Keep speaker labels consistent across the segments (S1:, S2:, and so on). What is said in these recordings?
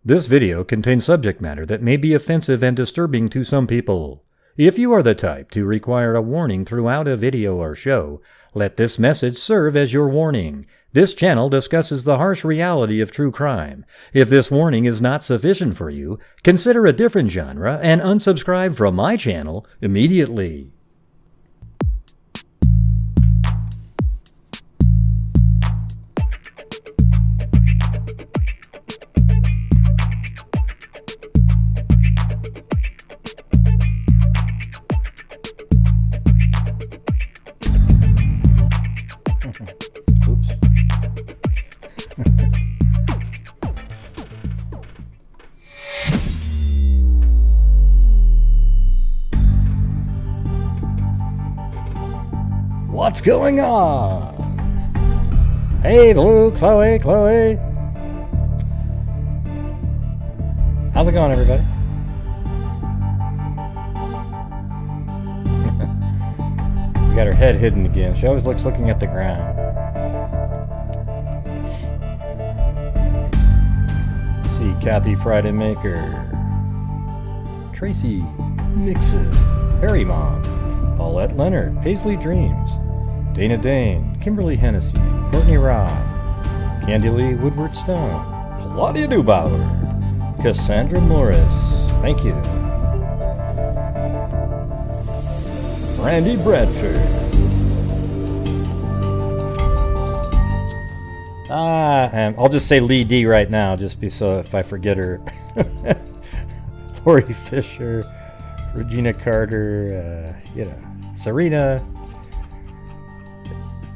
S1: This video contains subject matter that may be offensive and disturbing to some people. If you are the type to require a warning throughout a video or show, let this message serve as your warning. This channel discusses the harsh reality of true crime. If this warning is not sufficient for you, consider a different genre and unsubscribe from my channel immediately. What's going on? Hey, Blue, Chloe. How's it going, everybody? She's got her head hidden again. She always looks looking at the ground. Let's see, Kathy Friday Maker, Tracy Nixon, Harry Mom, Paulette Leonard, Paisley Dreams, Dana Dane, Kimberly Hennessy, Courtney Robb, Candy Lee Woodward Stone, Claudia Dubauer, Cassandra Morris, thank you, Randy Bradford. And I'll just say Lee D right now, just so if I forget her. Lori Fisher, Regina Carter, Serena.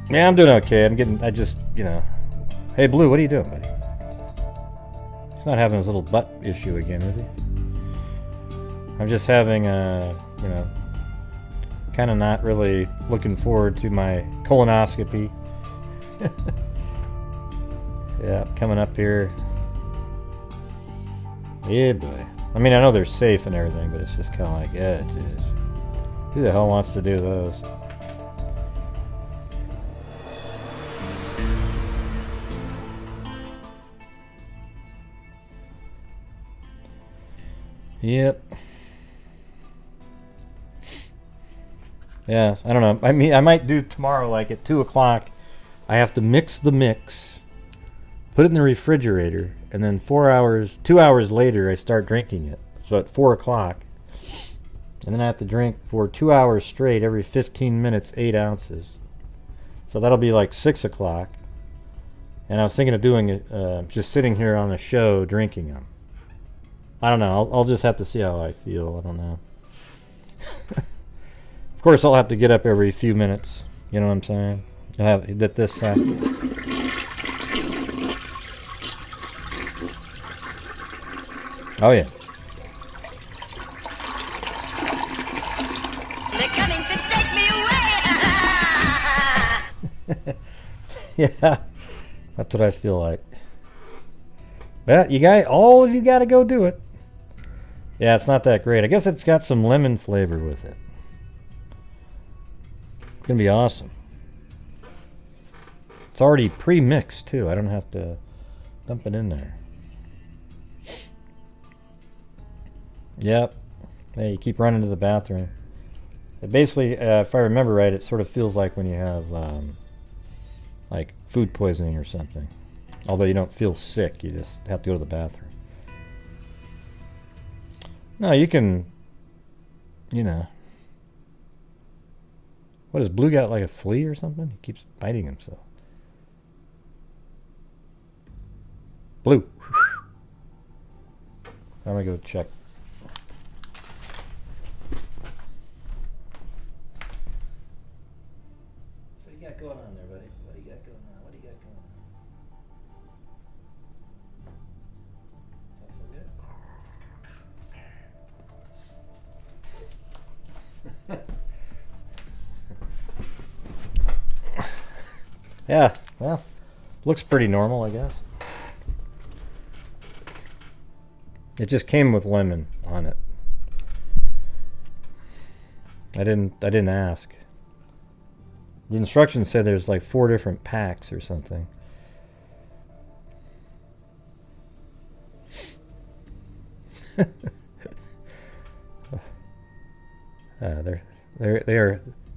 S1: Yeah, I'm doing okay. Hey, Blue, what are you doing, buddy? He's not having his little butt issue again, is he? I'm just having kind of not really looking forward to my colonoscopy. Yeah, coming up here. Yeah, boy. I mean, I know they're safe and everything, but it's just kind of like, yeah, geez. Who the hell wants to do those? Yep. Yeah, I don't know. I mean, I might do tomorrow, like at 2 o'clock. I have to mix the mix, put it in the refrigerator, and then 2 hours later, I start drinking it. So at 4 o'clock, and then I have to drink for 2 hours straight, every 15 minutes, 8 ounces. So that'll be like 6 o'clock. And I was thinking of doing it, just sitting here on a show drinking them. I don't know. I'll just have to see how I feel. I don't know. Of course, I'll have to get up every few minutes. You know what I'm saying? I'll have that this. Oh yeah.
S2: They're coming to take me away.
S1: Yeah, that's what I feel like. But all of you got to go do it. Yeah, it's not that great. I guess it's got some lemon flavor with it. It's gonna be awesome. It's already pre-mixed too. I don't have to dump it in there. Yep. Hey, you keep running to the bathroom. It basically, if I remember right, it sort of feels like when you have like food poisoning or something. Although you don't feel sick, you just have to go to the bathroom. No, you can, What, has Blue got like a flea or something? He keeps biting himself. Blue. I'm gonna go check. What do you got going on there, buddy? What do you got going on? What do you got going on? Yeah, well, looks pretty normal, I guess. It just came with lemon on it. I didn't ask. The instructions said there's like 4 different packs or something.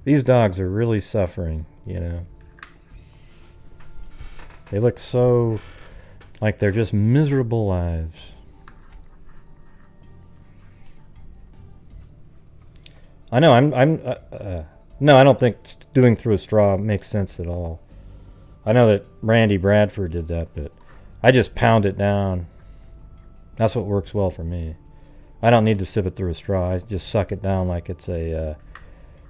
S1: these dogs are really suffering, you know. They look so like they're just miserable lives. I know. No, I don't think doing through a straw makes sense at all. I know that Randy Bradford did that, but I just pound it down. That's what works well for me. I don't need to sip it through a straw. I just suck it down like it's a,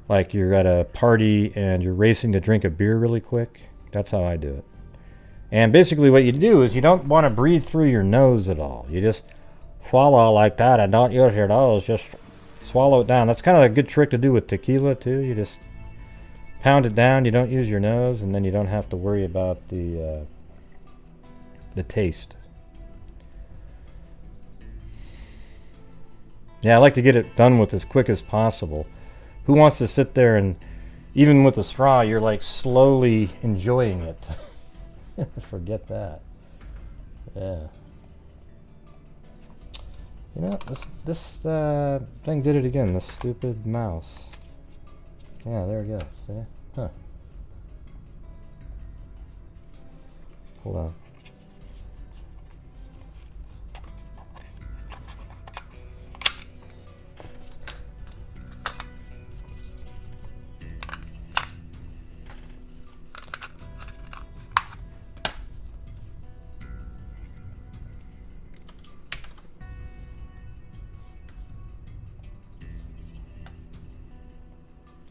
S1: like you're at a party and you're racing to drink a beer really quick. That's how I do it. And basically what you do is you don't want to breathe through your nose at all. You just swallow like that and don't use your nose. Just swallow it down. That's kind of a good trick to do with tequila too. You just pound it down. You don't use your nose, and then you don't have to worry about the taste. Yeah, I like to get it done with as quick as possible. Who wants to sit there and, even with a straw, you're like slowly enjoying it. Forget that. Yeah. You know, this thing did it again. This stupid mouse. Yeah, there we go. See? Huh. Hold on.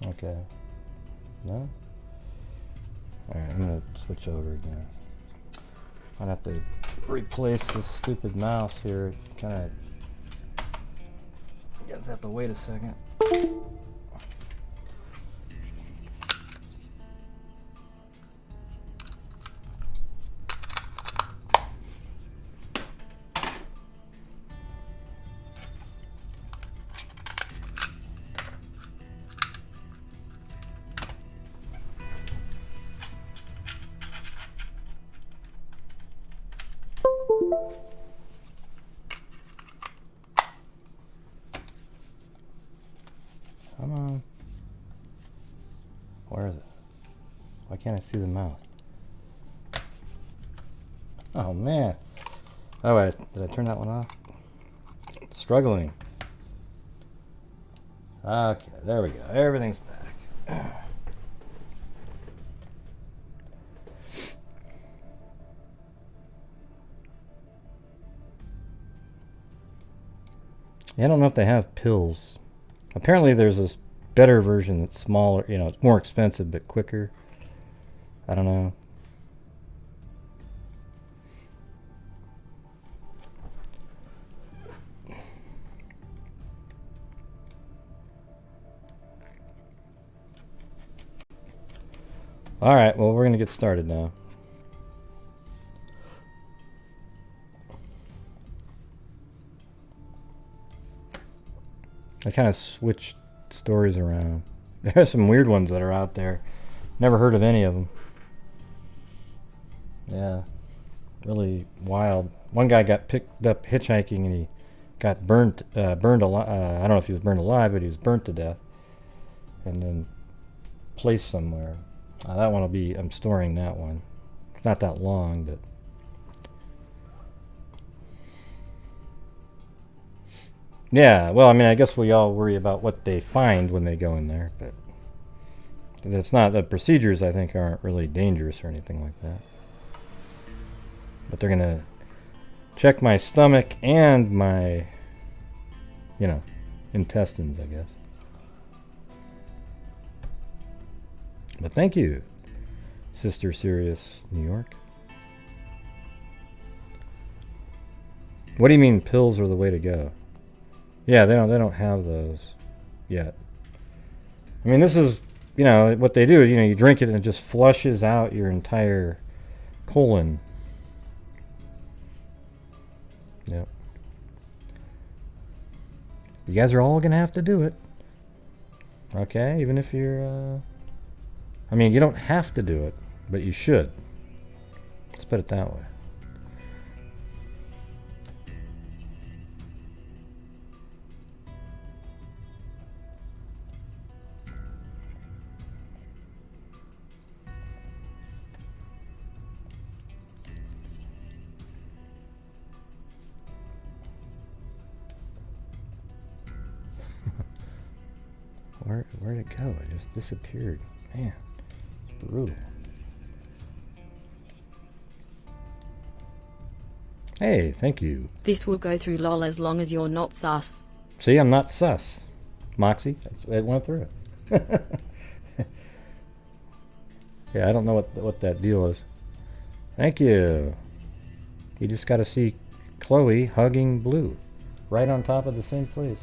S1: Okay. No? Alright, I'm gonna switch over again. I'd have to replace this stupid mouse here. Kinda. You guys have to wait a second. Come on. Where is it? Why can't I see the mouse? Oh man. Oh wait, did I turn that one off? Struggling. Okay, there we go. Everything's back. Yeah, I don't know if they have pills. Apparently there's this better version that's smaller, you know, it's more expensive but quicker. I don't know. Alright, well we're going to get started now. I kind of switched stories around. There are some weird ones that are out there. Never heard of any of them. Yeah, really wild. One guy got picked up hitchhiking and he got burned alive. I don't know if he was burned alive, but he was burnt to death and then placed somewhere. That one will be, I'm storing that one. It's not that long, but yeah, well, I mean, I guess we all worry about what they find when they go in there, but it's not, the procedures I think aren't really dangerous or anything like that. But they're gonna check my stomach and my, you know, intestines, I guess. But thank you, Sister Sirius, New York. What do you mean pills are the way to go? Yeah, they don't have those yet. I mean, this is, you know, what they do, you know, you drink it and it just flushes out your entire colon. Yep. You guys are all going to have to do it. Okay, even if you're, I mean, you don't have to do it, but you should. Let's put it that way. Where'd it go? It just disappeared. Man, it's brutal. Hey, thank you.
S3: This will go through lol as long as you're not sus.
S1: See, I'm not sus. Moxie, it went through. Yeah, I don't know what that deal is. Thank you. You just got to see Chloe hugging Blue right on top of the same place.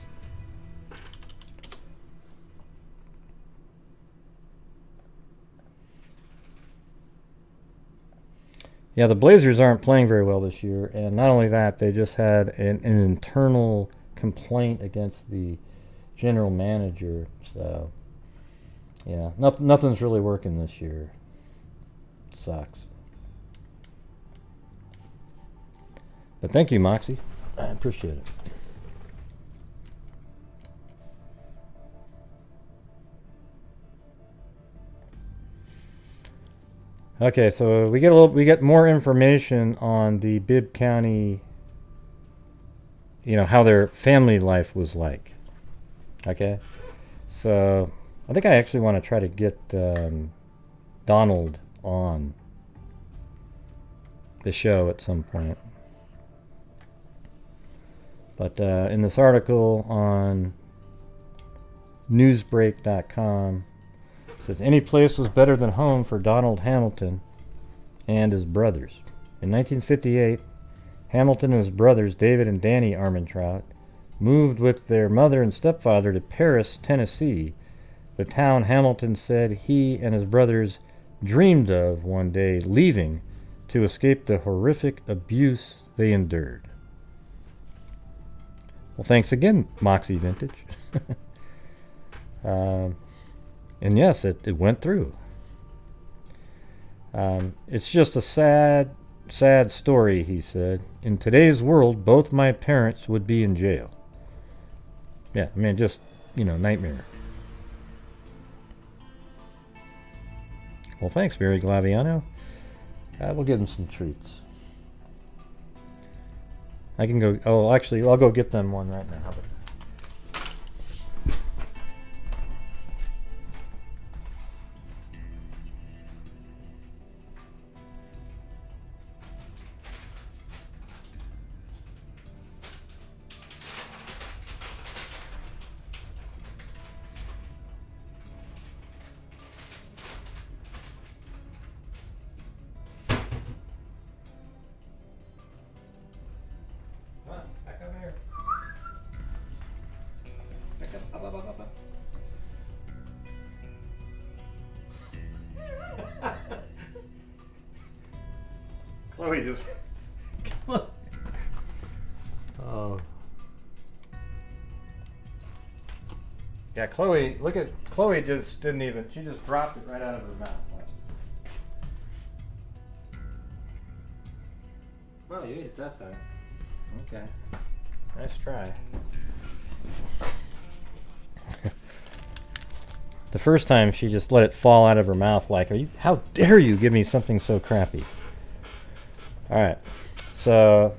S1: Yeah, the Blazers aren't playing very well this year, and not only that, they just had an internal complaint against the general manager. So, yeah, nothing's really working this year. It sucks. But thank you, Moxie. I appreciate it. Okay, so we get more information on the Bibb County, how their family life was like. Okay, so I think I actually want to try to get Donald on the show at some point. But in this article on newsbreak.com, it says any place was better than home for Donald Hamilton and his brothers. In 1958, Hamilton and his brothers, David and Danny Armentrout, moved with their mother and stepfather to Paris, Tennessee, the town Hamilton said he and his brothers dreamed of one day leaving to escape the horrific abuse they endured. Well, thanks again, Moxie Vintage. And yes, it went through. It's just a sad story, he said. In today's world, both my parents would be in jail. Yeah, I mean, just, nightmare. Well, thanks, Mary Glaviano. We'll give them some treats. I can go... Oh, actually, I'll go get them one right now. How about that? Chloe just... Oh. Yeah, Chloe, look at... Chloe just didn't even... She just dropped it right out of her mouth. Well, you ate it that time. Okay. Nice try. The first time she just let it fall out of her mouth like, how dare you give me something so crappy? Alright, so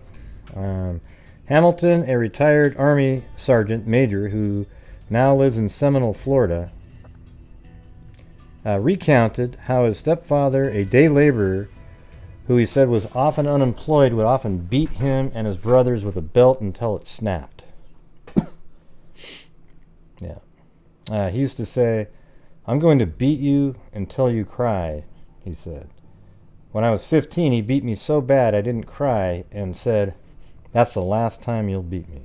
S1: Hamilton, a retired Army sergeant major who now lives in Seminole, Florida, recounted how his stepfather, a day laborer who he said was often unemployed, would often beat him and his brothers with a belt until it snapped. Yeah. He used to say, "I'm going to beat you until you cry," he said. When I was 15, he beat me so bad I didn't cry and said, "That's the last time you'll beat me."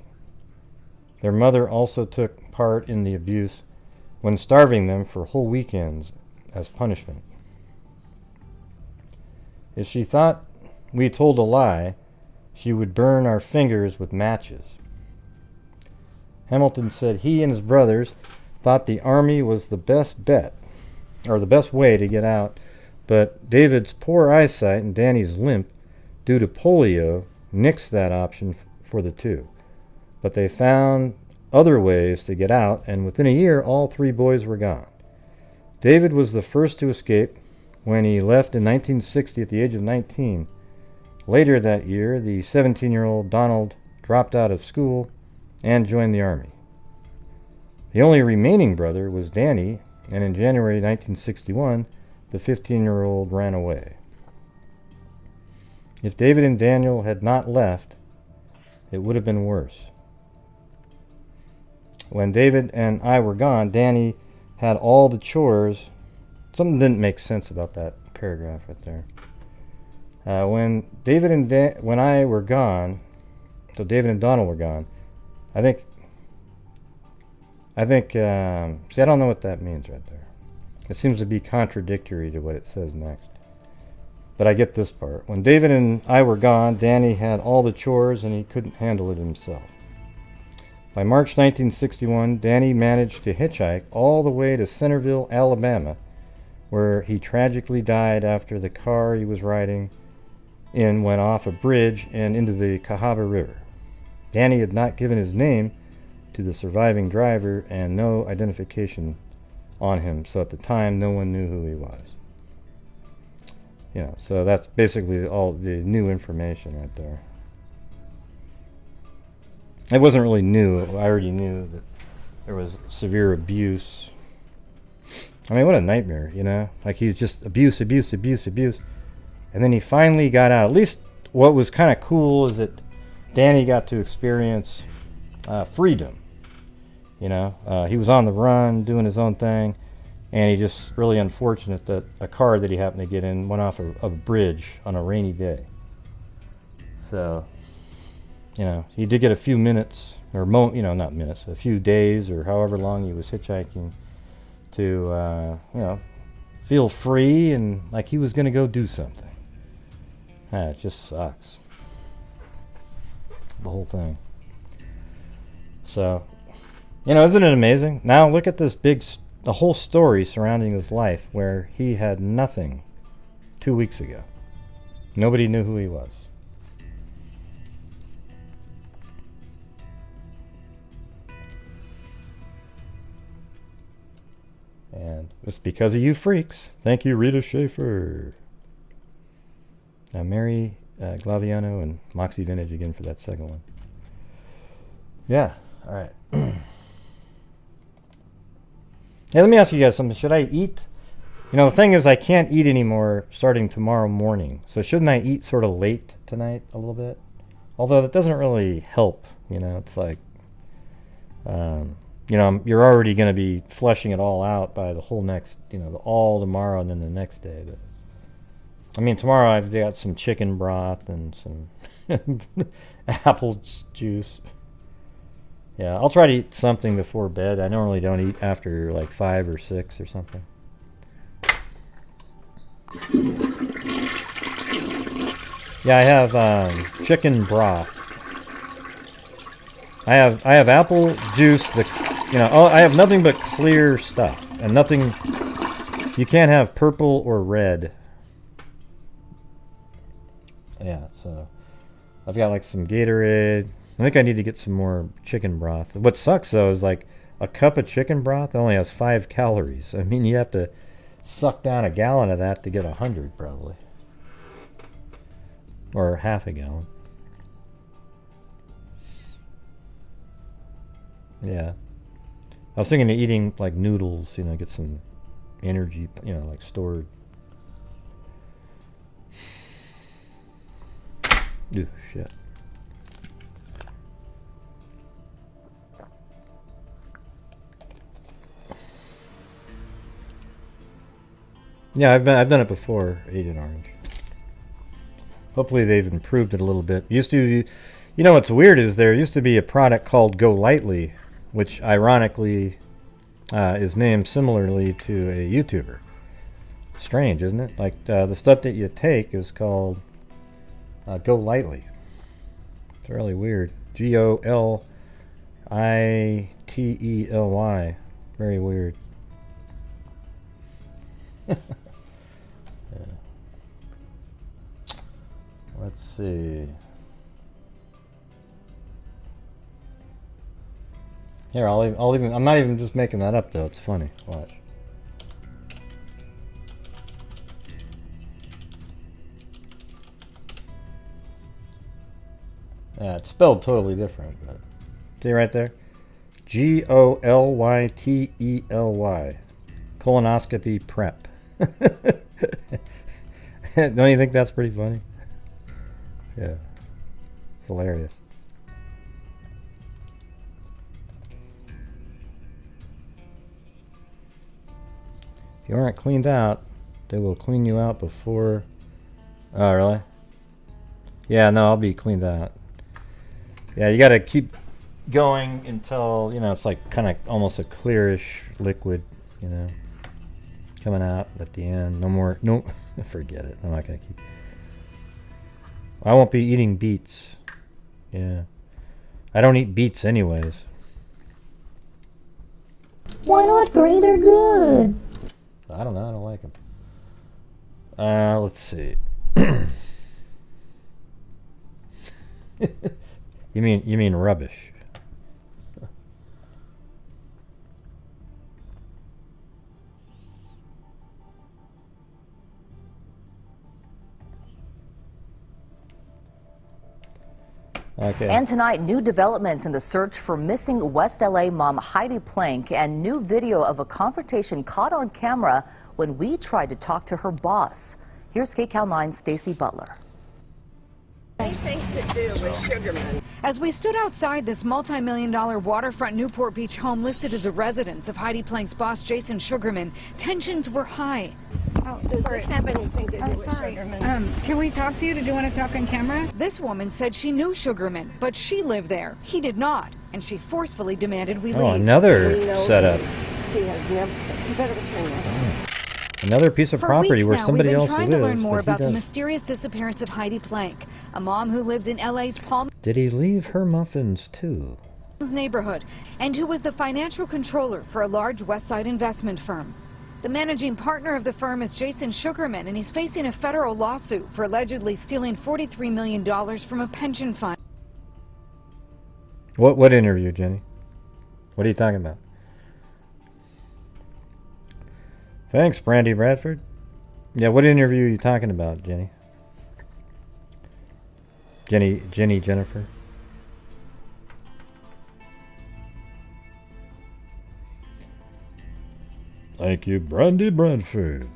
S1: Their mother also took part in the abuse when starving them for whole weekends as punishment. If she thought we told a lie, she would burn our fingers with matches. Hamilton said he and his brothers thought the Army was the best bet, or the best way to get out, but David's poor eyesight and Danny's limp due to polio nixed that option for the two. But they found other ways to get out, and within a year all three boys were gone. David was the first to escape when he left in 1960 at the age of 19. Later that year, the 17-year-old Donald dropped out of school and joined the Army. The only remaining brother was Danny, and in January 1961, the 15-year-old ran away. If David and Daniel had not left, it would have been worse. When David and I were gone, Danny had all the chores. Something didn't make sense about that paragraph right there. When David and when I were gone, so David and Donald were gone, I think, see, I don't know what that means right there. It seems to be contradictory to what it says next. But I get this part. When David and I were gone, Danny had all the chores and he couldn't handle it himself. By March 1961, Danny managed to hitchhike all the way to Centerville, Alabama, where he tragically died after the car he was riding in went off a bridge and into the Cahaba River. Danny had not given his name to the surviving driver and no identification on him, so at the time no one knew who he was. You know, so that's basically all the new information right there. It wasn't really new. I already knew that there was severe abuse. I mean, what a nightmare, you know? Like, he's just abuse. And then he finally got out. At least what was kind of cool is that Danny got to experience freedom. You know, he was on the run, doing his own thing, and he just really unfortunate that a car that he happened to get in went off a bridge on a rainy day. So, you know, he did get a few minutes, or not minutes, a few days, or however long he was hitchhiking to, you know, feel free and like he was going to go do something. It just sucks. The whole thing. So, you know, isn't it amazing? Now look at this the whole story surrounding his life where he had nothing 2 weeks ago. Nobody knew who he was. And it's because of you freaks. Thank you, Rita Schaefer. Now, Mary Glaviano and Moxie Vintage again for that second one. Yeah, all right. Hey, let me ask you guys something. Should I eat? You know, the thing is I can't eat anymore starting tomorrow morning. So shouldn't I eat sort of late tonight a little bit? Although that doesn't really help. You know, it's like, you know, you're already going to be fleshing it all out by the whole next, you know, all tomorrow and then the next day. But I mean, tomorrow I've got some chicken broth and some apple juice. Yeah, I'll try to eat something before bed. I normally don't eat after like 5 or 6 or something. Yeah, I have chicken broth. I have apple juice. I have nothing but clear stuff and nothing. You can't have purple or red. Yeah, so I've got like some Gatorade. I think I need to get some more chicken broth. What sucks though is like a cup of chicken broth only has 5 calories. I mean, you have to suck down a gallon of that to get 100 probably. Or half a gallon. Yeah. I was thinking of eating like noodles, you know, get some energy, you know, like stored. Ooh, shit. Yeah, I've done it before, Agent Orange. Hopefully they've improved it a little bit. Used to, you know what's weird is there used to be a product called Go Lightly, which ironically is named similarly to a YouTuber. Strange, isn't it? Like the stuff that you take is called Go Lightly. It's really weird. Golightely. Very weird. Yeah. Let's see. Here, I'll even. I'm not even just making that up though. It's funny. Watch. Yeah, it's spelled totally different. But see right there, GOLYTELY. Colonoscopy prep. Don't you think that's pretty funny? Yeah. It's hilarious. If you aren't cleaned out, they will clean you out before... Oh, really? Yeah, no, I'll be cleaned out. Yeah, you gotta keep going until, you know, it's like kind of almost a clearish liquid, you know, coming out at the end. No more, no, forget it. I'm not gonna keep... I won't be eating beets. Yeah. I don't eat beets anyways.
S4: Why not, Gray? They're good.
S1: I don't know. I don't like them. Let's see. You mean rubbish? Okay.
S5: And tonight, new developments in the search for missing West LA mom Heidi Plank, and new video of a confrontation caught on camera when we tried to talk to her boss. Here's KCAL 9's Stacey Butler.
S6: Anything to do with Sugarman.
S7: As we stood outside this multi-million-dollar waterfront Newport Beach home listed as a residence of Heidi Plank's boss, Jason Sugarman, tensions were high.
S6: Oh, does this have anything to do with Sugarman?
S7: Can we talk to you? Did you want to talk on camera? This woman said she knew Sugarman, but she lived there. He did not, and she forcefully demanded we leave.
S1: Oh, another setup.
S6: He has never. You better return that.
S1: Another piece of property where somebody else lives.
S7: We've been trying to learn more
S1: but he
S7: about the
S1: doesn't.
S7: mysterious disappearance of Heidi Plank, a mom who lived in LA's Palm
S1: Did he leave her muffins too?
S7: neighborhood, and who was the financial controller for a large West Side investment firm. The managing partner of the firm is Jason Sugarman, and he's facing a federal lawsuit for allegedly stealing $43 million from a pension fund.
S1: What interview, Jenny? What are you talking about? Thanks, Brandy Bradford. Yeah, what interview are you talking about, Jenny? Jennifer? Thank you, Brandy Bradford.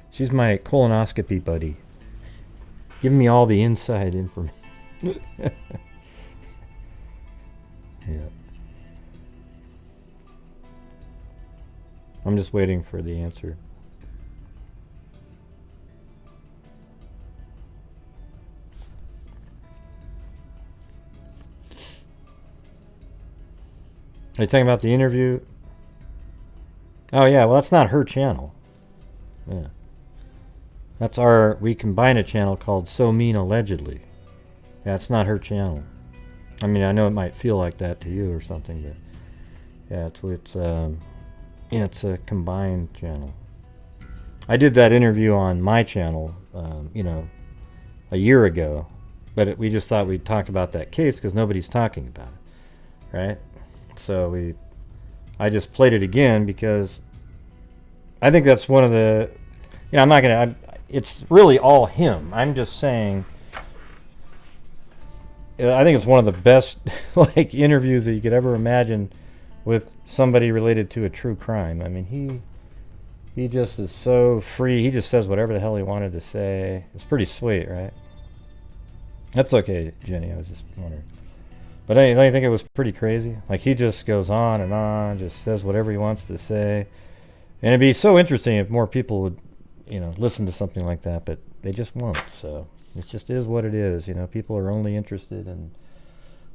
S1: She's my colonoscopy buddy. Giving me all the inside information. Yeah. I'm just waiting for the answer. Are you talking about the interview? Oh yeah, well that's not her channel. Yeah. That's our, we combine a channel called So Mean Allegedly. Yeah, it's not her channel. I mean, I know it might feel like that to you or something, but yeah, it's a combined channel. I did that interview on my channel, you know, a year ago, but we just thought we'd talk about that case because nobody's talking about it, right? So I just played it again because I think that's one of the, you know, I'm not gonna, it's really all him. I'm just saying, I think it's one of the best like interviews that you could ever imagine with somebody related to a true crime. I mean, he just is so free. He just says whatever the hell he wanted to say. It's pretty sweet, right? That's okay, Jenny. I was just wondering. But don't you think it was pretty crazy? Like, he just goes on, just says whatever he wants to say. And it'd be so interesting if more people would, you know, listen to something like that, but they just won't. So it just is what it is. You know, people are only interested in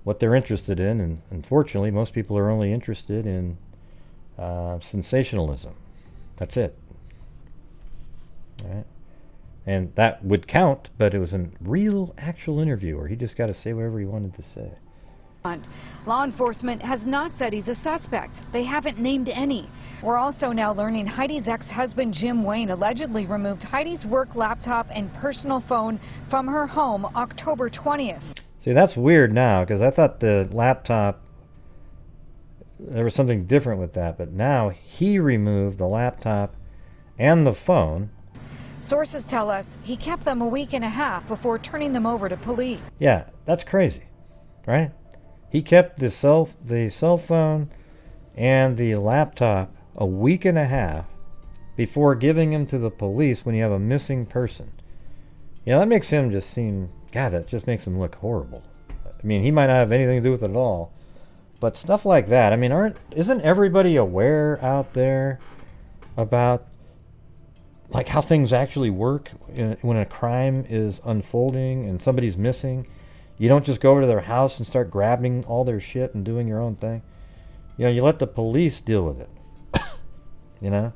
S1: what they're interested in, and unfortunately most people are only interested in sensationalism. That's it. All right? And that would count, but it was a real actual interview where he just got to say whatever he wanted to say.
S7: Law enforcement has not said he's a suspect. They haven't named any. We're also now learning Heidi's ex-husband Jim Wayne allegedly removed Heidi's work laptop and personal phone from her home October 20th.
S1: See, that's weird now, because I thought the laptop, there was something different with that, but now he removed the laptop and the phone.
S7: Sources tell us he kept them a week and a half before turning them over to police.
S1: Yeah, that's crazy, right? He kept the cell phone and the laptop a week and a half before giving him to the police when you have a missing person. You know, that makes him just seem, God, that just makes him look horrible. I mean, he might not have anything to do with it at all, but stuff like that, I mean, isn't everybody aware out there about like how things actually work when a crime is unfolding and somebody's missing? You don't just go over to their house and start grabbing all their shit and doing your own thing. You know, you let the police deal with it. You know?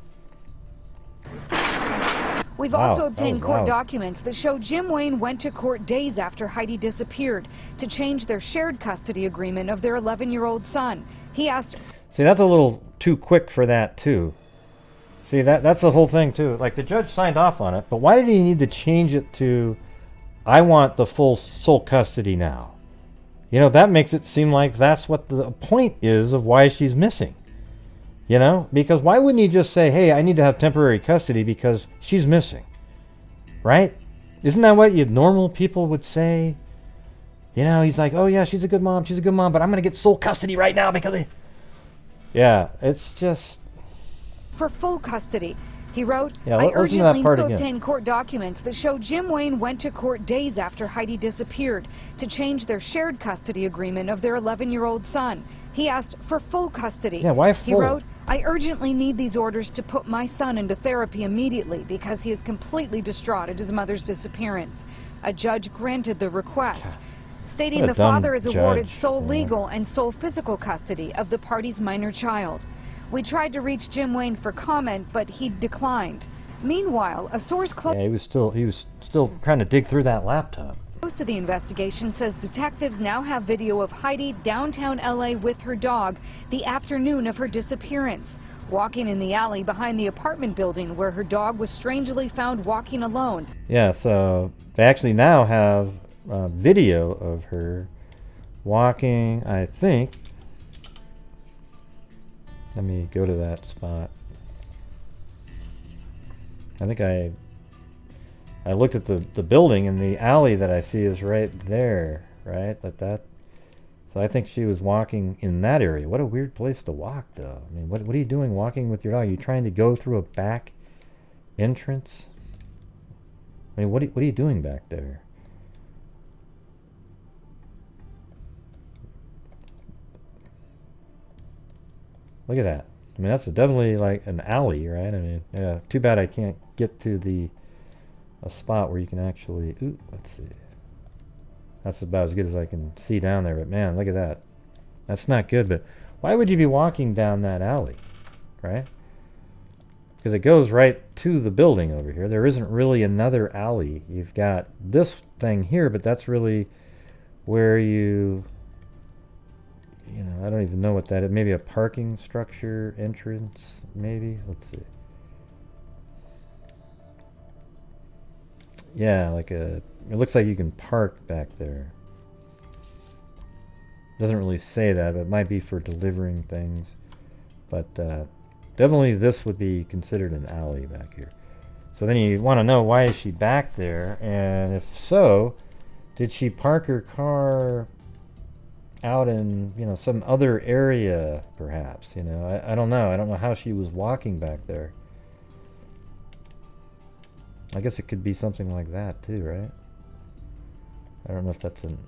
S7: We've
S1: Wow,
S7: also
S1: that
S7: obtained
S1: was
S7: court
S1: loud.
S7: documents that show Jim Wayne went to court days after Heidi disappeared to change their shared custody agreement of their 11-year-old son. He asked...
S1: See, that's a little too quick for that, too. See, that's the whole thing, too. Like, the judge signed off on it, but why did he need to change it to, I want the full sole custody now? You know, that makes it seem like that's what the point is of why she's missing. You know? Because why wouldn't he just say, hey, I need to have temporary custody because she's missing? Right? Isn't that what normal people would say? You know, he's like, oh yeah, she's a good mom, but I'm going to get sole custody right now because... Yeah, it's just...
S7: For full custody. He wrote,
S1: Yeah,
S7: I
S1: listen to that
S7: urgently
S1: part again.
S7: obtained court documents that show Jim Wayne went to court days after Heidi disappeared to change their shared custody agreement of their 11-year-old son. He asked for full custody.
S1: Yeah, why
S7: He
S1: full?
S7: wrote, I urgently need these orders to put my son into therapy immediately because he is completely distraught at his mother's disappearance. A judge granted the request, stating
S1: What a
S7: the father
S1: dumb
S7: is awarded
S1: judge,
S7: sole
S1: yeah.
S7: legal and sole physical custody of the party's minor child. We tried to reach Jim Wayne for comment, but he declined. Meanwhile, a source close
S1: Yeah, he was still trying to dig through that laptop.
S7: to the investigation says detectives now have video of Heidi downtown LA with her dog the afternoon of her disappearance, walking in the alley behind the apartment building where her dog was strangely found walking alone.
S1: Yeah, so they actually now have video of her walking, I think. Let me go to that spot. I think I looked at the building, and the alley that I see is right there, right? Like that. So I think she was walking in that area. What a weird place to walk, though. I mean, what are you doing walking with your dog? Are you trying to go through a back entrance? I mean, what are you doing back there? Look at that. I mean, that's definitely like an alley, right? I mean, yeah. Too bad I can't get to a spot where you can actually. Ooh, let's see. That's about as good as I can see down there. But man, look at that. That's not good. But why would you be walking down that alley, right? Because it goes right to the building over here. There isn't really another alley. You've got this thing here, but that's really where you know, I don't even know what that is. Maybe a parking structure entrance, maybe? Let's see. Yeah, like it looks like you can park back there. Doesn't really say that, but it might be for delivering things. But definitely this would be considered an alley back here. So then you want to know, why is she back there? And if so, did she park her car out in, you know, some other area, perhaps? You know, I don't know. I don't know how she was walking back there. I guess it could be something like that too, right? I don't know if that's an...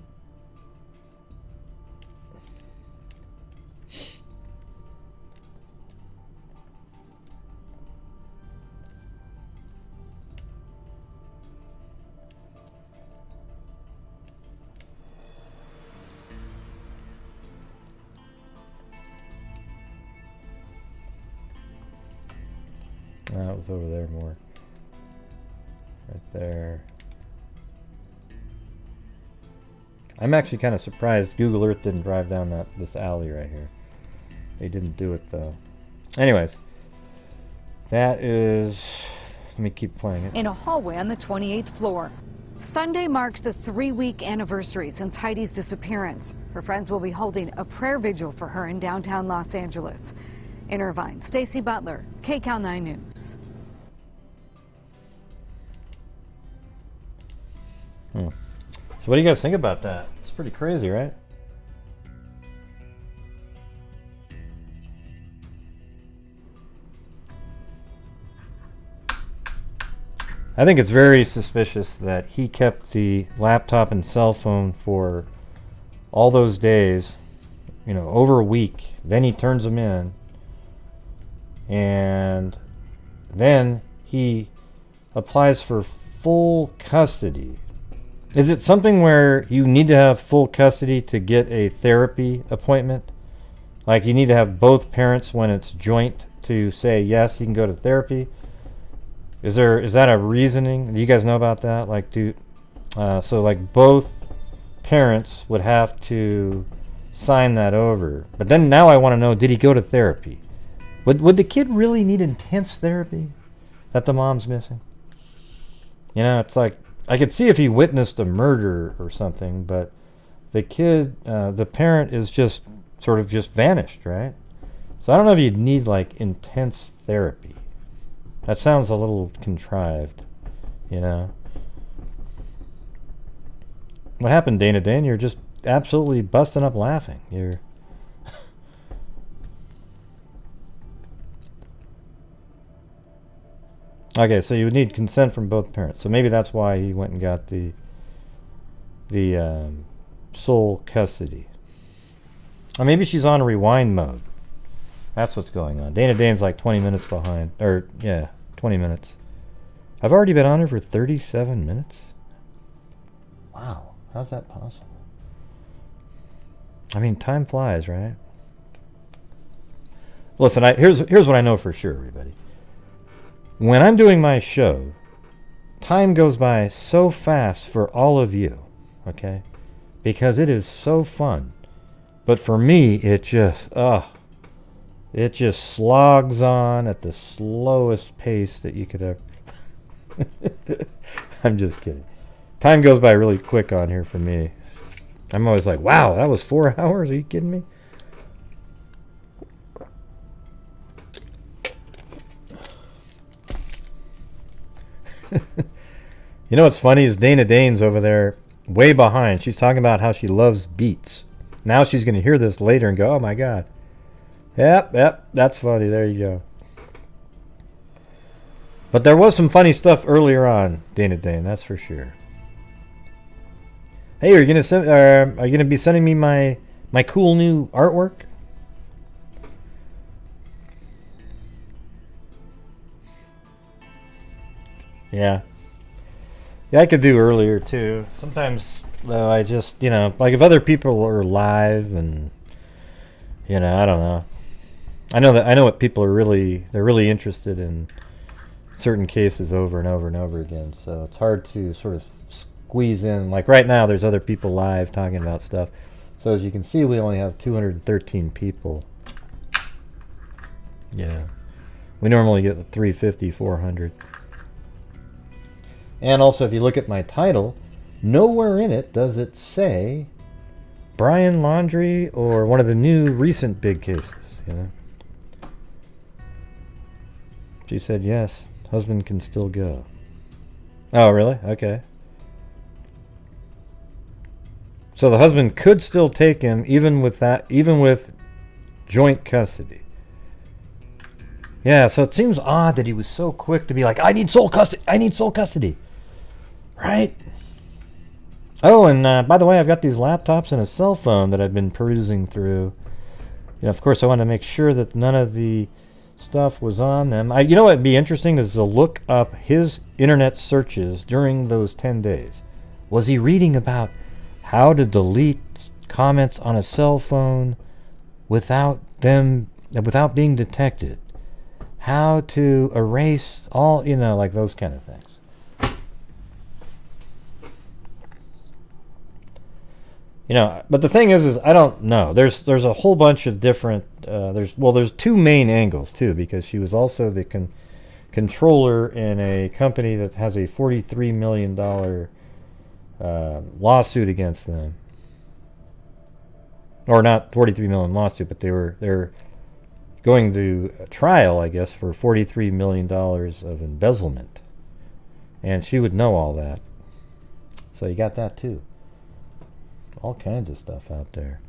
S1: That was over there more. Right there. I'm actually kind of surprised Google Earth didn't drive down this alley right here. They didn't do it though. Anyways, that is... Let me keep playing it.
S7: in a hallway on the 28th floor. Sunday marks the 3-week anniversary since Heidi's disappearance. Her friends will be holding a prayer vigil for her in downtown Los Angeles. In Irvine, Stacy Butler, KCAL 9 News.
S1: So what do you guys think about that? It's pretty crazy, right? I think it's very suspicious that he kept the laptop and cell phone for all those days, you know, over a week. Then he turns them in, and then he applies for full custody. Is it something where you need to have full custody to get a therapy appointment? Like you need to have both parents when it's joint to say yes, you can go to therapy? Is that a reasoning? Do you guys know about that? Like, so like both parents would have to sign that over. But then now I want to know, did he go to therapy? Would the kid really need intense therapy that the mom's missing? You know, it's like, I could see if he witnessed a murder or something, but the kid, the parent is just sort of just vanished, right? So I don't know if you'd need like intense therapy. That sounds a little contrived, you know. What happened, Dana Dane? You're just absolutely busting up laughing. You're okay, so you would need consent from both parents. So maybe that's why he went and got the sole custody. Or maybe she's on rewind mode. That's what's going on. Dana Dane's like 20 minutes behind. Or, yeah, 20 minutes. I've already been on her for 37 minutes? Wow, how's that possible? I mean, time flies, right? Listen, here's what I know for sure, everybody. When I'm doing my show, time goes by so fast for all of you, okay? Because it is so fun. But for me, it just slogs on at the slowest pace that you could ever. I'm just kidding. Time goes by really quick on here for me. I'm always like, wow, that was 4 hours? Are you kidding me? You know what's funny is Dana Dane's over there way behind. She's talking about how she loves beats. Now she's going to hear this later and go, oh my God. Yep, that's funny. There you go. But there was some funny stuff earlier on, Dana Dane, that's for sure. Hey, are you gonna be sending me my cool new artwork? Yeah, I could do earlier too. Sometimes though, I just, you know, like if other people are live and, you know, I don't know. I know what people are they're really interested in certain cases over and over and over again. So it's hard to sort of squeeze in. Like right now, there's other people live talking about stuff. So as you can see, we only have 213 people. Yeah, we normally get 350, 400. And also, if you look at my title, nowhere in it does it say Brian Laundrie or one of the new recent big cases, you know. She said yes, husband can still go. Oh, really? Okay. So the husband could still take him even with joint custody. Yeah, so it seems odd that he was so quick to be like, I need sole custody. Right? Oh, and by the way, I've got these laptops and a cell phone that I've been perusing through. You know, of course, I want to make sure that none of the stuff was on them. You know what would be interesting is to look up his internet searches during those 10 days. Was he reading about how to delete comments on a cell phone without being detected? How to erase all, you know, like those kind of things. You know, but the thing is I don't know. There's a whole bunch of different. There's two main angles too, because she was also the controller in a company that has a $43 million lawsuit against them, or not 43 million lawsuit, but they're going to trial, I guess, for $43 million of embezzlement, and she would know all that. So you got that too. All kinds of stuff out there.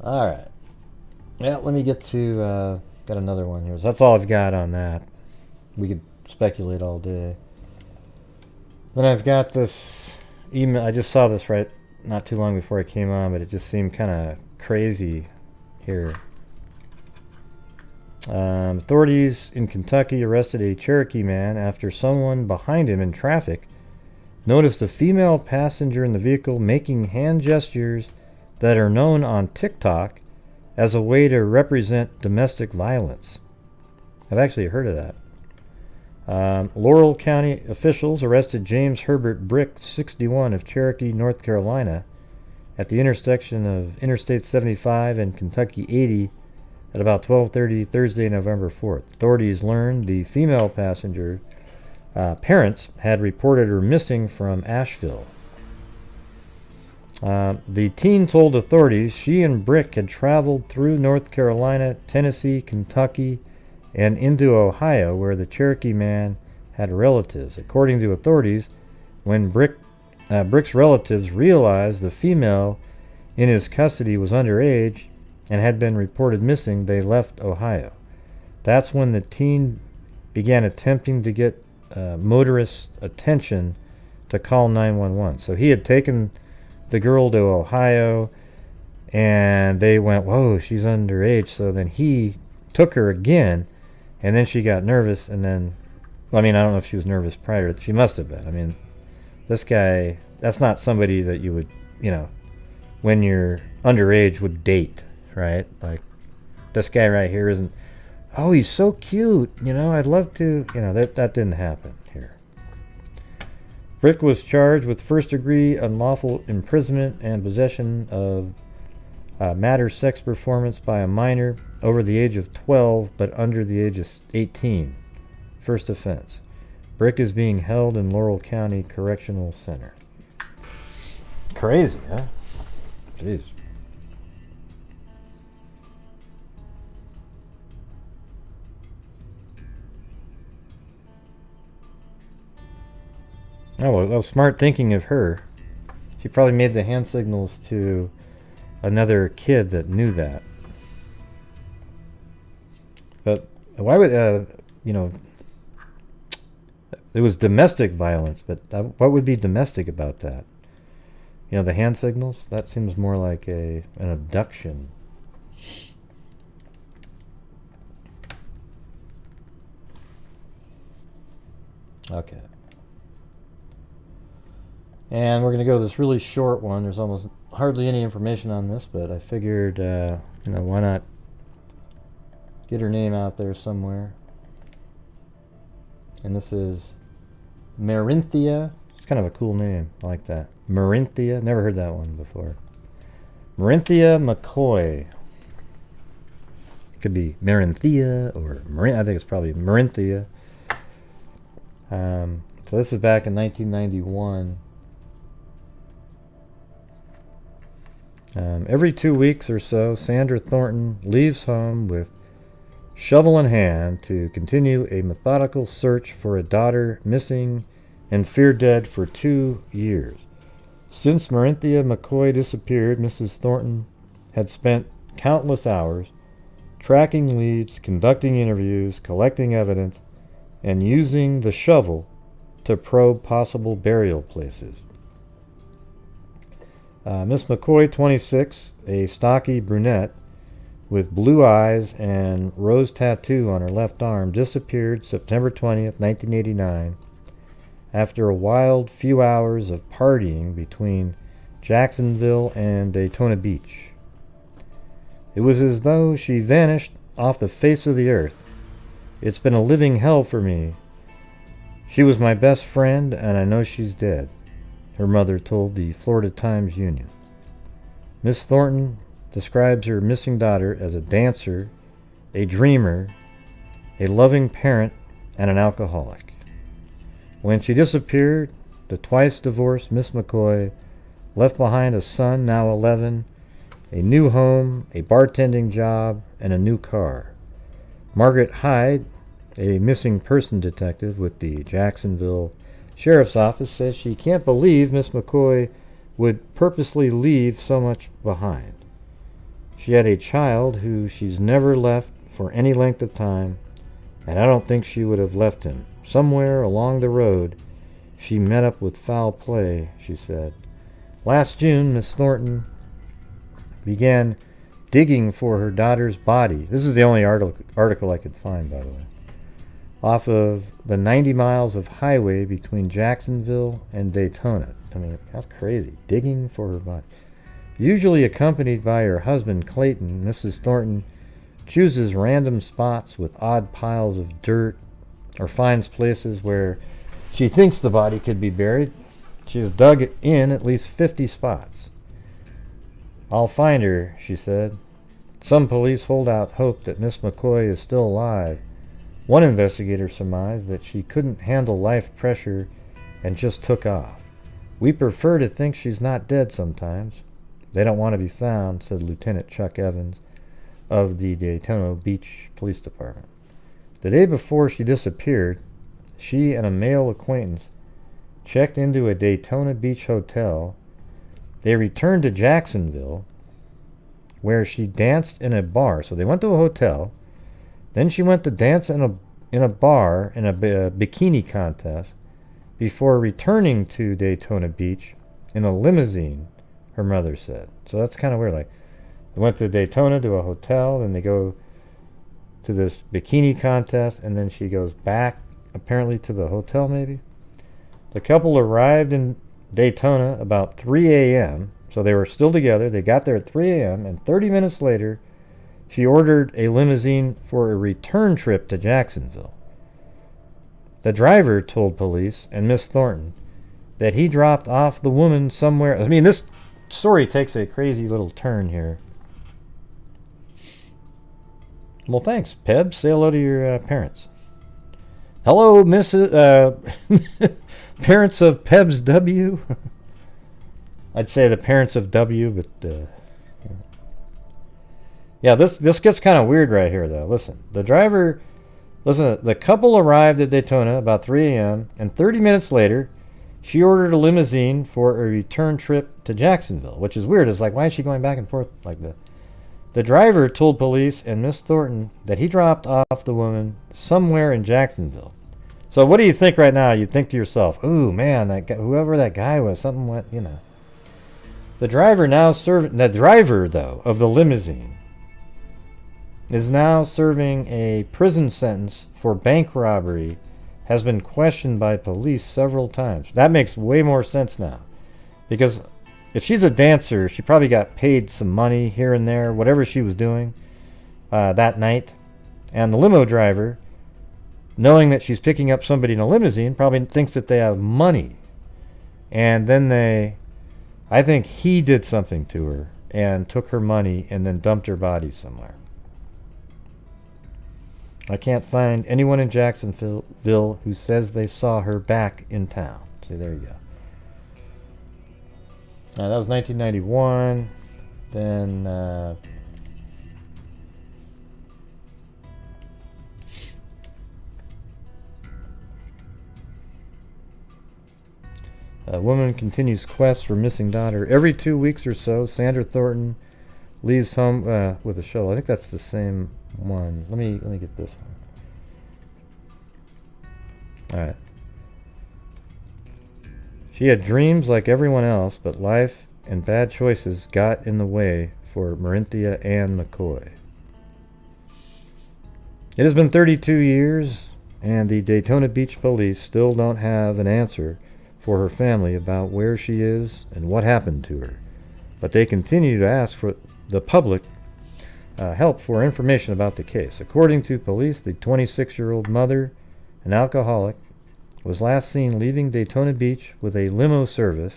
S1: All right. Well, let me get to got another one here. So that's all I've got on that. We could speculate all day. Then I've got this email. I just saw this right not too long before I came on, but it just seemed kind of crazy here. Authorities in Kentucky arrested a Cherokee man after someone behind him in traffic noticed a female passenger in the vehicle making hand gestures that are known on TikTok as a way to represent domestic violence. I've actually heard of that. Laurel County officials arrested James Herbert Brick, 61, of Cherokee, North Carolina, at the intersection of Interstate 75 and Kentucky 80 at about 12:30 Thursday, November 4th. Authorities learned the female passenger parents had reported her missing from Asheville. The teen told authorities she and Brick had traveled through North Carolina, Tennessee, Kentucky, and into Ohio, where the Cherokee man had relatives. According to authorities, when Brick's relatives realized the female in his custody was underage and had been reported missing, they left Ohio. That's when the teen began attempting to get motorists' attention to call 911. So he had taken the girl to Ohio, and they went, whoa, she's underage. So then he took her again, and then she got nervous, and then, well, I mean, I don't know if she was nervous prior. She must have been. I mean, this guy, that's not somebody that you would, you know, when you're underage would date, right? Like, this guy right here isn't, oh, he's so cute, you know, I'd love to, you know, that didn't happen here. Brick was charged with first-degree unlawful imprisonment and possession of matter sex performance by a minor over the age of 12 but under the age of 18. First offense. Brick is being held in Laurel County Correctional Center. Crazy, huh? Jeez. Oh, well, smart thinking of her. She probably made the hand signals to another kid that knew that. But why would, you know, it was domestic violence, but what would be domestic about that? You know, the hand signals? That seems more like an abduction. Okay. And we're going to go to this really short one. There's almost hardly any information on this, but I figured, you know, why not get her name out there somewhere. And this is Marinthia. It's kind of a cool name. I like that. Marinthia. Never heard that one before. Marinthia McCoy. It could be Marinthia or I think it's probably Marinthia. So this is back in 1991. Every 2 weeks or so, Sandra Thornton leaves home with shovel in hand to continue a methodical search for a daughter missing and feared dead for 2 years. Since Marinthia McCoy disappeared, Mrs. Thornton had spent countless hours tracking leads, conducting interviews, collecting evidence, and using the shovel to probe possible burial places. Miss McCoy, 26, a stocky brunette with blue eyes and rose tattoo on her left arm, disappeared September 20th, 1989, after a wild few hours of partying between Jacksonville and Daytona Beach. It was as though she vanished off the face of the earth. It's been a living hell for me. She was my best friend, and I know she's dead, her mother told the Florida Times-Union. Miss Thornton describes her missing daughter as a dancer, a dreamer, a loving parent, and an alcoholic. When she disappeared, the twice-divorced Miss McCoy left behind a son, now 11, a new home, a bartending job, and a new car. Margaret Hyde, a missing person detective with the Jacksonville Sheriff's Office, says she can't believe Miss McCoy would purposely leave so much behind. She had a child who she's never left for any length of time, and I don't think she would have left him. Somewhere along the road, she met up with foul play, she said. Last June, Miss Thornton began digging for her daughter's body. This is the only article I could find, by the way. Off of the 90 miles of highway between Jacksonville and Daytona. I mean, that's crazy. Digging for her body. Usually accompanied by her husband, Clayton, Mrs. Thornton chooses random spots with odd piles of dirt or finds places where she thinks the body could be buried. She has dug in at least 50 spots. I'll find her, she said. Some police hold out hope that Miss McCoy is still alive. One investigator surmised that she couldn't handle life pressure and just took off. We prefer to think she's not dead sometimes. They don't want to be found, said Lieutenant Chuck Evans of the Daytona Beach Police Department. The day before she disappeared, she and a male acquaintance checked into a Daytona Beach hotel. They returned to Jacksonville, where she danced in a bar. So they went to a hotel. Then she went to dance in a bar in a bikini contest before returning to Daytona Beach in a limousine, her mother said. So that's kind of weird. Like, they went to Daytona to a hotel, then they go to this bikini contest, and then she goes back, apparently, to the hotel, maybe. The couple arrived in Daytona about 3 a.m., so they were still together. They got there at 3 a.m., and 30 minutes later, she ordered a limousine for a return trip to Jacksonville. The driver told police and Miss Thornton that he dropped off the woman somewhere. I mean, this story takes a crazy little turn here. Well, thanks, Peb. Say hello to your parents. Hello, Mrs. Parents of Peb's W. I'd say the parents of W, but yeah, this gets kind of weird right here, though. Listen, the couple arrived at Daytona about 3 a.m., and 30 minutes later, she ordered a limousine for a return trip to Jacksonville, which is weird. It's like, why is she going back and forth like that? The driver told police and Miss Thornton that he dropped off the woman somewhere in Jacksonville. So what do you think right now? You'd think to yourself, ooh, man, that guy, whoever that guy was, something went, you know. The driver, though, of the limousine is now serving a prison sentence for bank robbery, has been questioned by police several times. That makes way more sense now. Because if she's a dancer, she probably got paid some money here and there, whatever she was doing that night. And the limo driver, knowing that she's picking up somebody in a limousine, probably thinks that they have money. And then I think he did something to her and took her money and then dumped her body somewhere. I can't find anyone in Jacksonville who says they saw her back in town. See, there you go. That was 1991. Then a woman continues quest for missing daughter. Every 2 weeks or so, Sandra Thornton leaves home with a shovel. I think that's the same one. Let me get this one. All right. She had dreams like everyone else, but life and bad choices got in the way for Marinthia Ann McCoy. It has been 32 years, and the Daytona Beach police still don't have an answer for her family about where she is and what happened to her. But they continue to ask for the public help for information about the case. According to police, the 26-year-old mother, an alcoholic, was last seen leaving Daytona Beach with a limo service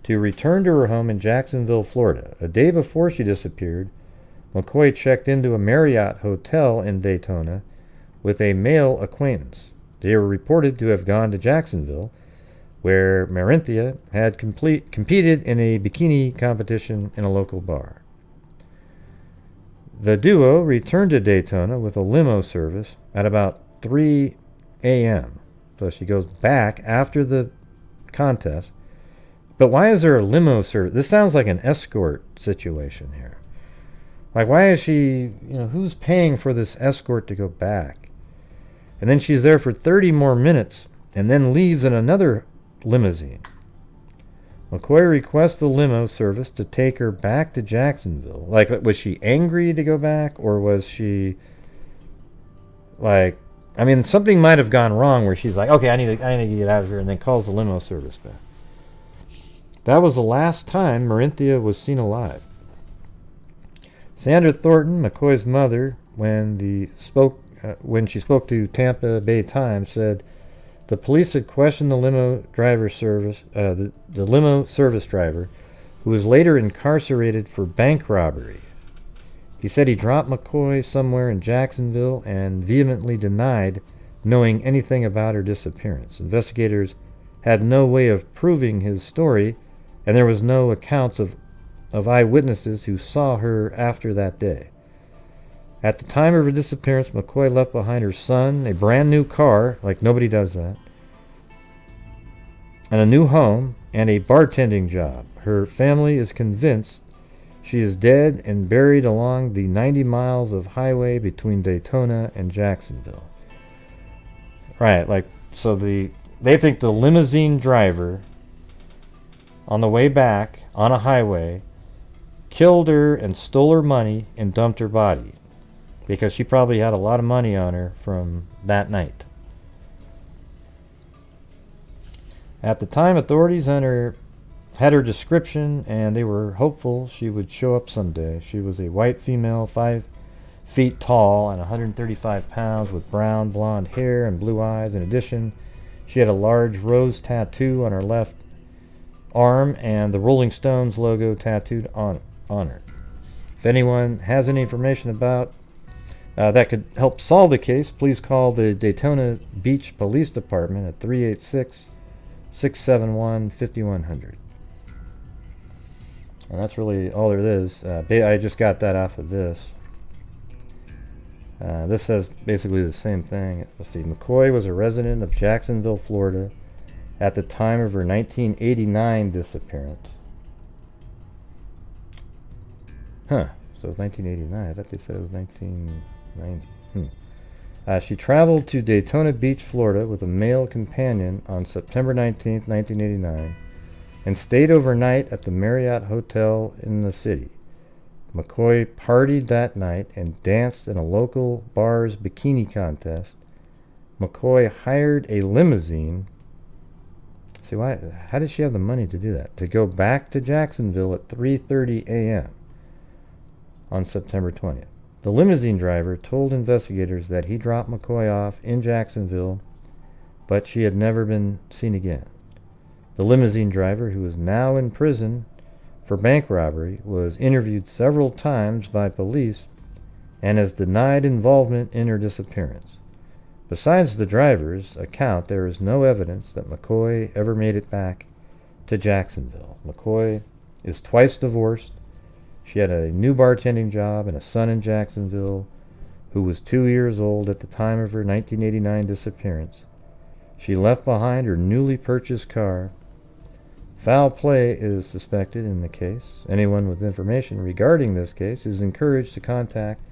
S1: to return to her home in Jacksonville, Florida. A day before she disappeared, McCoy checked into a Marriott hotel in Daytona with a male acquaintance. They were reported to have gone to Jacksonville, where Marinthia had competed in a bikini competition in a local bar. The duo returned to Daytona with a limo service at about 3 a.m. So she goes back after the contest. But why is there a limo service? This sounds like an escort situation here. Like, why is she, who's paying for this escort to go back? And then she's there for 30 more minutes and then leaves in another limousine. McCoy requests the limo service to take her back to Jacksonville. Like, was she angry to go back, or was she, like, I mean, something might have gone wrong where she's like, okay, I need to get out of here, and then calls the limo service back. That was the last time Marinthia was seen alive. Sandra Thornton, McCoy's mother, when she spoke to Tampa Bay Times, said the police had questioned the limo service driver, who was later incarcerated for bank robbery. He said he dropped McCoy somewhere in Jacksonville and vehemently denied knowing anything about her disappearance. Investigators had no way of proving his story, and there was no accounts of eyewitnesses who saw her after that day. At the time of her disappearance, McCoy left behind her son, a brand new car, like nobody does that, and a new home, and a bartending job. Her family is convinced she is dead and buried along the 90 miles of highway between Daytona and Jacksonville. Right, like, so they think the limousine driver on the way back on a highway killed her and stole her money and dumped her body, because she probably had a lot of money on her from that night. At the time, authorities had her description, and they were hopeful she would show up someday. She was a white female, 5 feet tall and 135 pounds, with brown blonde hair and blue eyes. In addition, she had a large rose tattoo on her left arm and the Rolling Stones logo tattooed on her. If anyone has any information about that could help solve the case, please call the Daytona Beach Police Department at 386-671-5100. And that's really all there is. I just got that off of this. This says basically the same thing. Let's see. McCoy was a resident of Jacksonville, Florida, at the time of her 1989 disappearance. Huh. So it was 1989. I thought they said it was 1990. She traveled to Daytona Beach, Florida with a male companion on September 19th, 1989, and stayed overnight at the Marriott Hotel in the city. McCoy partied that night and danced in a local bar's bikini contest. McCoy hired a limousine. See, how did she have the money to do that? To go back to Jacksonville at 3:30 a.m. on September 20th. The limousine driver told investigators that he dropped McCoy off in Jacksonville, but she had never been seen again. The limousine driver, who is now in prison for bank robbery, was interviewed several times by police and has denied involvement in her disappearance. Besides the driver's account, there is no evidence that McCoy ever made it back to Jacksonville. McCoy is twice divorced. She had a new bartending job and a son in Jacksonville who was 2 years old at the time of her 1989 disappearance. She left behind her newly purchased car. Foul play is suspected in the case. Anyone with information regarding this case is encouraged to contact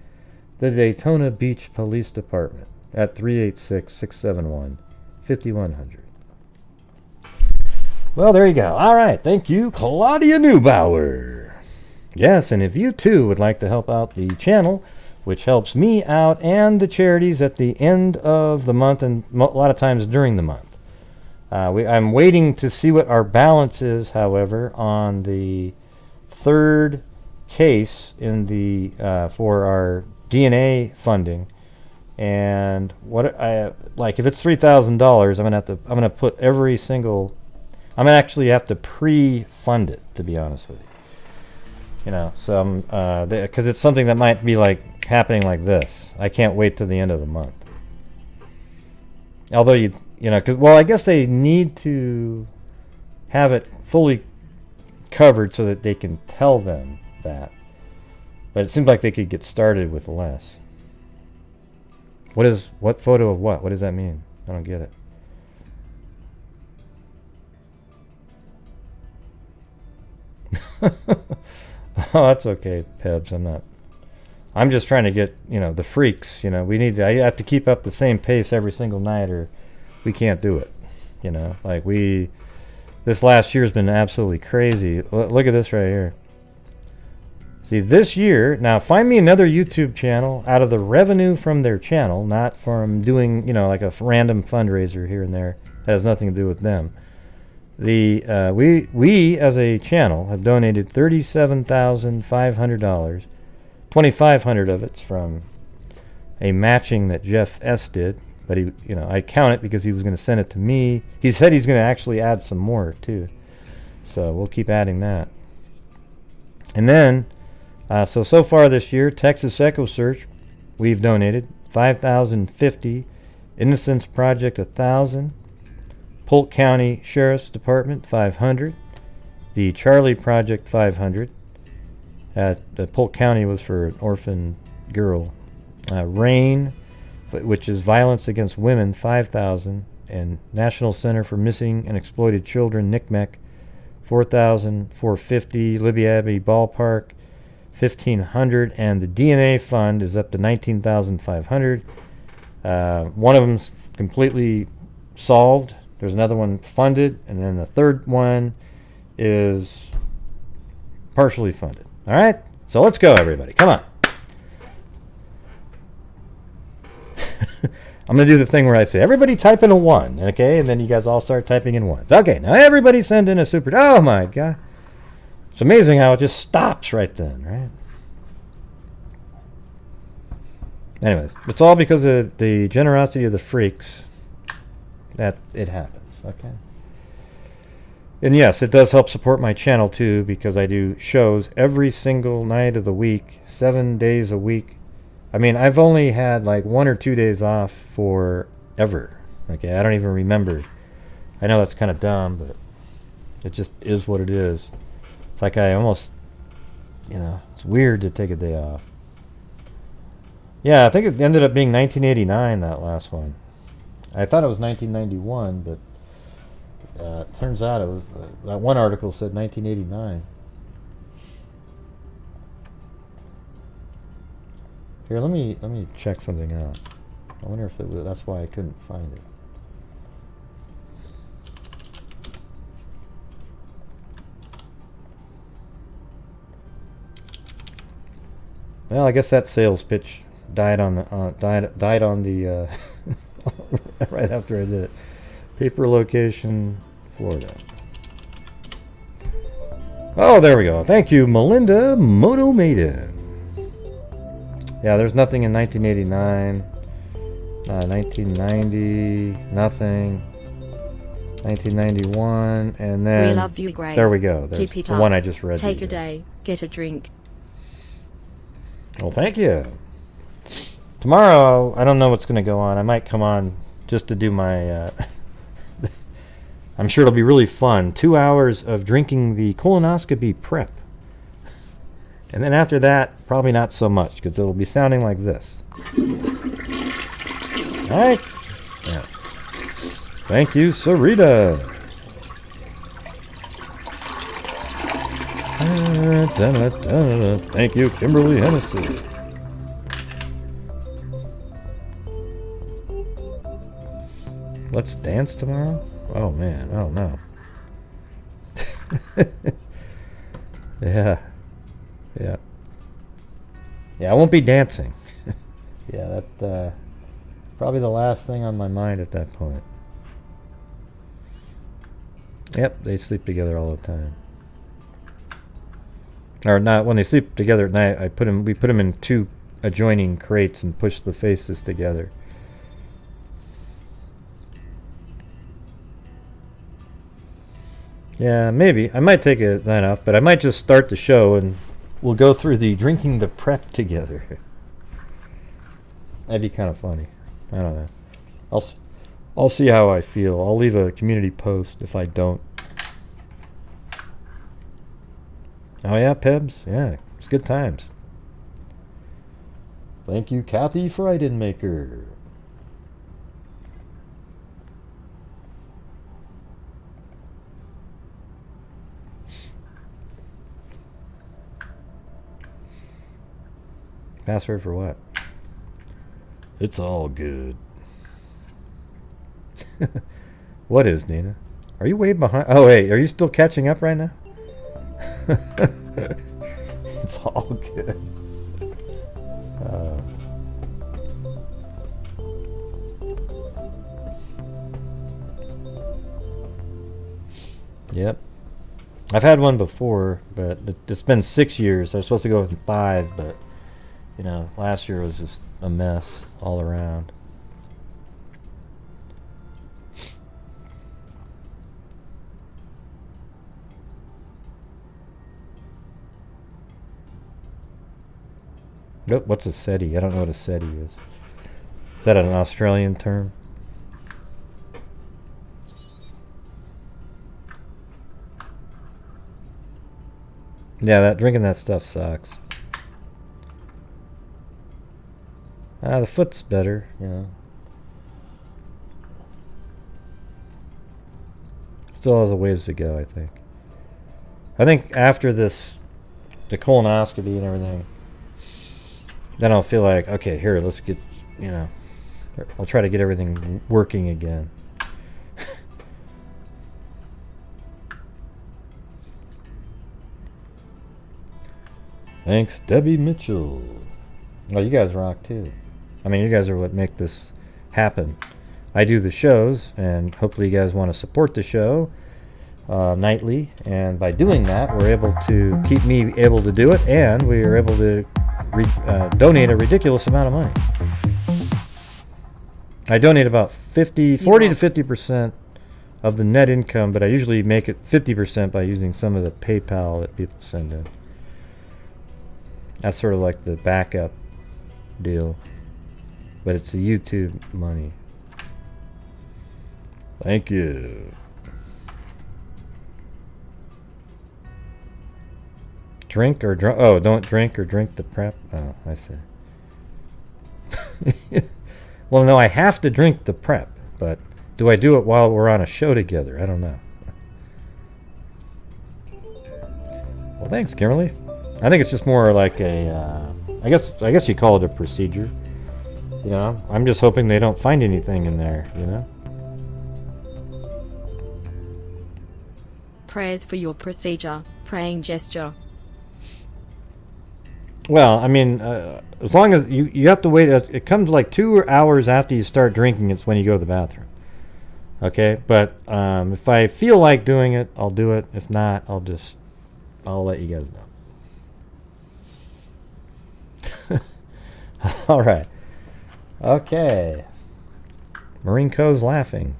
S1: the Daytona Beach Police Department at 386-671-5100. Well, there you go. All right. Thank you, Claudia Neubauer. Yes, and if you too would like to help out the channel, which helps me out and the charities at the end of the month and a lot of times during the month. I'm waiting to see what our balance is, however, on the third case in the for our DNA funding. And what I like, if it's $3,000, I'm gonna put every single. I'm gonna actually have to pre-fund it, to be honest with you. You know, so because it's something that might be like happening like this. I can't wait till the end of the month. Although you know, I guess they need to have it fully covered so that they can tell them that. But it seems like they could get started with less. What photo of what? What does that mean? I don't get it. Oh, that's okay, Pebs. I'm not I'm just trying to get, you know, the freaks, you know, I have to keep up the same pace every single night or we can't do it, you know, like this last year has been absolutely crazy. Look at this right here. See, this year, now find me another YouTube channel out of the revenue from their channel, not from doing, you know, like a random fundraiser here and there. That has nothing to do with them. We as a channel have donated $37,500. $2,500 of it's from a matching that Jeff S did, but he, you know, I count it because he was going to send it to me. He said he's going to actually add some more too, so we'll keep adding that. And then, so far this year, Texas Echo Search, we've donated $5,050. Innocence Project $1,000. Polk County Sheriff's Department $500. The Charlie Project $500. The Polk County was for an orphan girl. RAIN, which is violence against women, $5,000, and National Center for Missing and Exploited Children, NCMEC, $4,450. Libby Abbey Ballpark, $1,500, and the DNA Fund is up to $19,500. One of them's completely solved. There's another one funded, and then the third one is partially funded. All right, so let's go, everybody. Come on. I'm going to do the thing where I say, everybody type in a 1, okay? And then you guys all start typing in 1s. Okay, now everybody send in a super... Oh, my God. It's amazing how it just stops right then, right? Anyways, it's all because of the generosity of the freaks that it happens, okay? And yes, it does help support my channel, too, because I do shows every single night of the week, 7 days a week. I mean, I've only had like 1 or 2 days off forever. Okay, I don't even remember. I know that's kind of dumb, but it just is what it is. It's like I almost, you know, it's weird to take a day off. Yeah, I think it ended up being 1989, that last one. I thought it was 1991, but turns out it was, that one article said 1989. Here, let me check something out. I wonder if it was, that's why I couldn't find it. Well, I guess that sales pitch died on the died on the right after I did it. Paper location, Florida. Oh, there we go. Thank you, Melinda Moto Maiden. Yeah, there's nothing in 1989, 1990, nothing, 1991, and then...
S3: We love you, Greg.
S1: There we go. There's
S3: Keep it
S1: the
S3: up.
S1: one I just read.
S3: Take a day, get a drink.
S1: Well, thank you. Tomorrow, I don't know what's going to go on. I might come on just to do my... I'm sure it'll be really fun. 2 hours of drinking the colonoscopy prep. And then after that, probably not so much, because it'll be sounding like this. All right? Yeah. Thank you, Sarita. Thank you, Kimberly Hennessy. Let's dance tomorrow? Oh, man. I don't know. Yeah. Yeah. Yeah, I won't be dancing. Yeah, that probably the last thing on my mind at that point. Yep, they sleep together all the time. Or not, when they sleep together at night, we put them in 2 adjoining crates and push the faces together. Yeah, maybe. I might take a night off, but I might just start the show and we'll go through the drinking the prep together. That'd be kind of funny. I don't know. I'll see how I feel. I'll leave a community post if I don't. Oh yeah, Pebs. Yeah, it's good times. Thank you, Kathy Freidenmaker. Password for what? It's all good. What is, Nina? Are you way behind? Oh, wait. Are you still catching up right now? It's all good. Yep. I've had one before, but it's been 6 years. I was supposed to go in 5, but, you know, last year was just a mess all around. Nope, what's a SETI? I don't know what a SETI is. Is that an Australian term? Yeah, drinking that stuff sucks. The foot's better, you know. Still has a ways to go, I think. I think after this, the colonoscopy and everything, then I'll feel like, okay, here, let's get, you know, I'll try to get everything working again. Thanks, Debbie Mitchell. Oh, you guys rock too. I mean, you guys are what make this happen. I do the shows, and hopefully you guys want to support the show nightly. And by doing that, we're able to keep me able to do it, and we are able to donate a ridiculous amount of money. I donate about 40 to 50% of the net income, but I usually make it 50% by using some of the PayPal that people send in. That's sort of like the backup deal, but it's the YouTube money. Thank you. Drink or drink? Oh, don't drink or drink the prep? Oh, I see. Well, no, I have to drink the prep, but do I do it while we're on a show together? I don't know. Well, thanks, Kimberly. I think it's just more like a, I guess you call it a procedure. You know, I'm just hoping they don't find anything in there, you know?
S3: Prayers for your procedure. Praying gesture.
S1: Well, I mean, as long as you have to wait, it comes like 2 hours after you start drinking, it's when you go to the bathroom. Okay, but if I feel like doing it, I'll do it. If not, I'll let you guys know. All right. Okay. Marine Co's laughing.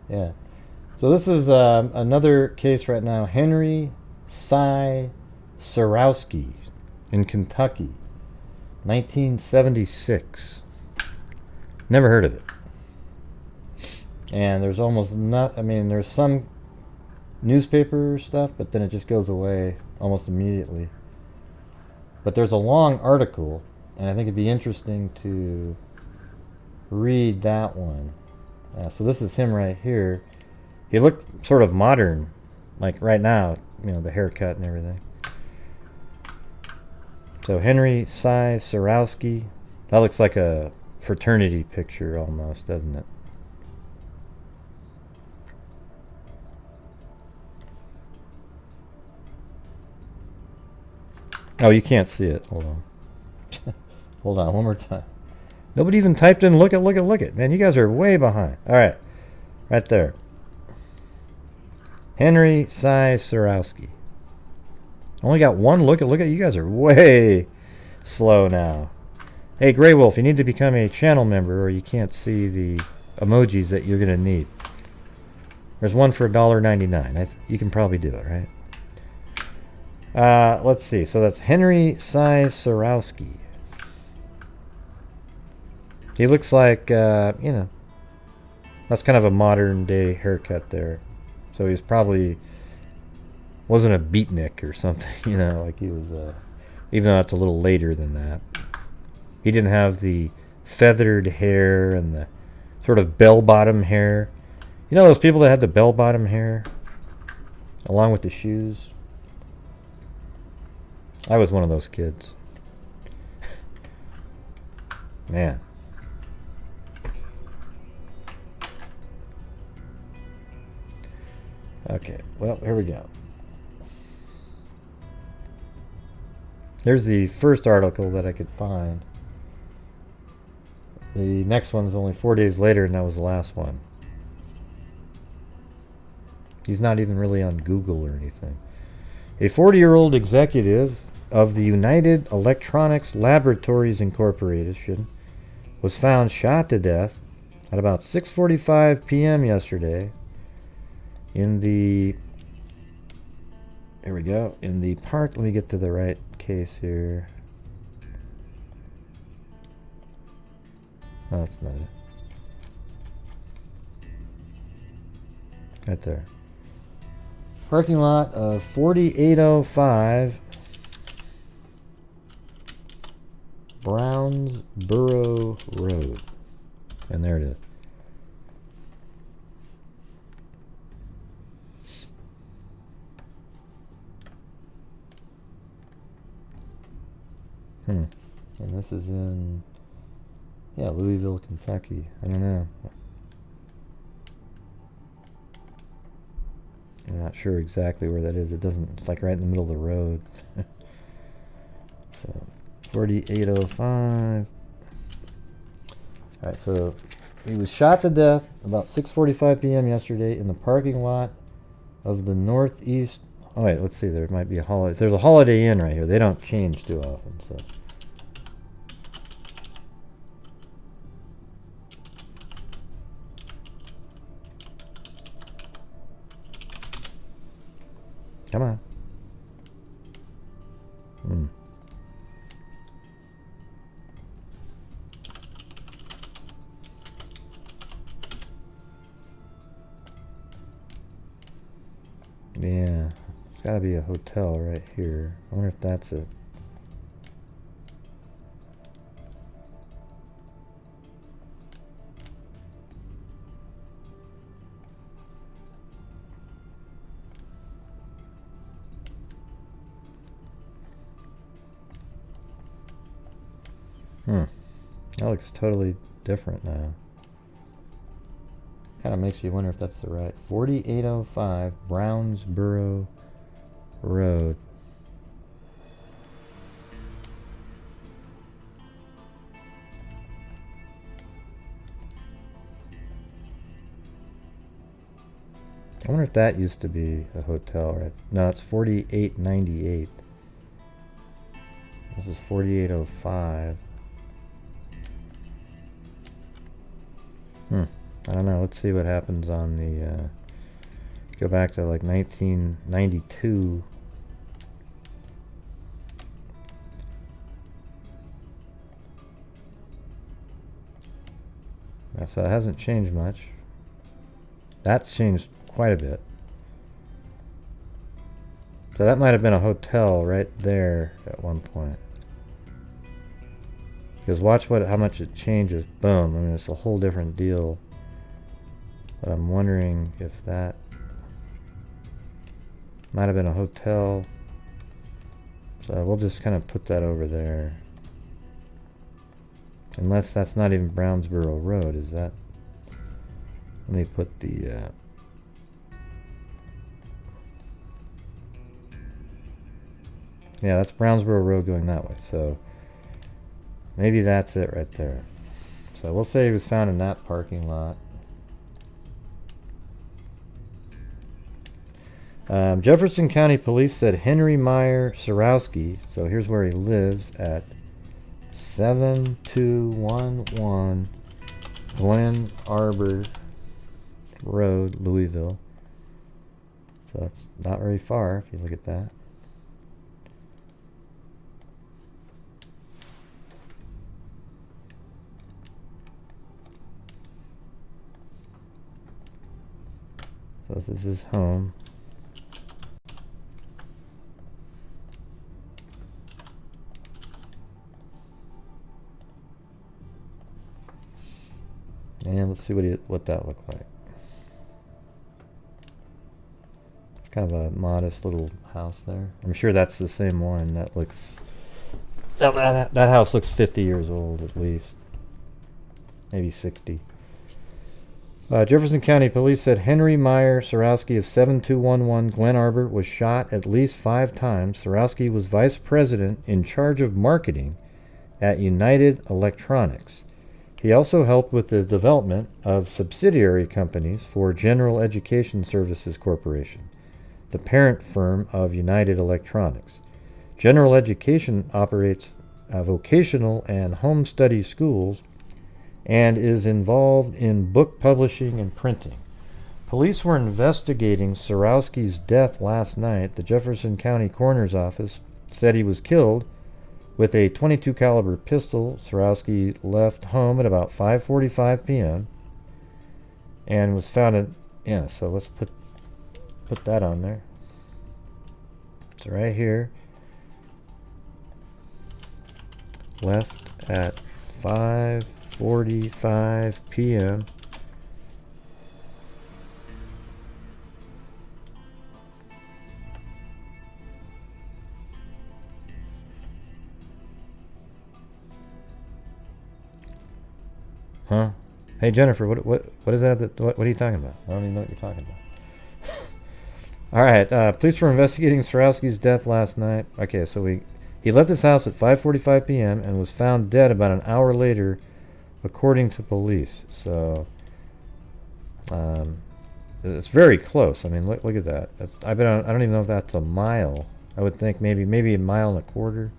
S1: Yeah. So this is another case right now. Henry Cy Swarowski in Kentucky, 1976. Never heard of it. And there's almost not, I mean, there's some newspaper stuff, but then it just goes away almost immediately. But there's a long article, and I think it'd be interesting to read that one. So this is him right here. He looked sort of modern, like right now, you know, the haircut and everything. So Henry Cy Swarowski. That looks like a fraternity picture almost, doesn't it? Oh, you can't see it. Hold on. Hold on, one more time. Nobody even typed in look at. Man, you guys are way behind. All right. Right there. Henry Cy Swarowski. Only got one look at. You guys are way slow now. Hey, Grey Wolf, you need to become a channel member or you can't see the emojis that you're going to need. There's one for $1.99. You can probably do it, right? Let's see. So that's Henry Cy Swarowski. He looks like, you know, that's kind of a modern day haircut there. So he's probably wasn't a beatnik or something, you know, like he was Even though that's a little later than that. He didn't have the feathered hair and the sort of bell-bottom hair. You know those people that had the bell-bottom hair? Along with the shoes? I was one of those kids. Man. Okay, well, here we go. There's the first article that I could find. The next one's only 4 days later, and that was the last one. He's not even really on Google or anything. A 40-year-old executive of the United Electronics Laboratories Incorporated was found shot to death at about 6:45 p.m. yesterday in the... There we go. In the park... Let me get to the right case here. No, that's not it. Right there. Parking lot of 4805 Brownsboro Road. And there it is. And this is in, yeah, Louisville, Kentucky. I don't know. I'm not sure exactly where that is. It doesn't, it's like right in the middle of the road. So, 4805. Alright, so he was shot to death about 6:45 p.m. yesterday in the parking lot of the Northeast. Oh, wait, let's see. There might be a Holiday. There's a Holiday Inn right here. They don't change too often, so. Come on. Yeah, there's gotta be a hotel right here. I wonder if that's it. That looks totally different now. Kind of makes you wonder if that's the right. 4805 Brownsboro Road. I wonder if that used to be a hotel, right? No, it's 4898. This is 4805. I don't know. Let's see what happens on the... go back to like 1992. So it hasn't changed much. That's changed quite a bit. So that might have been a hotel right there at one point. Because watch how much it changes. Boom. I mean, it's a whole different deal. But I'm wondering if that might have been a hotel. So we'll just kind of put that over there. Unless that's not even Brownsboro Road, is that? Let me put the... yeah, that's Brownsboro Road going that way. So maybe that's it right there. So we'll say he was found in that parking lot. Jefferson County Police said Henry Meyer Swarowski, so here's where he lives, at 7211 Glen Arbor Road, Louisville. So that's not very far if you look at that. So this is his home. And let's see what that looked like. It's kind of a modest little house there. I'm sure that's the same one. That looks... That house looks 50 years old at least. Maybe 60. Jefferson County Police said Henry Meyer Swarowski of 7211 Glen Arbor was shot at least 5 times. Swarowski was vice president in charge of marketing at United Electronics. He also helped with the development of subsidiary companies for General Education Services Corporation, the parent firm of United Electronics. General Education operates vocational and home study schools and is involved in book publishing and printing. Police were investigating Swarowski's death last night. The Jefferson County Coroner's Office said he was killed with a .22 caliber pistol. Swarowski left home at about 5:45 p.m. and was found at... Yeah, so let's put that on there. So right here. Left at 5:45 p.m. Huh? Hey Jennifer, what is that? What are you talking about? I don't even know what you're talking about. All right, police were investigating Swarowski's death last night. Okay, so he left his house at 5:45 p.m. and was found dead about an hour later, according to police. So it's very close. I mean, look at that. I don't even know if that's a mile. I would think maybe a mile and a quarter.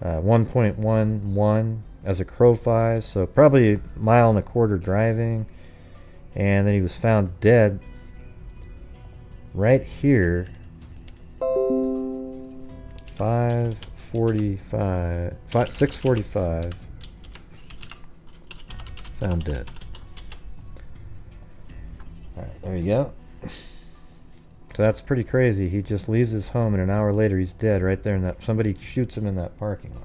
S1: 1.11 as a crow flies, so probably a mile and a quarter driving. And then he was found dead right here. 6:45. Found dead. Alright, there you go. So that's pretty crazy. He just leaves his home and an hour later he's dead right there in that... Somebody shoots him in that parking lot.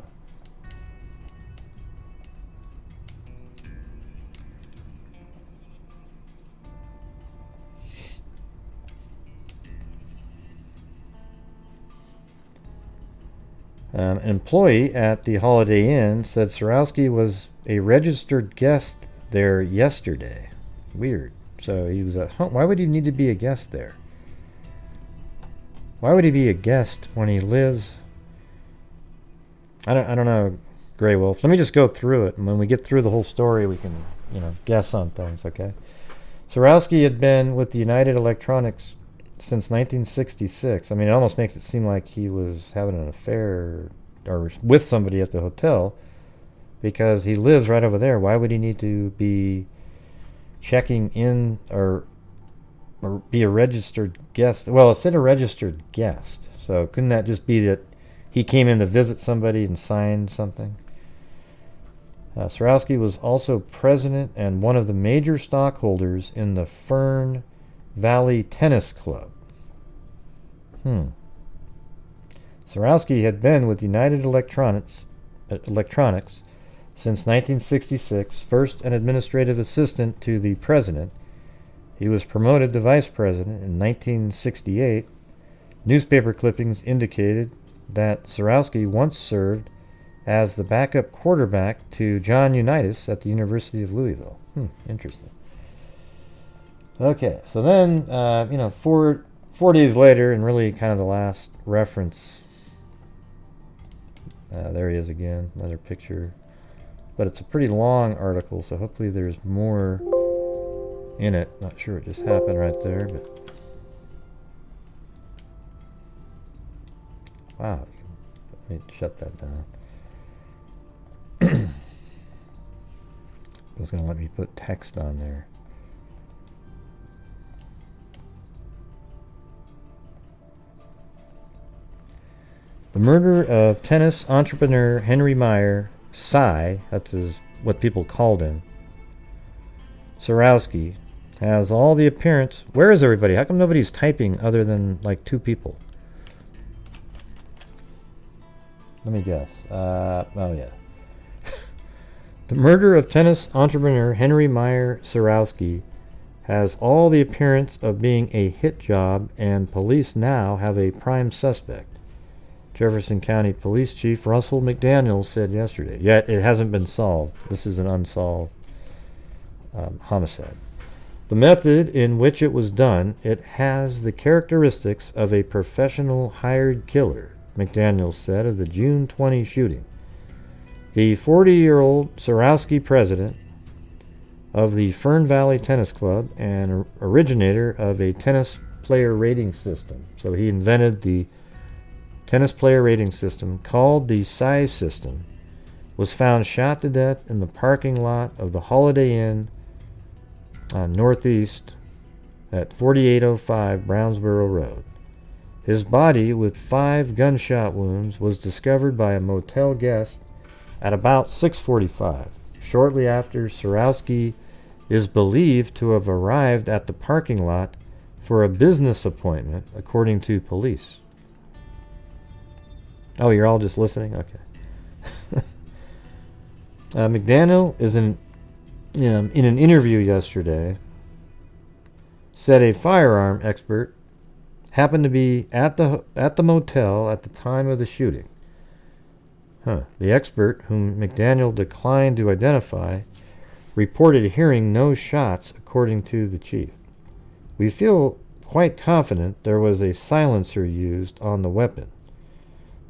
S1: An employee at the Holiday Inn said Swarowski was a registered guest there yesterday. Weird. So he was at home. Why would he need to be a guest there? Why would he be a guest when he lives? I don't know, Grey Wolf. Let me just go through it, and when we get through the whole story, we can, guess on things. Okay. Swarowski had been with the United Electronics since 1966. I mean, it almost makes it seem like he was having an affair or with somebody at the hotel, because he lives right over there. Why would he need to be checking in or be a registered guest? Well, it said a registered guest, so couldn't that just be that he came in to visit somebody and signed something? Swarowski was also president and one of the major stockholders in the Fern Valley Tennis Club. Swarowski had been with United Electronics since 1966, first an administrative assistant to the president. He was promoted to vice president in 1968. Newspaper clippings indicated that Swarowski once served as the backup quarterback to John Unitas at the University of Louisville. Interesting. Okay, so then, 4 days later, and really kind of the last reference, there he is again, another picture. But it's a pretty long article, so hopefully there's more in it. Not sure what just happened right there, but... Wow, let me shut that down. It was going to let me put text on there. The murder of tennis entrepreneur Henry Meyer, Cy, that's what people called him, Swarowski, has all the appearance... Where is everybody? How come nobody's typing other than like 2 people? Let me guess. Oh yeah. The murder of tennis entrepreneur Henry Meyer Surowski has all the appearance of being a hit job, and police now have a prime suspect, Jefferson County Police Chief Russell McDaniel said yesterday. Yet it hasn't been solved. This is an unsolved homicide. The method in which it was done, it has the characteristics of a professional hired killer, McDaniel said of the June 20 shooting. The 40-year-old Swarowski, president of the Fern Valley Tennis Club and originator of a tennis player rating system. So he invented the tennis player rating system called the size system, was found shot to death in the parking lot of the Holiday Inn on Northeast at 4805 Brownsboro Road. His body, with 5 gunshot wounds, was discovered by a motel guest at about 6:45. Shortly after, Surowski is believed to have arrived at the parking lot for a business appointment, according to police. Oh, you're all just listening? Okay. McDaniel is in an interview yesterday, said a firearm expert happened to be at the motel at the time of the shooting. The expert, whom McDaniel declined to identify, reported hearing no shots, according to the chief. We feel quite confident there was a silencer used on the weapon.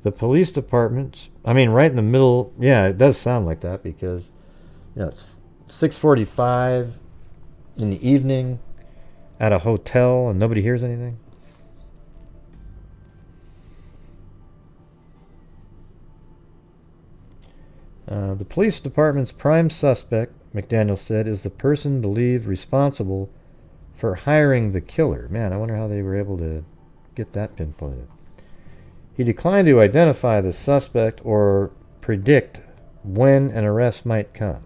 S1: The police department, right in the middle, yeah, it does sound like that because, it's 6:45 in the evening at a hotel and nobody hears anything. The police department's prime suspect, McDaniel said, is the person believed responsible for hiring the killer. Man, I wonder how they were able to get that pinpointed. He declined to identify the suspect or predict when an arrest might come.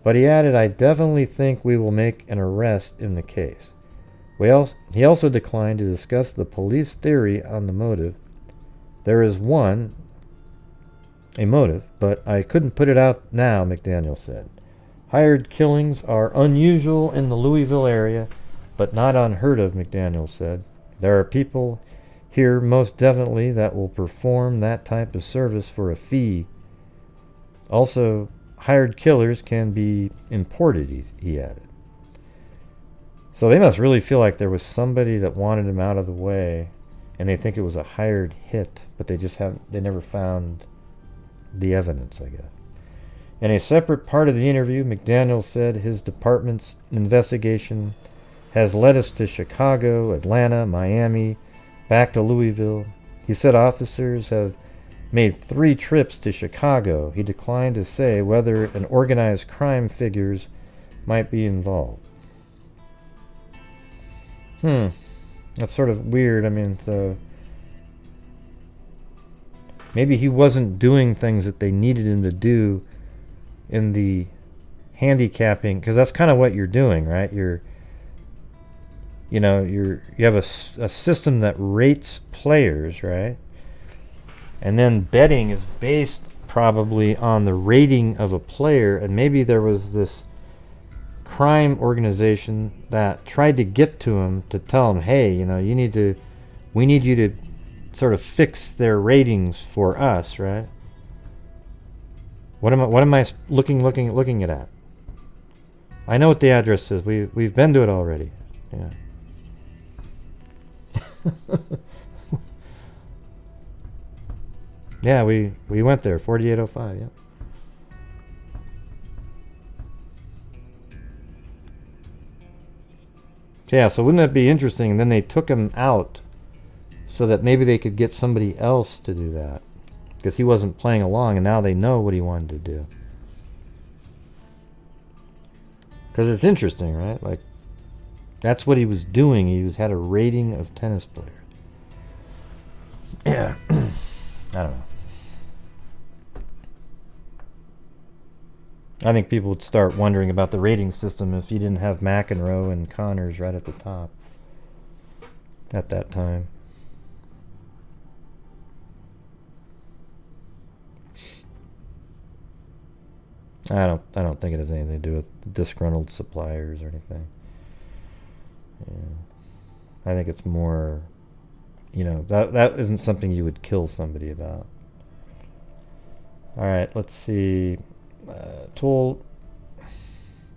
S1: But he added, I definitely think we will make an arrest in the case. He also declined to discuss the police theory on the motive. There is a motive, but I couldn't put it out now, McDaniel said. Hired killings are unusual in the Louisville area, but not unheard of, McDaniel said. There are people here most definitely that will perform that type of service for a fee. Also, hired killers can be imported, he added. So they must really feel like there was somebody that wanted him out of the way, and they think it was a hired hit, but they never found the evidence, I guess. In a separate part of the interview, McDaniel said his department's investigation has led us to Chicago, Atlanta, Miami, back to Louisville. He said officers have made 3 trips to Chicago. He declined to say whether an organized crime figures might be involved. That's sort of weird. So maybe he wasn't doing things that they needed him to do in the handicapping, because that's kind of what you're doing, right? You have a system that rates players, right? And then betting is based probably on the rating of a player, and maybe there was this crime organization that tried to get to him to tell him, hey, we need you to sort of fix their ratings for us, right? What am I looking at? I know what the address is. We've been to it already. Yeah. Yeah, we went there, 4805, yeah. Yeah, so wouldn't that be interesting? And then they took him out so that maybe they could get somebody else to do that, because he wasn't playing along, and now they know what he wanted to do. Because it's interesting, right? Like, that's what he was doing. He had a rating of tennis players. Yeah. I don't know. I think people would start wondering about the rating system if you didn't have McEnroe and Connors right at the top at that time. I don't think it has anything to do with disgruntled suppliers or anything. Yeah. I think it's more, you know, that isn't something you would kill somebody about. All right, let's see. Told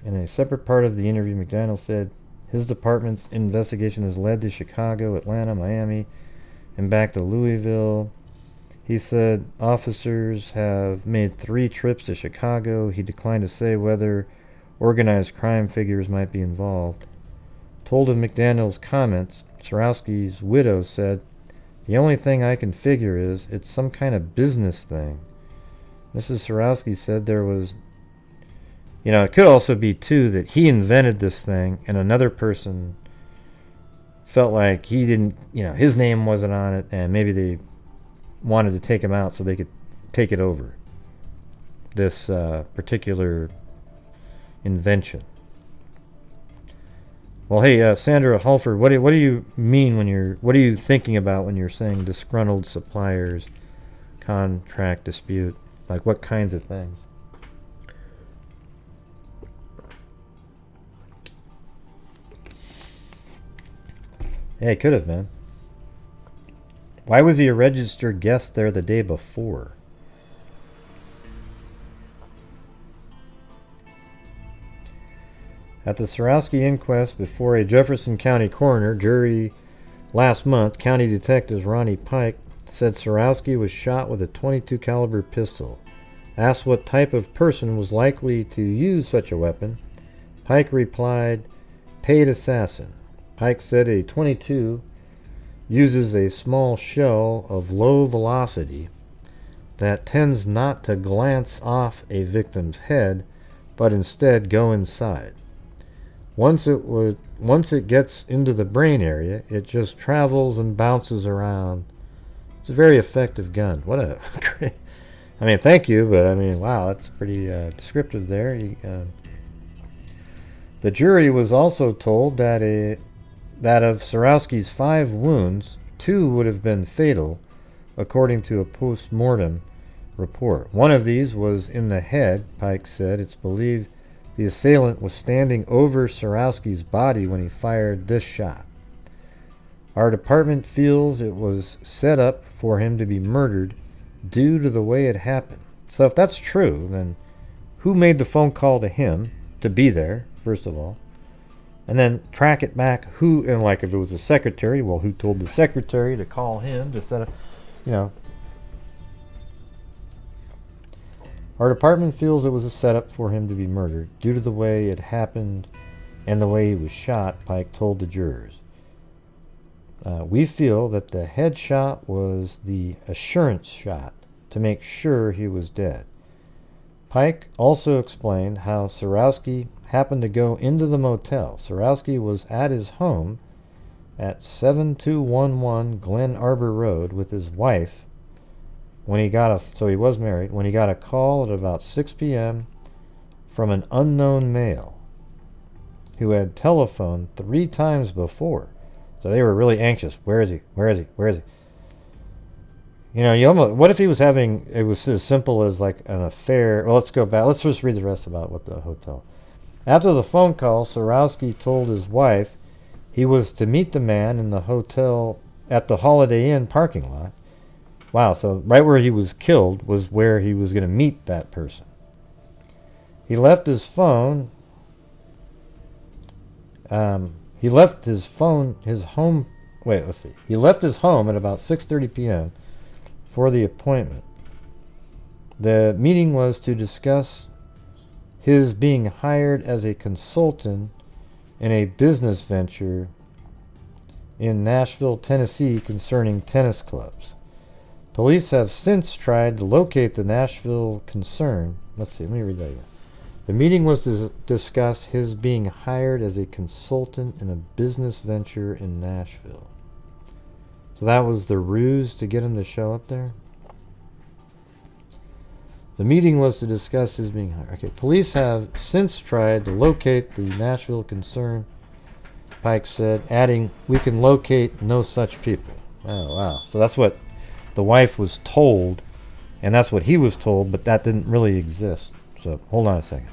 S1: in a separate part of the interview, McDaniel said his department's investigation has led to Chicago, Atlanta, Miami, and back to Louisville. He said officers have made 3 trips to Chicago. He declined to say whether organized crime figures might be involved. Told of McDaniel's comments, Swarowski's widow said, "The only thing I can figure is it's some kind of business thing." Mrs. Surowski said there was, you know, it could also be, too, that he invented this thing and another person felt like he didn't, you know, his name wasn't on it, and maybe they wanted to take him out so they could take it over. This particular invention. Well, hey, Sandra Halford, what do you mean when what are you thinking about when you're saying disgruntled suppliers, contract dispute? Like what kinds of things? Yeah, he could have been. Why was he a registered guest there the day before? At the Swarowski inquest before a Jefferson County coroner jury last month, County Detectives Ronnie Pike said Swarowski was shot with a .22 caliber pistol. Asked what type of person was likely to use such a weapon, Pike replied, "Paid assassin." Pike said a .22 uses a small shell of low velocity that tends not to glance off a victim's head, but instead go inside. Once it gets into the brain area, it just travels and bounces around. It's a very effective gun. What a great... I mean, thank you, but I mean, wow, that's pretty descriptive there. The jury was also told that of Swarowski's 5 wounds, 2 would have been fatal, according to a post-mortem report. One of these was in the head, Pike said. It's believed the assailant was standing over Swarowski's body when he fired this shot. Our department feels it was set up for him to be murdered due to the way it happened. So if that's true, then who made the phone call to him to be there, first of all? And then track it back, who, and like if it was a secretary, well, who told the secretary to call him to set up, you know. Our department feels it was a setup for him to be murdered due to the way it happened and the way he was shot, Pike told the jurors. We feel that the headshot was the assurance shot to make sure he was dead. Pike also explained how Swarowski happened to go into the motel. Swarowski was at his home at 7211 Glen Arbor Road with his wife when he got so he was married, when he got a call at about 6 p.m. from an unknown male who had telephoned 3 times before. So they were really anxious. Where is he? Where is he? Where is he? You know, you almost, what if he was having, it was as simple as like an affair. Well, let's go back. Let's just read the rest about what the hotel. After the phone call, Swarowski told his wife he was to meet the man in the hotel at the Holiday Inn parking lot. Wow, so right where he was killed was where he was going to meet that person. He left his phone. He left his home. Wait, let's see. He left his home at about 6:30 p.m. for the appointment. The meeting was to discuss his being hired as a consultant in a business venture in Nashville, Tennessee concerning tennis clubs. Police have since tried to locate the Nashville concern. Let's see, let me read that again. The meeting was to discuss his being hired as a consultant in a business venture in Nashville. So that was the ruse to get him to show up there? The meeting was to discuss his being hired. Okay, police have since tried to locate the Nashville concern, Pike said, adding, "We can locate no such people." Oh, wow. So that's what the wife was told, and that's what he was told, but that didn't really exist. So hold on a second.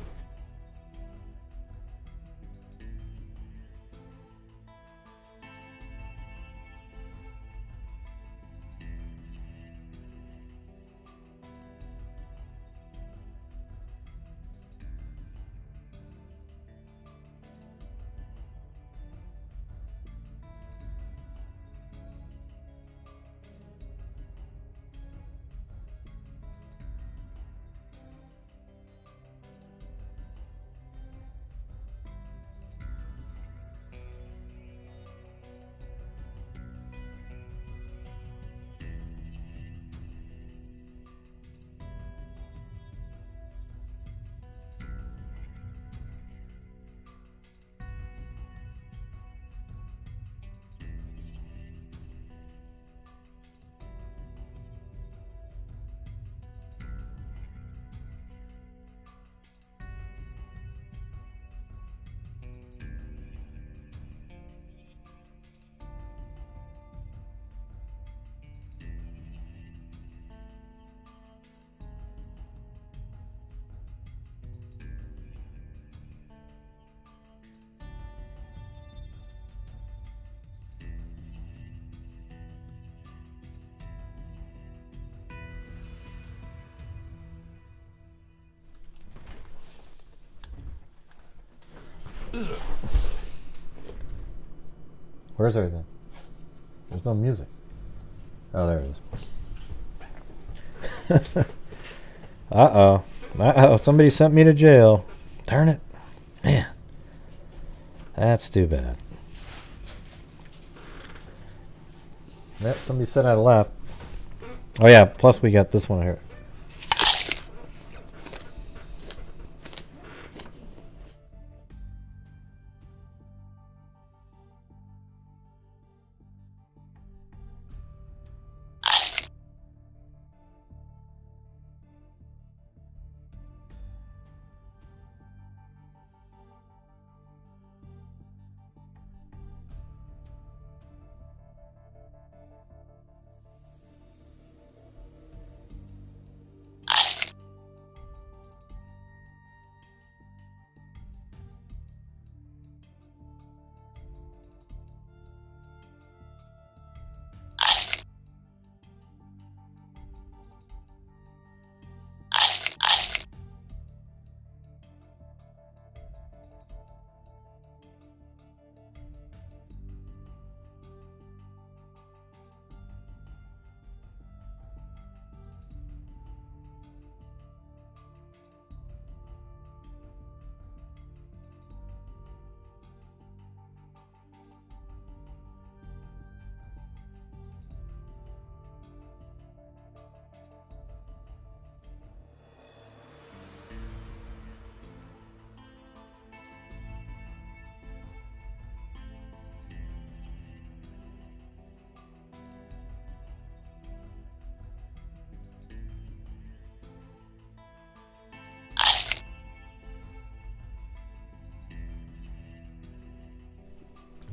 S1: Where's everything? There's no music. Oh, there it is. Uh-oh. Uh-oh. Somebody sent me to jail. Darn it. Man. That's too bad. Yep, somebody said I left. Oh, yeah. Plus, we got this one here.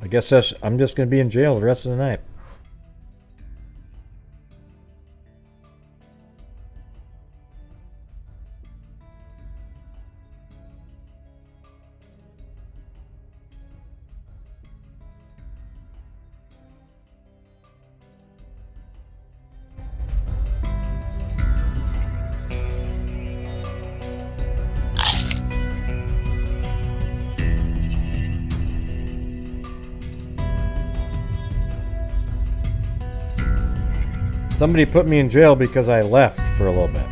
S1: I guess I'm just going to be in jail the rest of the night. Somebody put me in jail because I left for a little bit.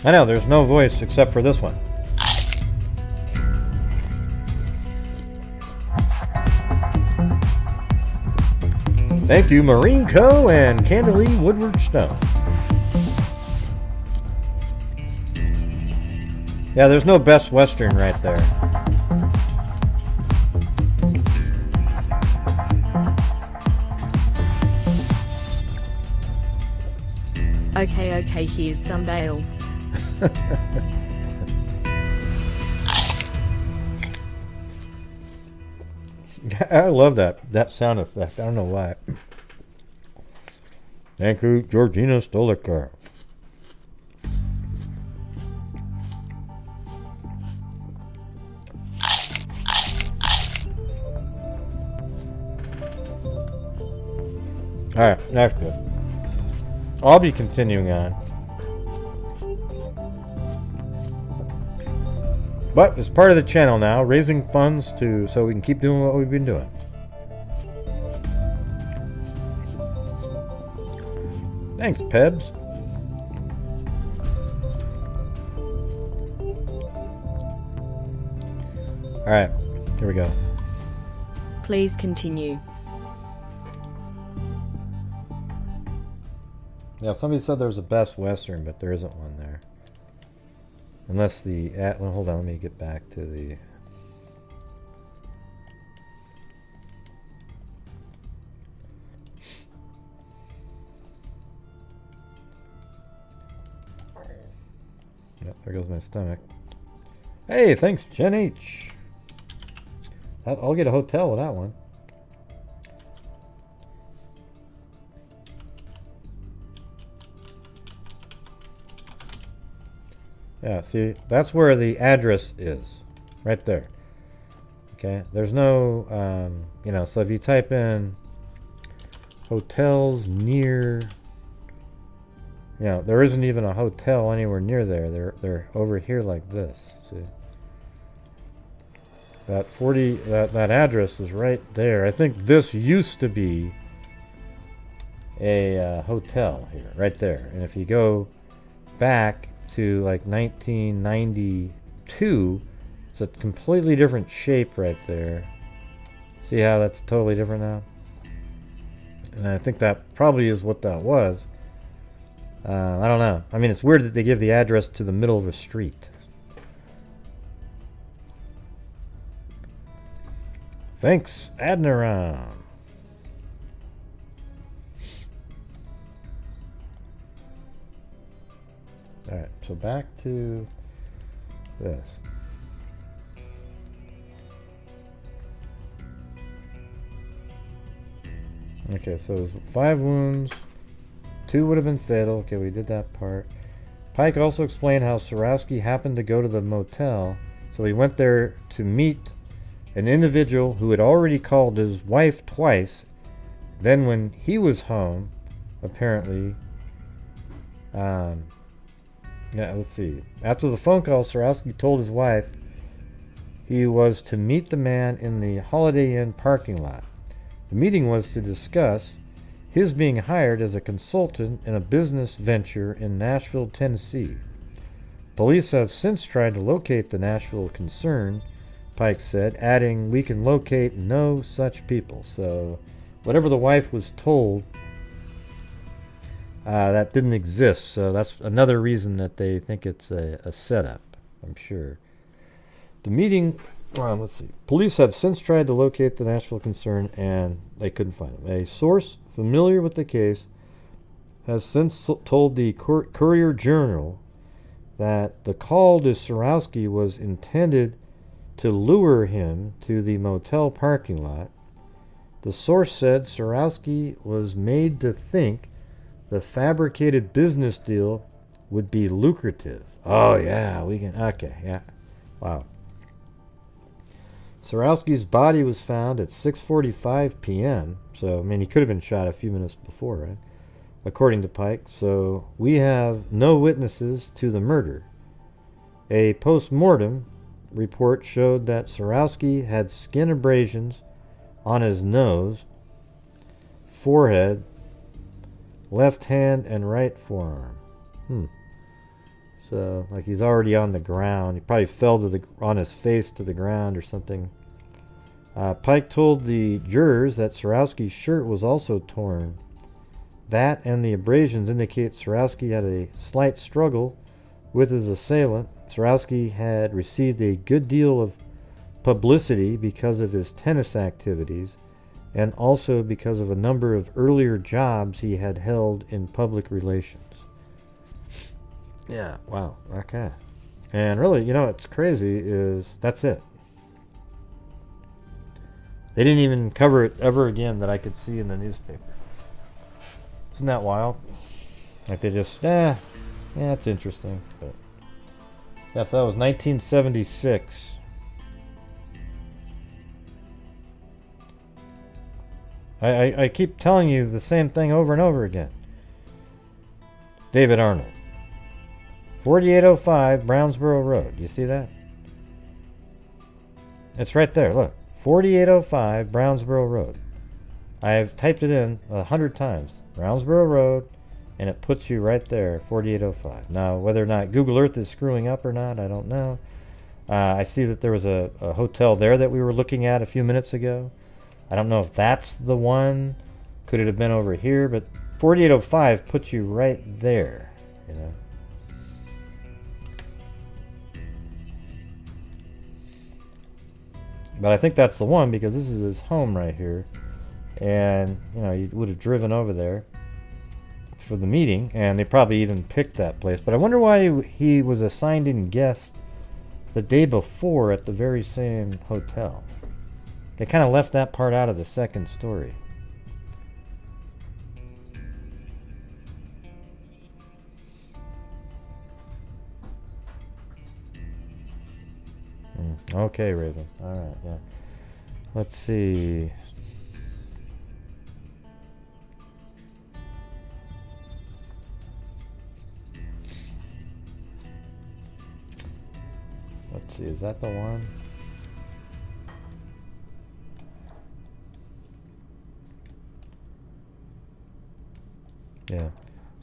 S1: I know, there's no voice except for this one. Thank you, Marine Co. and Candalee Woodward Stone. Yeah, there's no Best Western right there.
S3: Okay, here's some bail.
S1: I love that sound effect. I don't know why. Thank you, Georgina Stoliker. Alright, that's good. I'll be continuing on. But it's part of the channel now, raising funds so we can keep doing what we've been doing. Thanks, Pebs. Alright, here we go.
S3: Please continue.
S1: Yeah, somebody said there was a Best Western, but there isn't one there. Unless the... well, hold on, let me get back to the... Yep, there goes my stomach. Hey, thanks, Jen H. I'll get a hotel with that one. Yeah, see, that's where the address is. Right there. Okay, there's no, you know, so if you type in hotels near, you know, there isn't even a hotel anywhere near there. They're over here like this. See? That 40, that address is right there. I think this used to be a hotel here, right there. And if you go back to like 1992, it's a completely different shape right there. See how that's totally different now? And I think that probably is what that was. I don't know. I mean, it's weird that they give the address to the middle of a street. Thanks, Adniram. Alright, so back to this. Okay, so it was 5 wounds. 2 would have been fatal. Okay, we did that part. Pike also explained how Swarowski happened to go to the motel, so he went there to meet an individual who had already called his wife twice. Then when he was home, apparently, yeah, let's see. After the phone call, Surowski told his wife he was to meet the man in the Holiday Inn parking lot. The meeting was to discuss his being hired as a consultant in a business venture in Nashville, Tennessee. Police have since tried to locate the Nashville concern, Pike said, adding, "We can locate no such people." So whatever the wife was told, that didn't exist. So that's another reason that they think it's a setup, I'm sure. The meeting, let's see. Police have since tried to locate the Nashville concern and they couldn't find him. A source familiar with the case has since told the Courier Journal that the call to Surowski was intended to lure him to the motel parking lot. The source said Surowski was made to think the fabricated business deal would be lucrative. Oh yeah, we can, okay, yeah, wow. Surowski's body was found at 6:45 p.m. So, I mean, he could have been shot a few minutes before, right? According to Pike. So, we have no witnesses to the murder. A post-mortem report showed that Surowski had skin abrasions on his nose, forehead, left hand, and right forearm. So, like, he's already on the ground. He probably fell to on his face to the ground or something. Pike told the jurors that Surowski's shirt was also torn. That and the abrasions indicate Surowski had a slight struggle with his assailant. Surowski had received a good deal of publicity because of his tennis activities and also because of a number of earlier jobs he had held in public relations. Yeah, wow, okay. And really, you know what's crazy is that's it. They didn't even cover it ever again that I could see in the newspaper. Isn't that wild? Like they just, yeah, it's interesting. But yeah, so that was 1976. I keep telling you the same thing over and over again. David Arnold. 4805 Brownsboro Road. You see that? It's right there. Look. 4805 Brownsboro Road. I've typed it in 100 times. Brownsboro Road. And it puts you right there. 4805. Now, whether or not Google Earth is screwing up or not, I don't know. I see that there was a hotel there that we were looking at a few minutes ago. I don't know if that's the one. Could it have been over here? But 4805 puts you right there. You know. But I think that's the one because this is his home right here. And, you know, you would have driven over there for the meeting. And they probably even picked that place. But I wonder why he was assigned in guest the day before at the very same hotel. They kind of left that part out of the second story. Okay, Raven. Alright, yeah. Let's see. Let's see, is that the one? Yeah.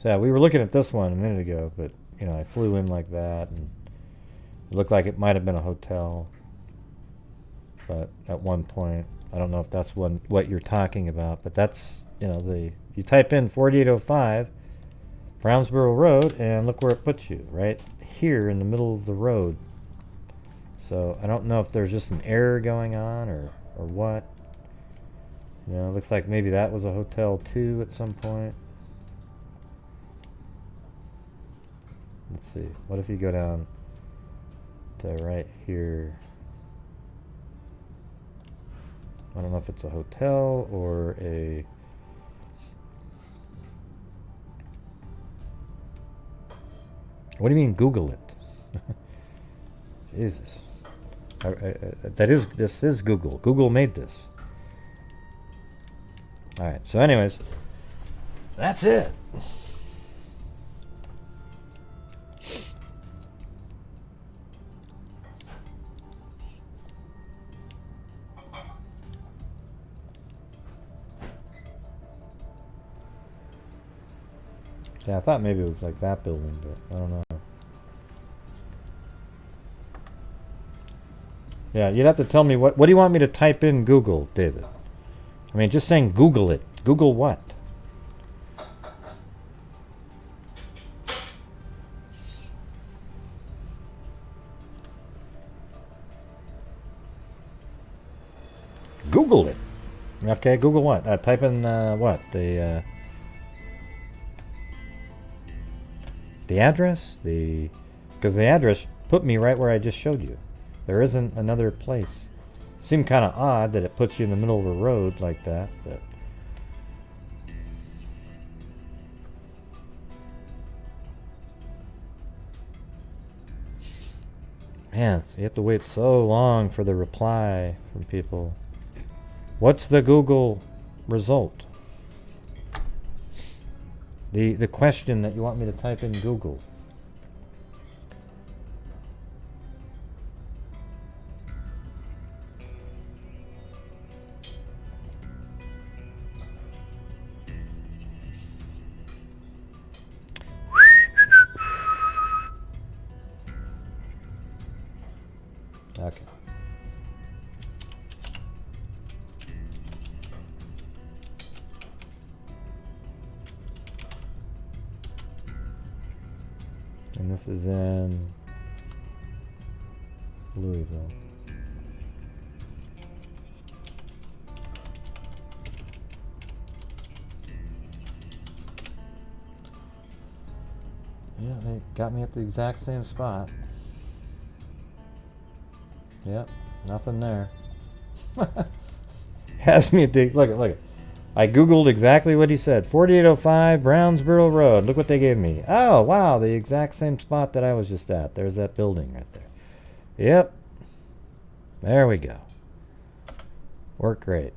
S1: So yeah, we were looking at this one a minute ago, but you know, I flew in like that and it looked like it might have been a hotel. But at one point, I don't know if that's what you're talking about, but that's, you know, you type in 4805 Brownsboro Road and look where it puts you, right here in the middle of the road. So I don't know if there's just an error going on or what. You know, it looks like maybe that was a hotel too at some point. Let's see. What if you go down to right here? I don't know if it's a hotel or a... What do you mean Google it? Jesus. This is Google. Google made this. Alright, so anyways, that's it. Yeah, I thought maybe it was like that building, but I don't know. Yeah, you'd have to tell me what do you want me to type in Google, David? I mean, just saying Google it. Google what? Google it. Okay, Google what? Type in what? The address? Because the address put me right where I just showed you. There isn't another place. Seemed kind of odd that it puts you in the middle of a road like that, but man, so you have to wait so long for the reply from people. What's the Google result? The question that you want me to type in Google. Okay. And this is in Louisville. Yeah, they got me at the exact same spot. Yep, nothing there. Has me dig. Look at. I googled exactly what he said. 4805 Brownsboro Road. Look what they gave me. Oh, wow, the exact same spot that I was just at. There's that building right there. Yep. There we go. Worked great.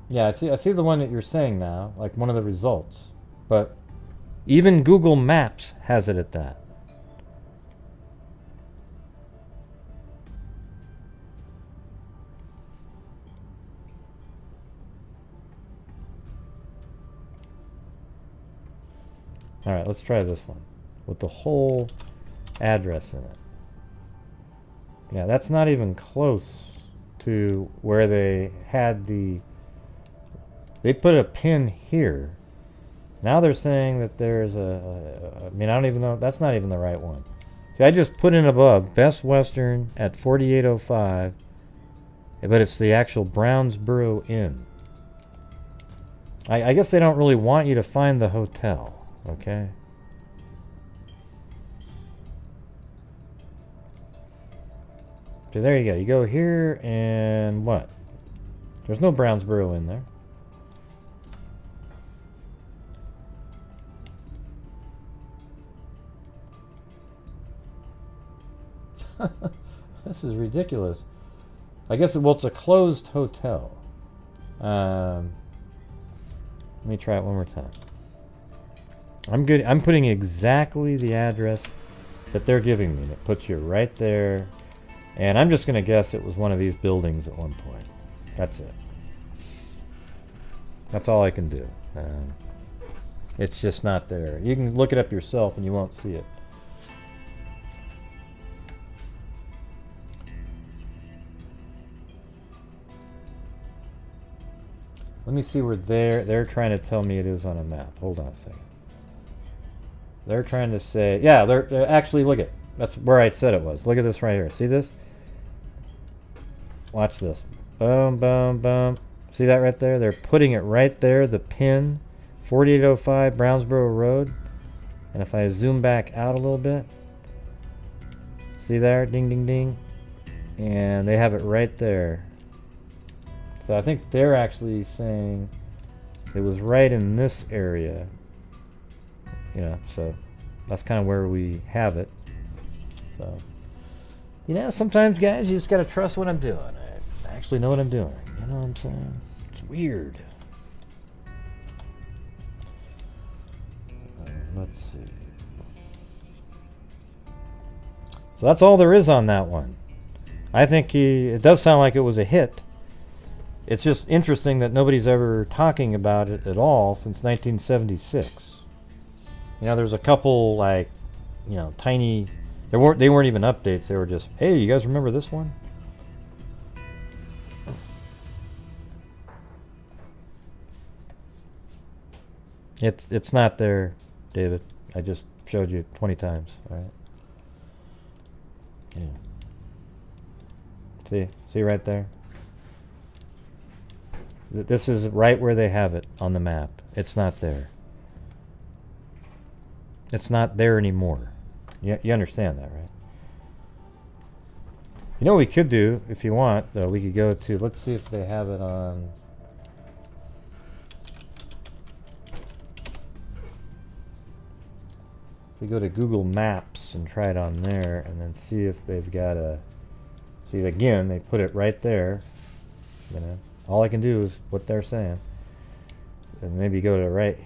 S1: Yeah, I see the one that you're saying now, like one of the results. But even Google Maps has it at that. All right, let's try this one with the whole address in it. Yeah, that's not even close to where they had the... They put a pin here. Now they're saying that there's I mean, I don't even know. That's not even the right one. See, I just put in above Best Western at 4805, but it's the actual Brownsboro Inn. I guess they don't really want you to find the hotel, okay? So there you go. You go here and what? There's no Brownsboro in there. This is ridiculous. I guess it's a closed hotel. Let me try it one more time. I'm good. I'm putting exactly the address that they're giving me. It puts you right there. And I'm just going to guess it was one of these buildings at one point. That's it. That's all I can do. It's just not there. You can look it up yourself and you won't see it. Let me see where they're trying to tell me it is on a map. Hold on a second. They're trying to say, yeah, they're actually, look at, that's where I said it was. Look at this right here. See this? Watch this. Boom, boom, boom. See that right there? They're putting it right there, the pin, 4805 Brownsboro Road. And if I zoom back out a little bit, see there? Ding, ding, ding. And they have it right there. So I think they're actually saying it was right in this area. You know, so that's kind of where we have it. So, you know, sometimes, guys, you just got to trust what I'm doing. I actually know what I'm doing. You know what I'm saying? It's weird. Let's see. So that's all there is on that one. I think it does sound like it was a hit. It's just interesting that nobody's ever talking about it at all since 1976. You know, there's a couple, like, you know, tiny... They weren't even updates. They were just, hey, you guys remember this one? It's not there, David. I just showed you 20 times, all right? Yeah. See right there? This is right where they have it on the map. It's not there. It's not there anymore. You understand that, right? You know what we could do, if you want, though, we could go to, let's see if they have it on... If we go to Google Maps and try it on there, and then see if they've got a... See, again, they put it right there. You know, all I can do is what they're saying. And maybe go to right...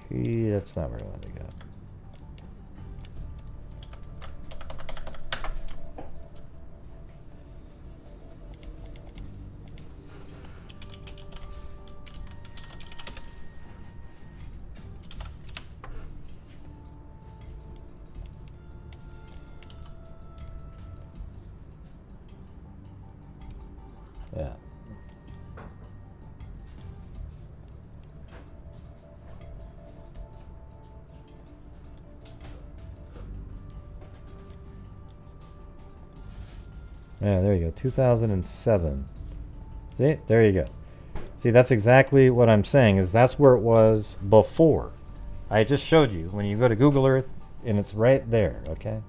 S1: That's not where I want to go. Yeah. Yeah, there you go. 2007. See? There you go. See, that's exactly what I'm saying, is that's where it was before. I just showed you when you go to Google Earth, and it's right there, okay?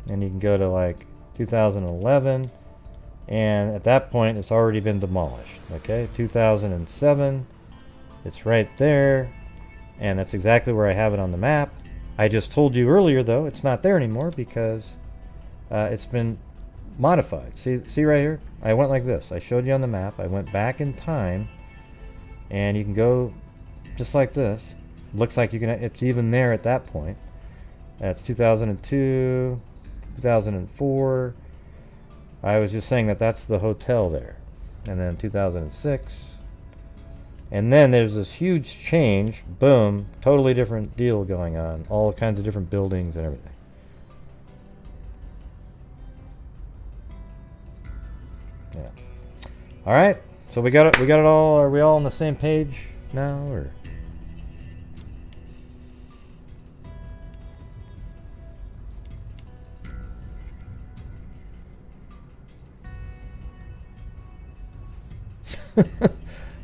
S1: And you can go to like 2011, and at that point it's already been demolished, okay? 2007, it's right there, and that's exactly where I have it on the map. I just told you earlier, though, it's not there anymore because it's been modified. See right here? I went like this. I showed you on the map. I went back in time, and you can go just like this. Looks like you can. It's even there at that point. That's 2002, 2004. I was just saying that that's the hotel there, and then 2006, and then there's this huge change. Boom, totally different deal going on. All kinds of different buildings and everything. Yeah. All right. So we got it. We got it all. Are we all on the same page now, or?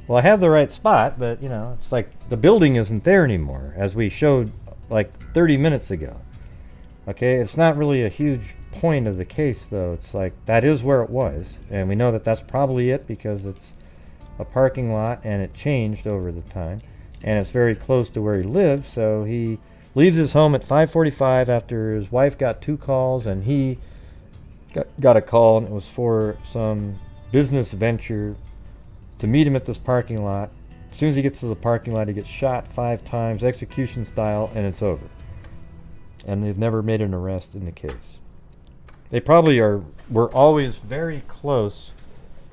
S1: Well, I have the right spot, but you know, it's like the building isn't there anymore, as we showed like 30 minutes ago. Okay, it's not really a huge point of the case, though. It's like that is where it was, and we know that that's probably it because it's a parking lot and it changed over the time, and it's very close to where he lives. So he leaves his home at 5:45 after his wife got 2 calls, and he got a call, and it was for some business venture to meet him at this parking lot. As soon as he gets to the parking lot, he gets shot 5 times, execution style, and it's over. And they've never made an arrest in the case. They probably were always very close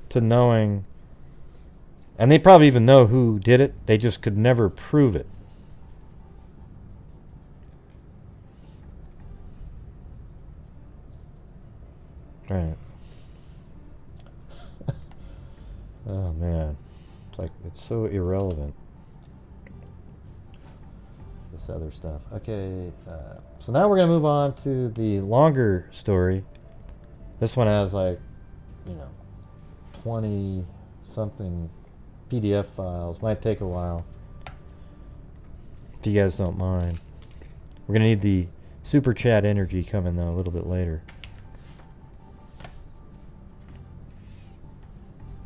S1: to knowing, and they probably even know who did it. They just could never prove it. Right. Oh man, it's like it's so irrelevant, this other stuff. Okay, so now we're gonna move on to the longer story. This one has like, 20 something PDF files. Might take a while, if you guys don't mind. We're gonna need the super chat energy coming though a little bit later.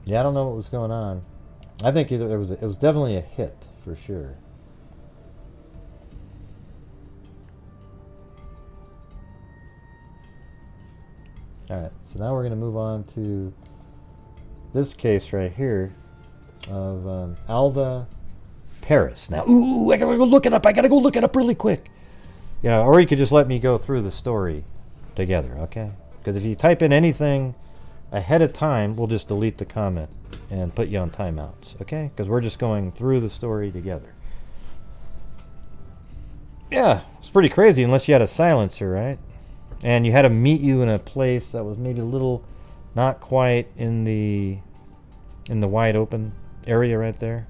S1: Yeah, I don't know what was going on. I think it was definitely a hit for sure. All right, so now we're going to move on to this case right here of Alva Parris. Now, ooh, I gotta go look it up. I gotta go look it up really quick. Yeah, or you could just let me go through the story together, okay? Because if you type in anything ahead of time, we'll just delete the comment and put you on timeouts, okay? Because we're just going through the story together. Yeah, it's pretty crazy unless you had a silencer, right? And you had to meet you in a place that was maybe a little not quite in the wide open area right there.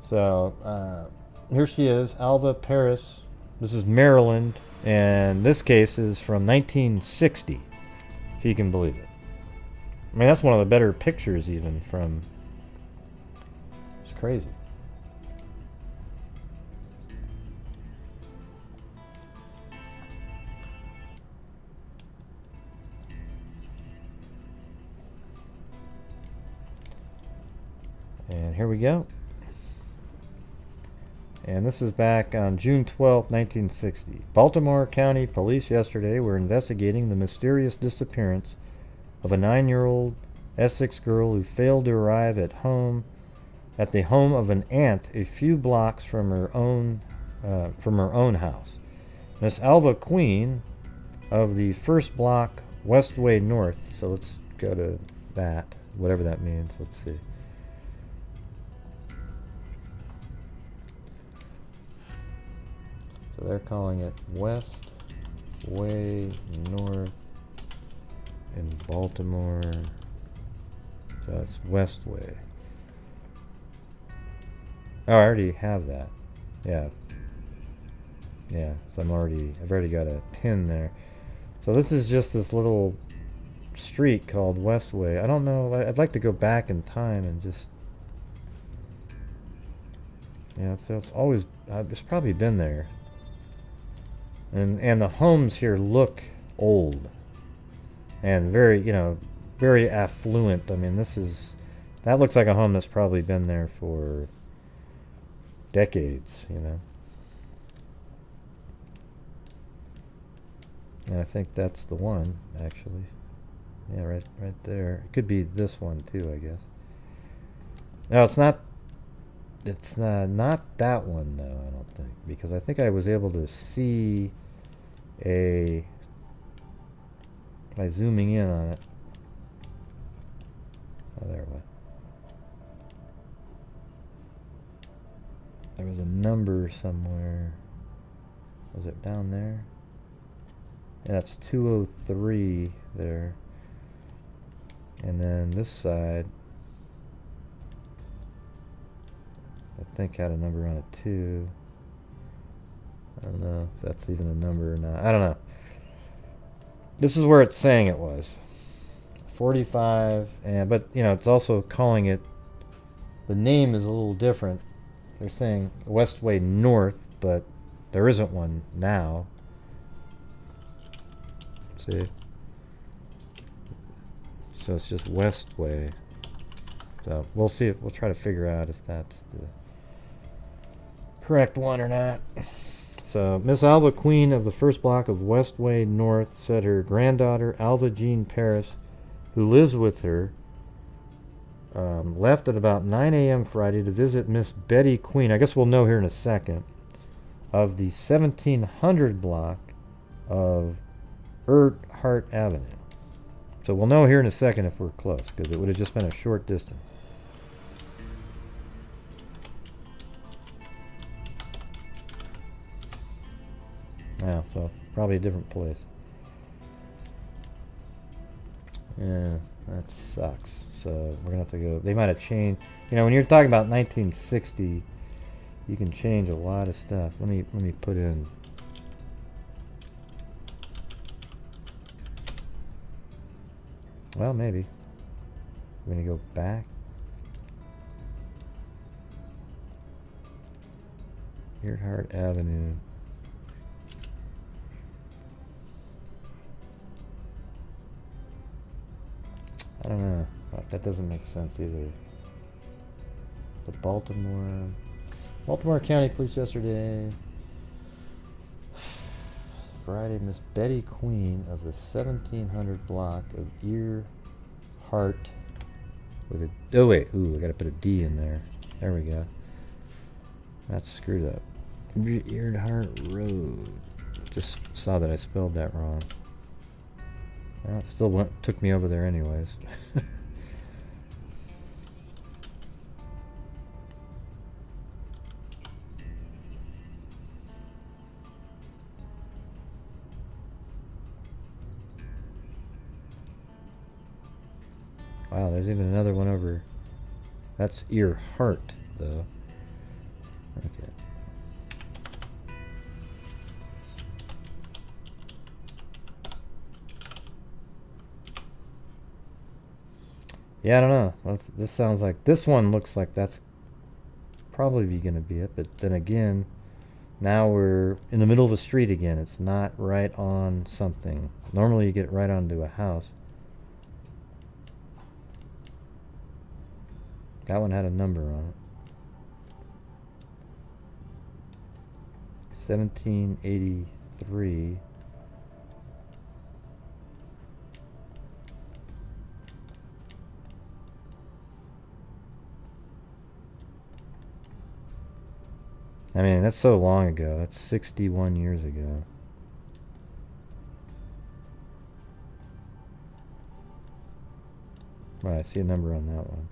S1: So here she is, Alva Parris. This is Maryland, and this case is from 1960. If you can believe it. I mean, that's one of the better pictures even from... It's crazy. And here we go. And this is back on June 12, 1960. Baltimore County Police yesterday were investigating the mysterious disappearance of a 9-year-old Essex girl who failed to arrive at the home of an aunt a few blocks from her own house. Miss Alva Queen of the first block Westway North. So let's go to that, whatever that means. Let's see. So they're calling it West Way North in Baltimore. So it's Westway. Oh, I already have that. Yeah. Yeah, so I've already got a pin there. So this is just this little street called Westway. I don't know. I'd like to go back in time and just. Yeah, it's always. It's probably been there. And the homes here look old. And very, very affluent. I mean, that looks like a home that's probably been there for decades, And I think that's the one, actually. Yeah, right there. It could be this one too, I guess. No, it's not. It's not that one though. I don't think, because I think I was able to see by zooming in on it. Oh, there it was. There was a number somewhere. Was it down there? Yeah, that's 203 there. And then this side, I think had a number on it too. I don't know if that's even a number or not. I don't know. This is where it's saying it was. 45, but it's also calling it, the name is a little different. They're saying Westway North, but there isn't one now. Let's see. So it's just Westway. So we'll see we'll try to figure out if that's the correct one or not. So Miss Alva, queen of the first block of Westway North, said her granddaughter Alva Jean Parris, who lives with her, left at about 9 a.m. Friday to visit Miss Betty Queen, I guess we'll know here in a second, of the 1700 block of Hart Avenue. So we'll know here in a second if we're close, because it would have just been a short distance. Yeah, so probably a different place. Yeah, that sucks. So we're gonna have to go. They might have changed. When you're talking about 1960, you can change a lot of stuff. Let me put in. Well, maybe. We're gonna go back. Earhart Avenue. I don't know. That doesn't make sense either. The Baltimore County Police yesterday. Friday, Miss Betty Queen of the 1700 block of Earhart with a. Oh wait, I gotta put a D in there. There we go. That's screwed up. Earhart Road. Just saw that I spelled that wrong. Well, it still took me over there anyways. Wow, there's even another one over. That's Earhart, though. Okay. Yeah, I don't know. This sounds like, this one looks like that's probably going to be it, but then again, now we're in the middle of a street again. It's not right on something. Normally you get right onto a house. That one had a number on it. 1783. I mean, that's so long ago. That's 61 years ago. Well, I see a number on that one.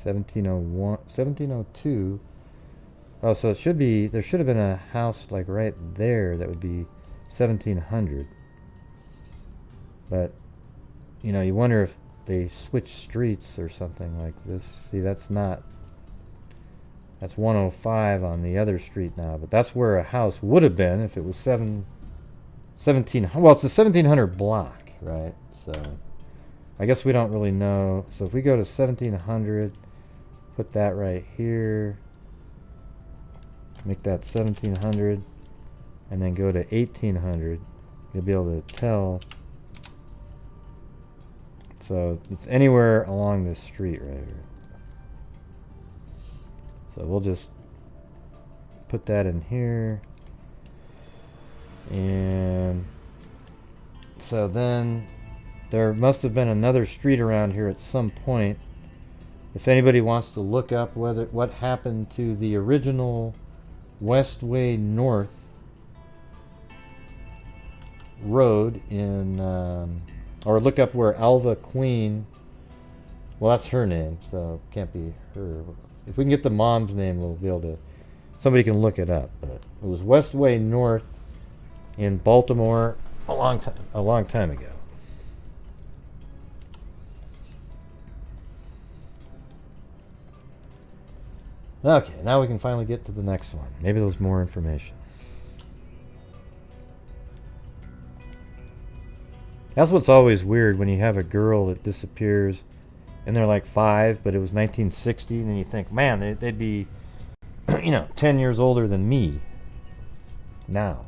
S1: 1701, 1702. Oh, so it should be, there should have been a house like right there that would be 1700. But, you wonder if they switched streets or something like this. See, that's not, that's 105 on the other street now, but that's where a house would have been if it was 1700. Well, it's the 1700 block. right? So I guess we don't really know. So if we go to 1700, put that right here, make that 1700, and then go to 1800, you'll be able to tell. So it's anywhere along this street right here. So we'll just put that in here. And so then there must have been another street around here at some point. If anybody wants to look up what happened to the original Westway North road in, or look up where Alva Queen, well, that's her name, so it can't be her. If we can get the mom's name, we'll be able to, somebody can look it up. But it was Westway North in Baltimore a long time ago. Okay, now we can finally get to the next one. Maybe there's more information. That's what's always weird when you have a girl that disappears and they're like 5, but it was 1960, and then you think, man, they'd be, 10 years older than me now.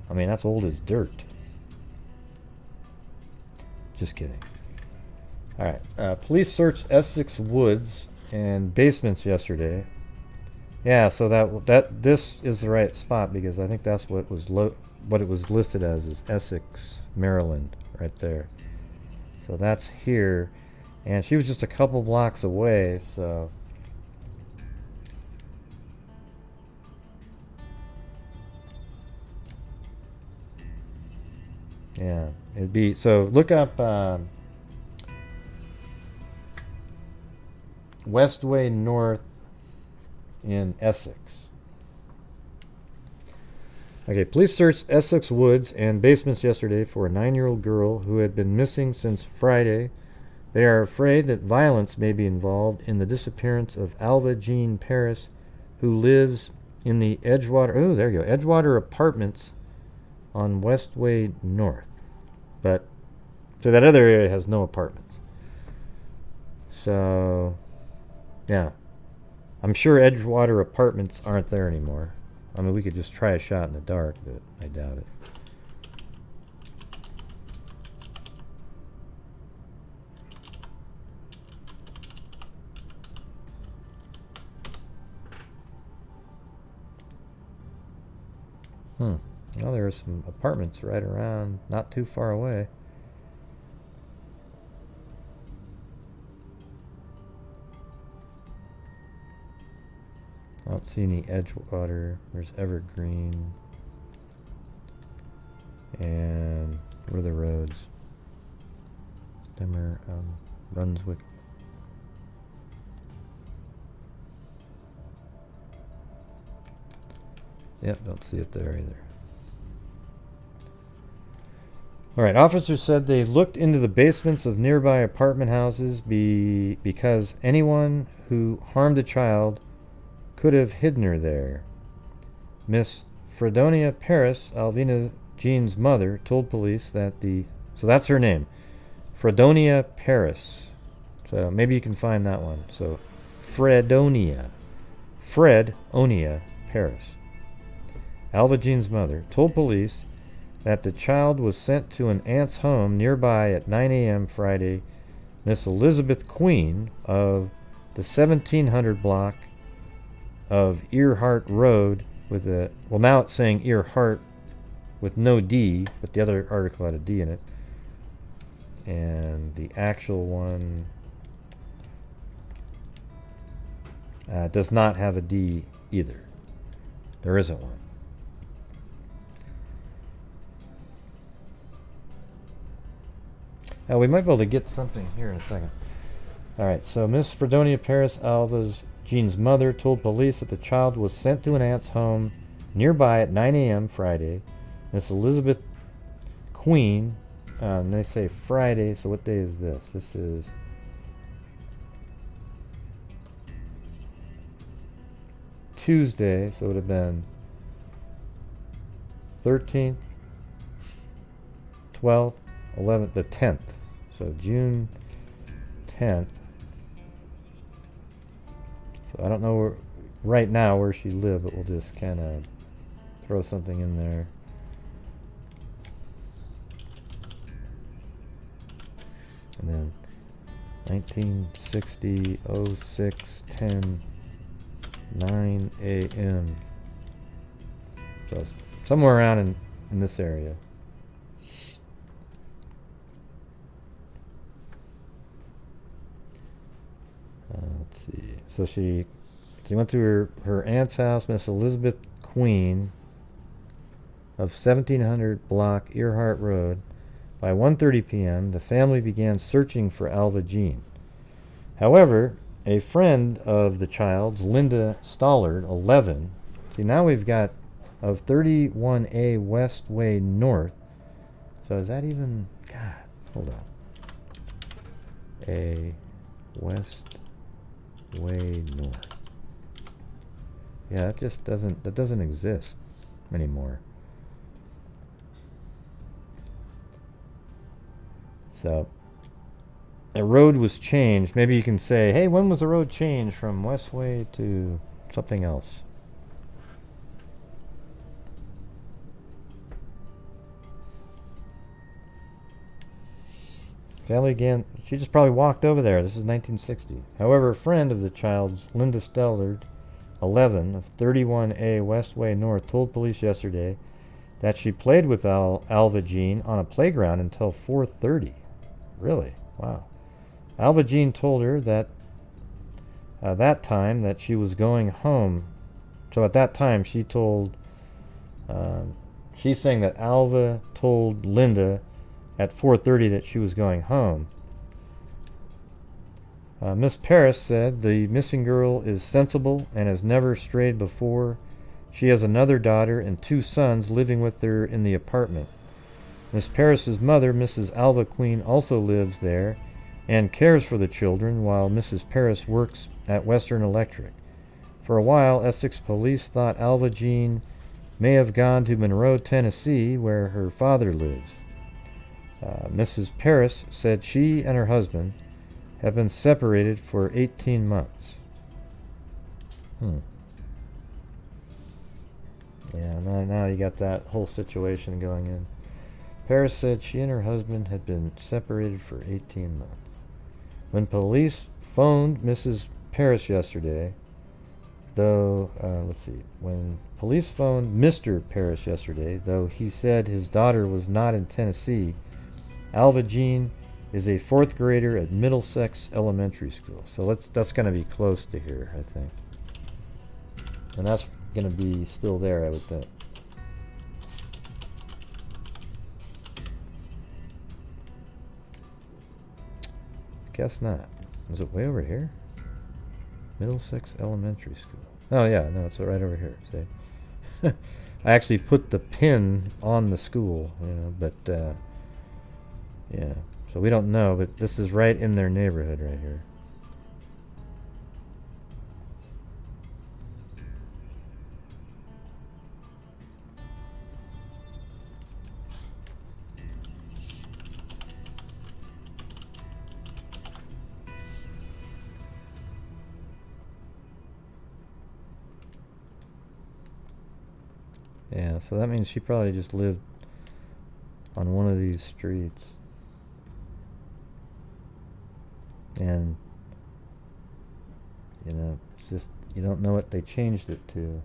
S1: I mean, that's old as dirt. Just kidding. Alright, police searched Essex woods and basements yesterday. Yeah, so this is the right spot, because I think that's what it was listed as, is Essex, Maryland, right there. So that's here, and she was just a couple blocks away, so yeah, it'd be, so look up Westway North in Essex. Okay, police searched Essex woods and basements yesterday for a 9-year-old girl who had been missing since Friday. They are afraid that violence may be involved in the disappearance of Alva Jean Parris, who lives in the Edgewater Apartments on Westway North. But so that other area has no apartments. So yeah, I'm sure Edgewater Apartments aren't there anymore. I mean, we could just try a shot in the dark, but I doubt it. Well, there are some apartments right around, not too far away. I don't see any Edgewater. There's Evergreen. And what are the roads? Stemmer, Brunswick. Yep, don't see it there either. Alright, officers said they looked into the basements of nearby apartment houses because anyone who harmed a child could have hidden her there. Miss Fredonia Parris, Alva Jean's mother, told police that so that's her name, Fredonia Parris. So maybe you can find that one. So Fredonia Parris, Alva Jean's mother, told police that the child was sent to an aunt's home nearby at 9 a.m. Friday. Miss Elizabeth Queen of the 1700 block of Earhart Road with a, well, now it's saying Earhart with no D, but the other article had a D in it. And the actual one does not have a D either. There isn't one. We might be able to get something here in a second. Alright, so Miss Fredonia Parris, Alva Jean's mother, told police that the child was sent to an aunt's home nearby at 9 a.m. Friday. Miss Elizabeth Queen, and they say Friday, so what day is this? This is Tuesday, so it would have been 13th, 12th, 11th, the 10th. So June 10th. So I don't know where, right now where she lived, but we'll just kind of throw something in there. And then 1960 06 10 9 a.m. So it's somewhere around in this area. Let's see. So she went to her aunt's house, Miss Elizabeth Queen of 1700 block Earhart Road. By 1:30 p.m., the family began searching for Alva Jean. However, a friend of the child's, Linda Stollard, 11. See, now we've got of 31A Westway North. So is that even... God, hold on. A Westway North. Yeah, that just doesn't exist anymore. So a road was changed. Maybe you can say, hey, when was the road changed from Westway to something else? Family again, she just probably walked over there. This is 1960. However, a friend of the child's, Linda Stellard, 11, of 31A Westway North, told police yesterday that she played with Alva Jean on a playground until 4:30. Really? Wow. Alva Jean told her that that time that she was going home. So at that time she told, she's saying that Alva told Linda at 4:30 that she was going home. Miss Parris said the missing girl is sensible and has never strayed before. She has another daughter and 2 sons living with her in the apartment. Miss Parris's mother, Mrs. Alva Queen, also lives there and cares for the children while Mrs. Parris works at Western Electric. For a while, Essex police thought Alva Jean may have gone to Monroe, Tennessee, where her father lives. Mrs. Parris said she and her husband have been separated for 18 months. Yeah, now you got that whole situation going in. Parris said she and her husband had been separated for 18 months. When police phoned Mrs. Parris yesterday, though, when police phoned Mr. Parris yesterday, though he said his daughter was not in Tennessee, Alva Jean is a 4th grader at Middlesex Elementary School. So that's going to be close to here, I think. And that's going to be still there, I would think. Guess not. Is it way over here? Middlesex Elementary School. Oh yeah, no, it's right over here. See? I actually put the pin on the school, but yeah. So we don't know, but this is right in their neighborhood right here. Yeah, so that means she probably just lived on one of these streets. And, it's just, you don't know what they changed it to.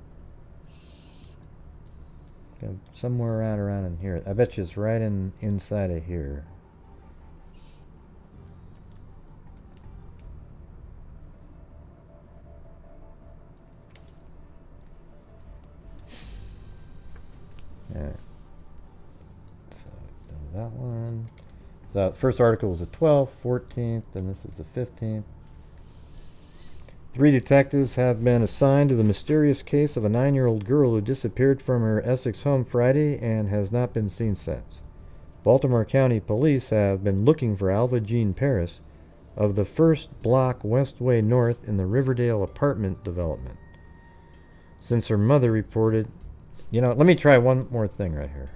S1: Somewhere around in here. I bet you it's right inside of here. Alright. So, that one. So, the first article was the 12th, 14th, and this is the 15th. 3 detectives have been assigned to the mysterious case of a 9-year-old girl who disappeared from her Essex home Friday and has not been seen since. Baltimore County Police have been looking for Alva Jean Parris of the 1st block Westway North in the Riverdale apartment development, since her mother reported... let me try one more thing right here.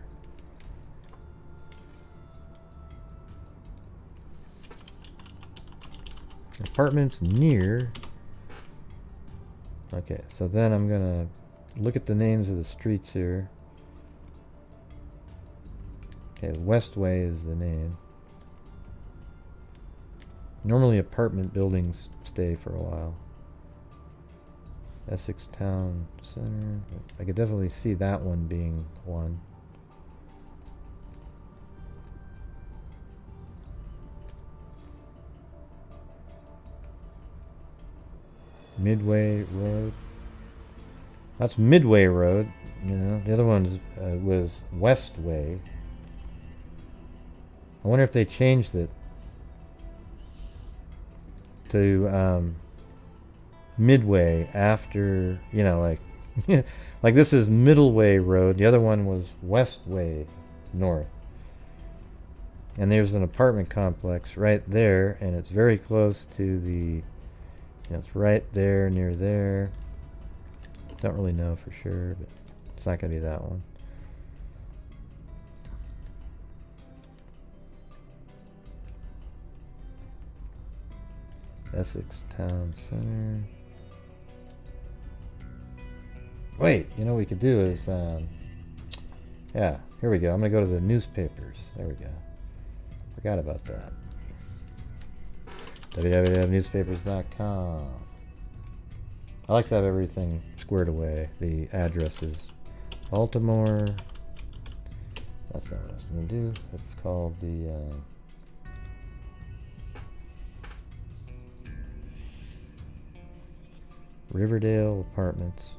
S1: Apartments near. Okay, so then I'm gonna look at the names of the streets here. Okay, Westway is the name. Normally apartment buildings stay for a while. Essex Town Center. I could definitely see that one being one. Midway Road. That's Midway Road. You know, the other one was Westway. I wonder if they changed it to Midway after, you know, like like this is Middleway Road. The other one was Westway North. And there's an apartment complex right there, and it's very close to the, it's right there near there. Don't really know for sure, but it's not going to be that one. Essex Town Center. Wait, you know what we could do is, yeah, here we go. I'm going to go to the newspapers. There we go. Forgot about that. www.newspapers.com. I like to have everything squared away. The addresses. Baltimore. That's not what I was going to do. It's called the Riverdale Apartments.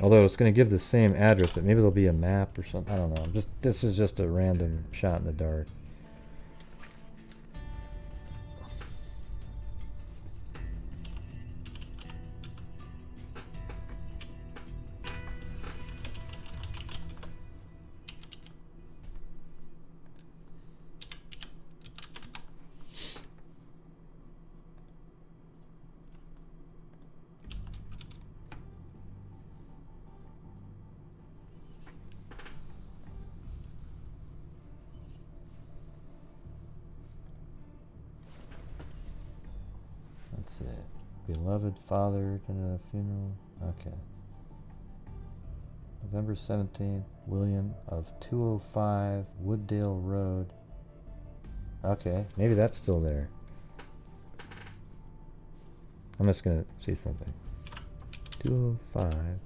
S1: Although it's going to give the same address, but maybe there'll be a map or something. I don't know. This is just a random shot in the dark. Beloved father to the funeral. Okay. November 17th, William of 205 Wooddale Road. Okay, maybe that's still there. I'm just gonna see something. 205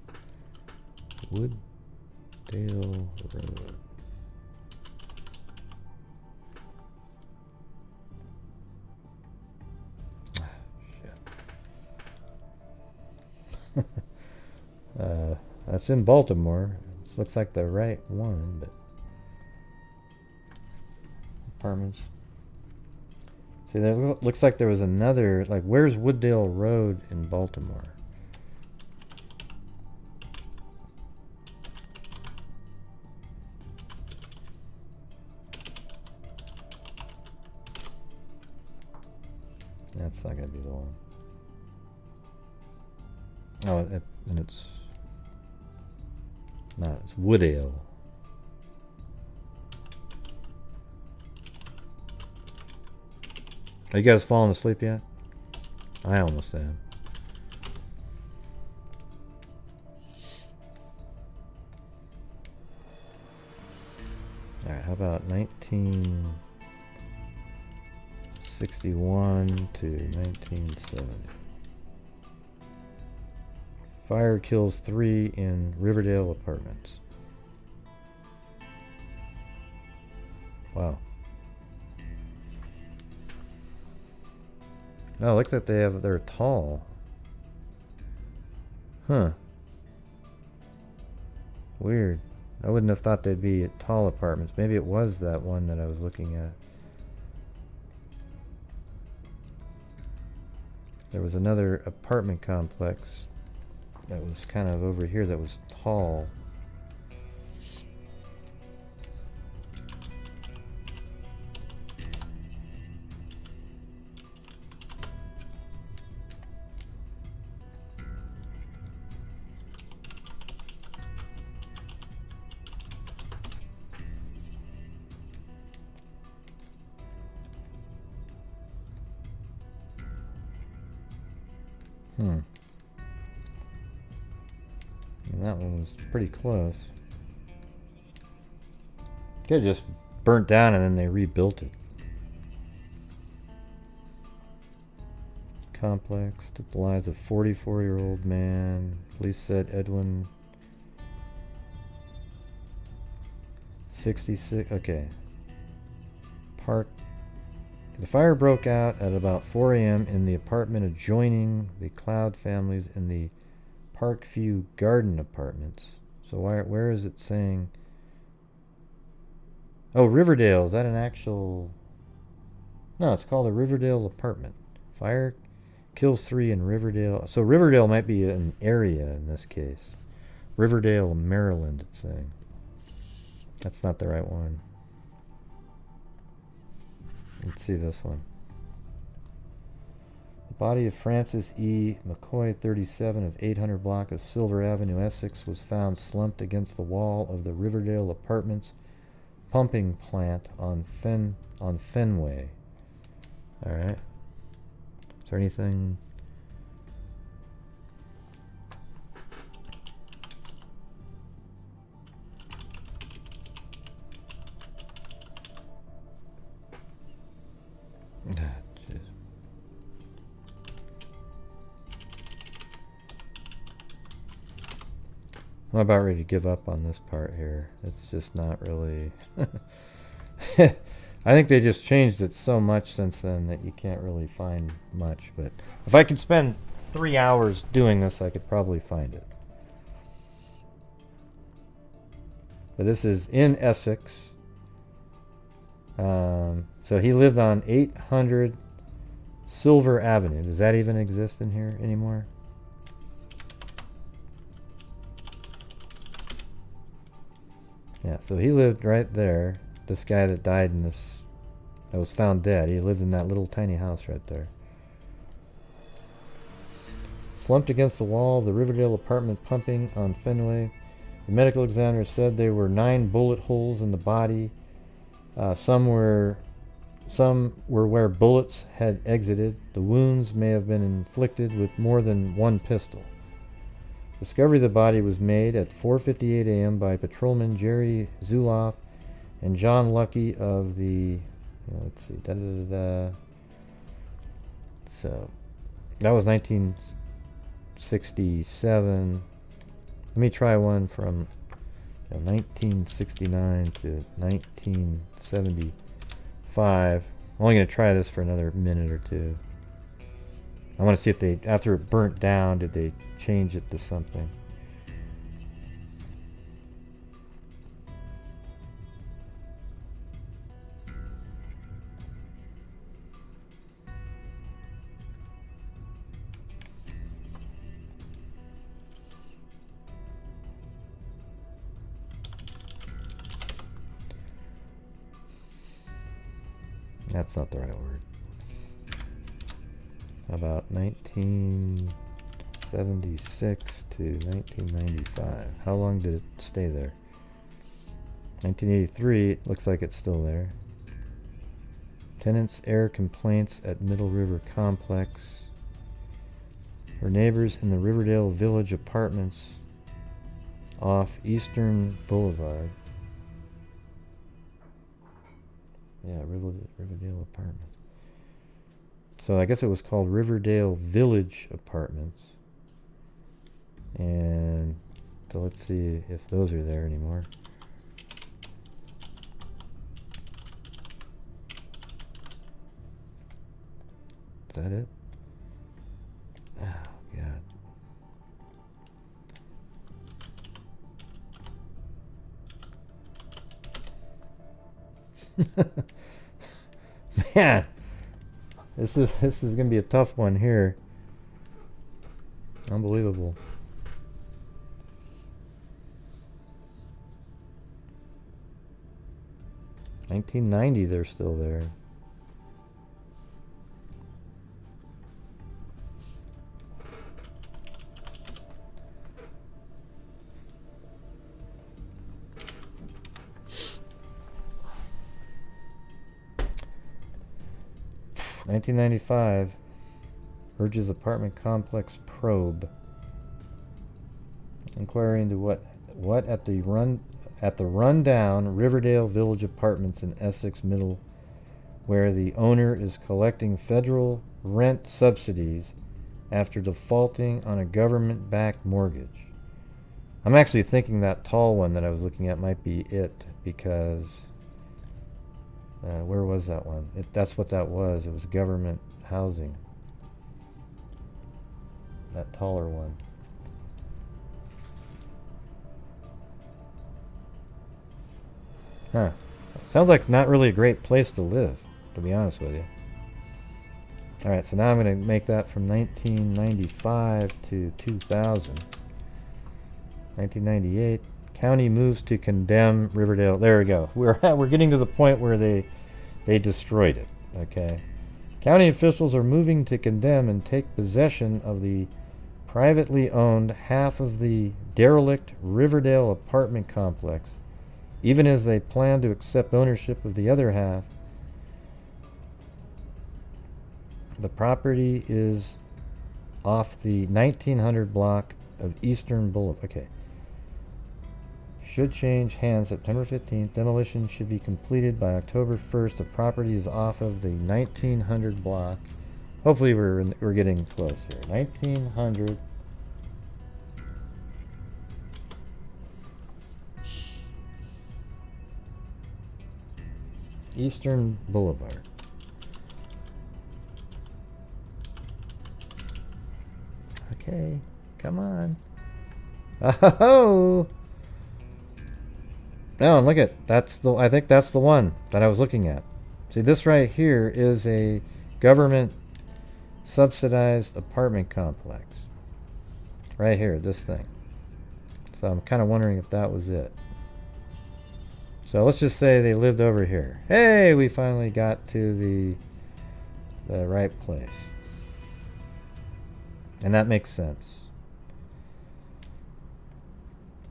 S1: Wooddale Road. That's in Baltimore. This looks like the right one, but apartments. See, there looks like there was another. Like, where's Wooddale Road in Baltimore? That's not gonna be the one. Oh, and it's not. It's Wooddale. Are you guys falling asleep yet? I almost am. All right. How about 1961 to 1970? Fire kills 3 in Riverdale apartments. Wow. Oh, look that they're tall. Huh. Weird. I wouldn't have thought they'd be tall apartments. Maybe it was that one that I was looking at. There was another apartment complex that was kind of over here that was tall. And that one was pretty close. It just burnt down and then they rebuilt it. Complex took the lives of 44-year-old man. Police said Edwin 66. Okay. The fire broke out at about 4 a.m. in the apartment adjoining the Cloud families in the Parkview Garden apartments. So where is it saying? Oh, Riverdale. Is that an actual? No, it's called a Riverdale apartment. Fire kills 3 in Riverdale. So Riverdale might be an area in this case. Riverdale, Maryland, it's saying. That's not the right one. Let's see this one. The body of Francis E. McCoy, 37, of 800 block of Silver Avenue, Essex, was found slumped against the wall of the Riverdale Apartments pumping plant on Fenway. All right. Is there anything? I'm about ready to give up on this part here. It's just not really... I think they just changed it so much since then that you can't really find much. But if I could spend 3 hours doing this, I could probably find it. But this is in Essex. So he lived on 800 Silver Avenue. Does that even exist in here anymore? Yeah, so he lived right there. This guy that died in this, that was found dead, he lived in that little tiny house right there. Slumped against the wall of the Riverdale apartment pumping on Fenway. The medical examiner said there were 9 bullet holes in the body. Some were where bullets had exited. The wounds may have been inflicted with more than one pistol. Discovery of the body was made at 4:58 a.m. by patrolman Jerry Zuloff and John Lucky of the, let's see, So that was 1967. Let me try one from 1969 to 1975. I'm only going to try this for another minute or two. I want to see if they, after it burnt down, did they change it to something. That's not the right word. About 1976 to 1995. How long did it stay there? 1983, it looks like it's still there. Tenants' air complaints at Middle River Complex. Her neighbors in the Riverdale Village Apartments off Eastern Boulevard. Yeah, Riverdale Apartments. So I guess it was called Riverdale Village Apartments. And so let's see if those are there anymore. Is that it? Oh, God. Man, this is gonna be a tough one here. Unbelievable. $1990, they're still there. $1995. urges apartment complex probe. Inquiry into what at the rundown Riverdale Village Apartments in Essex Middle, where the owner is collecting federal rent subsidies after defaulting on a government-backed mortgage. I'm actually thinking that tall one that I was looking at might be it, because where was that one? That's what that was. It was government housing. That taller one. Huh. Sounds like not really a great place to live, to be honest with you. Alright, so now I'm going to make that from 1995 to 2000. 1998. County moves to condemn Riverdale. There we go. We're getting to the point where they destroyed it. Okay. County officials are moving to condemn and take possession of the privately owned half of the derelict Riverdale apartment complex, even as they plan to accept ownership of the other half. The property is off the 1900 block of Eastern Boulevard. Okay. Should change hands September 15th. Demolition should be completed by October 1st. The property is off of the 1900 block. Hopefully we're getting close here. 1900. Eastern Boulevard. Okay, come on. Oh! No, look at I think that's the one that I was looking at. See, this right here is a government subsidized apartment complex. Right here, this thing. So I'm kind of wondering if that was it. So let's just say they lived over here. Hey, we finally got to the right place. And that makes sense.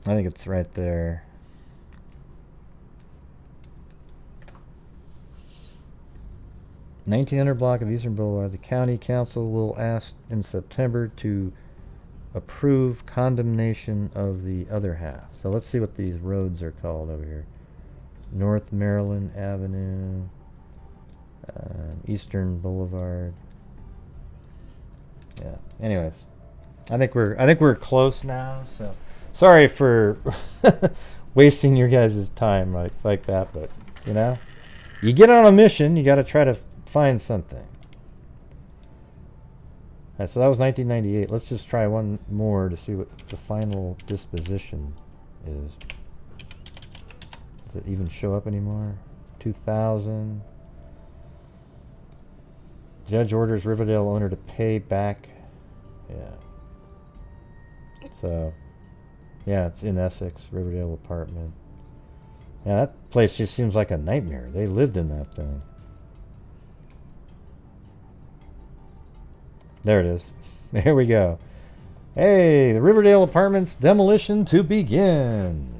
S1: I think it's right there. 1900 block of Eastern Boulevard. The county council will ask in September to approve condemnation of the other half. So let's see what these roads are called over here. North Maryland Avenue, Eastern Boulevard. Yeah. Anyways, I think we're close now. So sorry for wasting your guys' time like that, but you know, you get on a mission, you got to try to find something. Alright, so that was 1998. Let's just try one more to see what the final disposition is. Does it even show up anymore? 2000. Judge orders Riverdale owner to pay back. Yeah. So, yeah, it's in Essex, Riverdale apartment. Yeah, that place just seems like a nightmare. They lived in that thing. There it is. There we go. Hey, the Riverdale Apartments demolition to begin.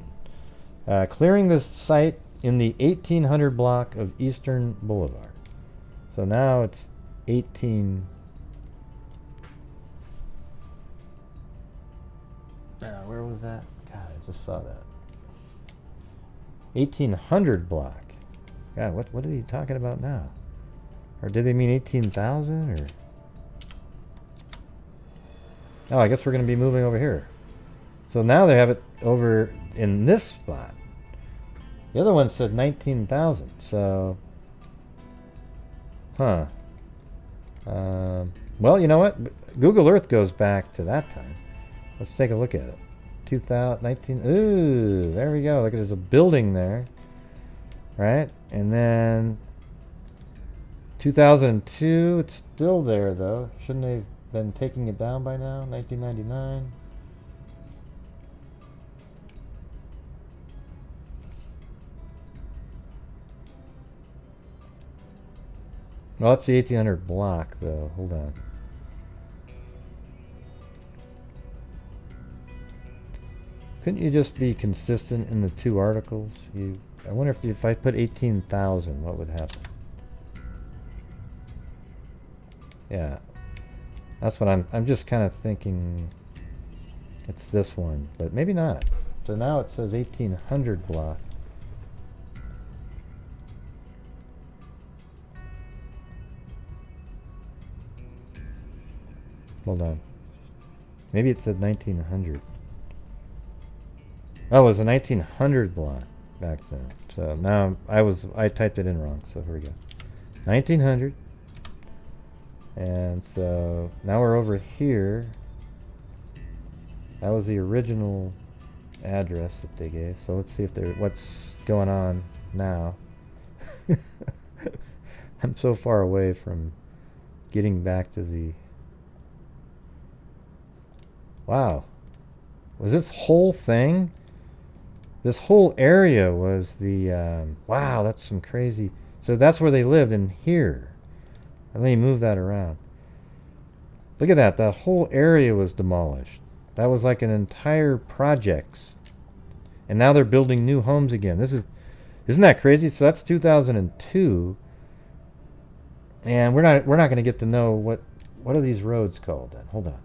S1: Clearing the site in the 1800 block of Eastern Boulevard. So now it's 18... where was that? God, I just saw that. 1800 block. God, what are they talking about now? Or did they mean 18,000 or... Oh, I guess we're going to be moving over here. So now they have it over in this spot. The other one said 19,000. So, huh. Well, you know what? Google Earth goes back to that time. Let's take a look at it. 2019. Ooh, there we go. Look, there's a building there. Right? And then 2002. It's still there, though. Shouldn't they have been taking it down by now? 1999. Well, that's the 1800 block, though. Hold on. Couldn't you just be consistent in the two articles? I wonder if I put 18,000, what would happen? Yeah. That's what I'm just kind of thinking it's this one, but maybe not. So now it says 1800 block. Hold on. Maybe it said 1900. Oh, it was a 1900 block back then. So now I typed it in wrong. So here we go. 1900. And so now we're over here. That was the original address that they gave. So let's see if what's going on now. I'm so far away from getting back to the... Wow. Was this whole thing? This whole area was the... wow, that's some crazy... So that's where they lived, in here. Let me move that around. Look at that. That whole area was demolished. That was like an entire projects. And now they're building new homes again. Isn't that crazy? So that's 2002. And we're not going to get to know what are these roads called then. Hold on.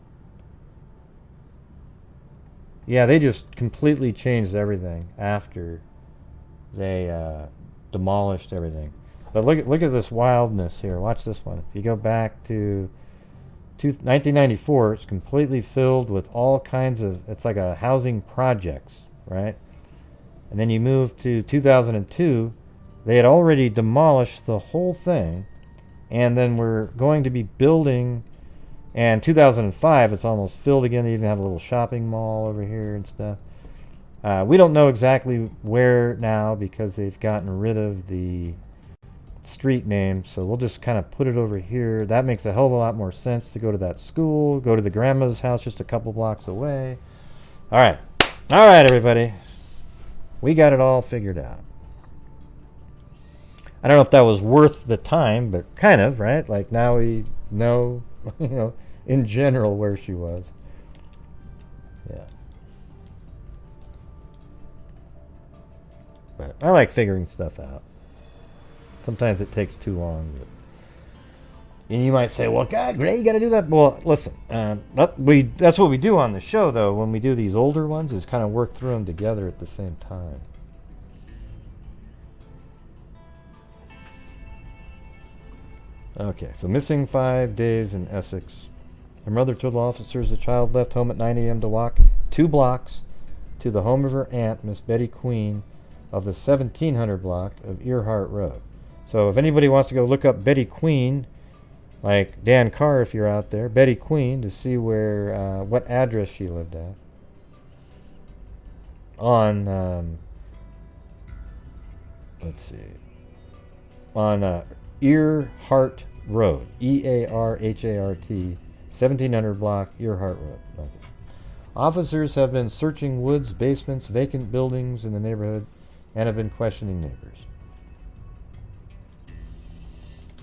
S1: Yeah, they just completely changed everything after they demolished everything. But look at this wildness here. Watch this one. If you go back to 1994, it's completely filled with all kinds of, it's like a housing projects, right? And then you move to 2002, they had already demolished the whole thing, and then we're going to be building, and 2005, it's almost filled again. They even have a little shopping mall over here and stuff. We don't know exactly where now because they've gotten rid of the street name, so we'll just kind of put it over here. That makes a hell of a lot more sense to go to that school, go to the grandmother's house just a couple blocks away. All right, everybody, we got it all figured out. I don't know if that was worth the time, but kind of, right? Like now we know, you know, in general where she was. Yeah. But I like figuring stuff out. Sometimes it takes too long. But, and you might say, well, God, Gray, you got to do that. Well, listen, that's what we do on the show, though, when we do these older ones, is kind of work through them together at the same time. Okay, so missing 5 days in Essex. Her mother told officers the child left home at 9 a.m. to walk 2 blocks to the home of her aunt, Miss Betty Queen, of the 1700 block of Earhart Road. So if anybody wants to go look up Betty Queen, like Dan Carr if you're out there, Betty Queen, to see where what address she lived at. On, let's see, on Earhart Road, Earhart, 1700 block, Earhart Road. Okay. Officers have been searching woods, basements, vacant buildings in the neighborhood, and have been questioning neighbors.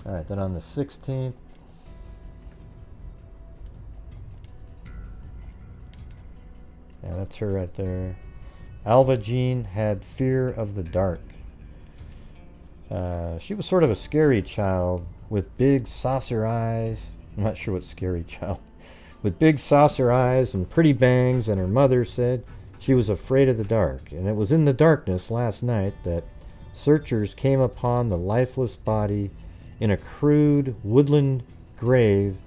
S1: All right, then on the 16th, yeah, that's her right there. Alva Jean had fear of the dark. She was sort of a scary child with big saucer eyes. I'm not sure what scary child. With big saucer eyes and pretty bangs, and her mother said she was afraid of the dark. And it was in the darkness last night that searchers came upon the lifeless body in a crude woodland grave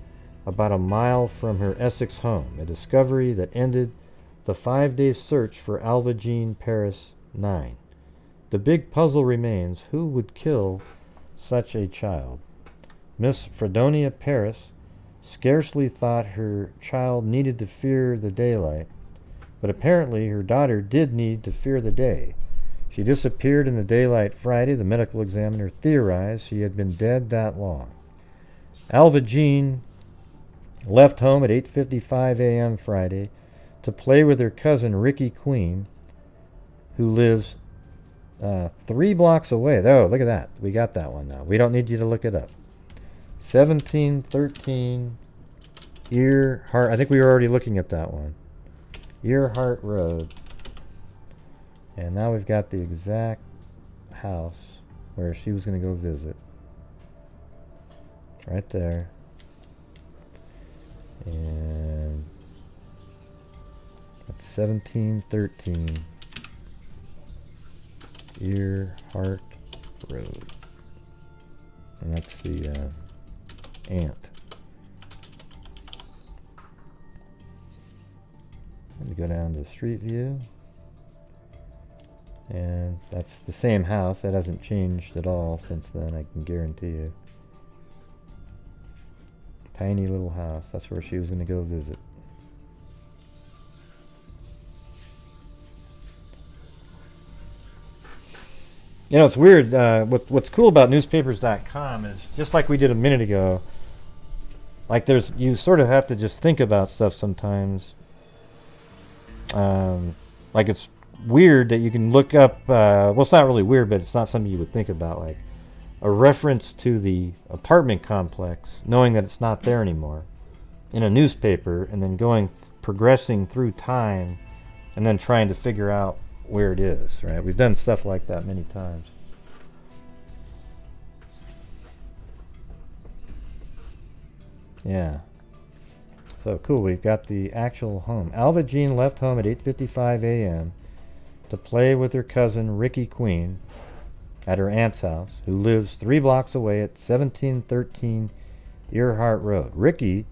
S1: about a mile from her Essex home, a discovery that ended the 5-day search for Alva Jean Parris 9. The big puzzle remains: who would kill such a child? Miss Fredonia Parris scarcely thought her child needed to fear the daylight, but apparently her daughter did need to fear the day. She disappeared in the daylight Friday. The medical examiner theorized she had been dead that long. Alva Jean left home at 8:55 a.m. Friday to play with her cousin Ricky Queen, who lives 3 blocks away. Oh, look at that. We got that one now. We don't need you to look it up. 1713 Earhart. I think we were already looking at that one. Earhart Road. And now we've got the exact house where she was going to go visit. Right there. And that's 1713 Earhart Road. And that's the ant. Let me go down to Street View. And that's the same house. That hasn't changed at all since then, I can guarantee you. Tiny little house. That's where she was going to go visit. You know, it's weird. What's cool about newspapers.com is, just like we did a minute ago, like you sort of have to just think about stuff sometimes. Like it's weird that you can look up, well, it's not really weird, but it's not something you would think about, like a reference to the apartment complex, knowing that it's not there anymore, in a newspaper, and then progressing through time, and then trying to figure out where it is, right? We've done stuff like that many times. Yeah. So cool, we've got the actual home. Alva Jean left home at 8:55 a.m. to play with her cousin Ricky Queen at her aunt's house, who lives 3 blocks away at 1713 Earhart Road. Ricky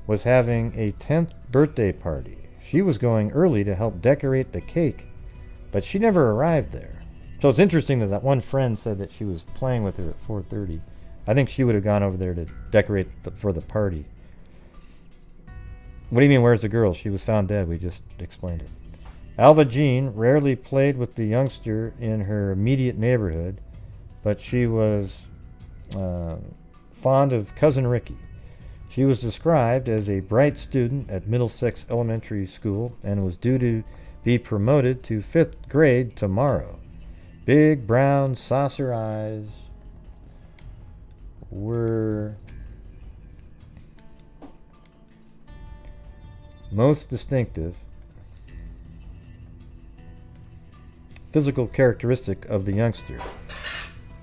S1: was having a 10th birthday party. She was going early to help decorate the cake, but she never arrived there. So it's interesting that one friend said that she was playing with her at 4:30. I think she would have gone over there to decorate for the party. What do you mean, where's the girl? She was found dead. We just explained it. Alva Jean rarely played with the youngster in her immediate neighborhood, but she was fond of Cousin Ricky. She was described as a bright student at Middlesex Elementary School and was due to be promoted to 5th grade tomorrow. Big brown saucer eyes were most distinctive physical characteristic of the youngster.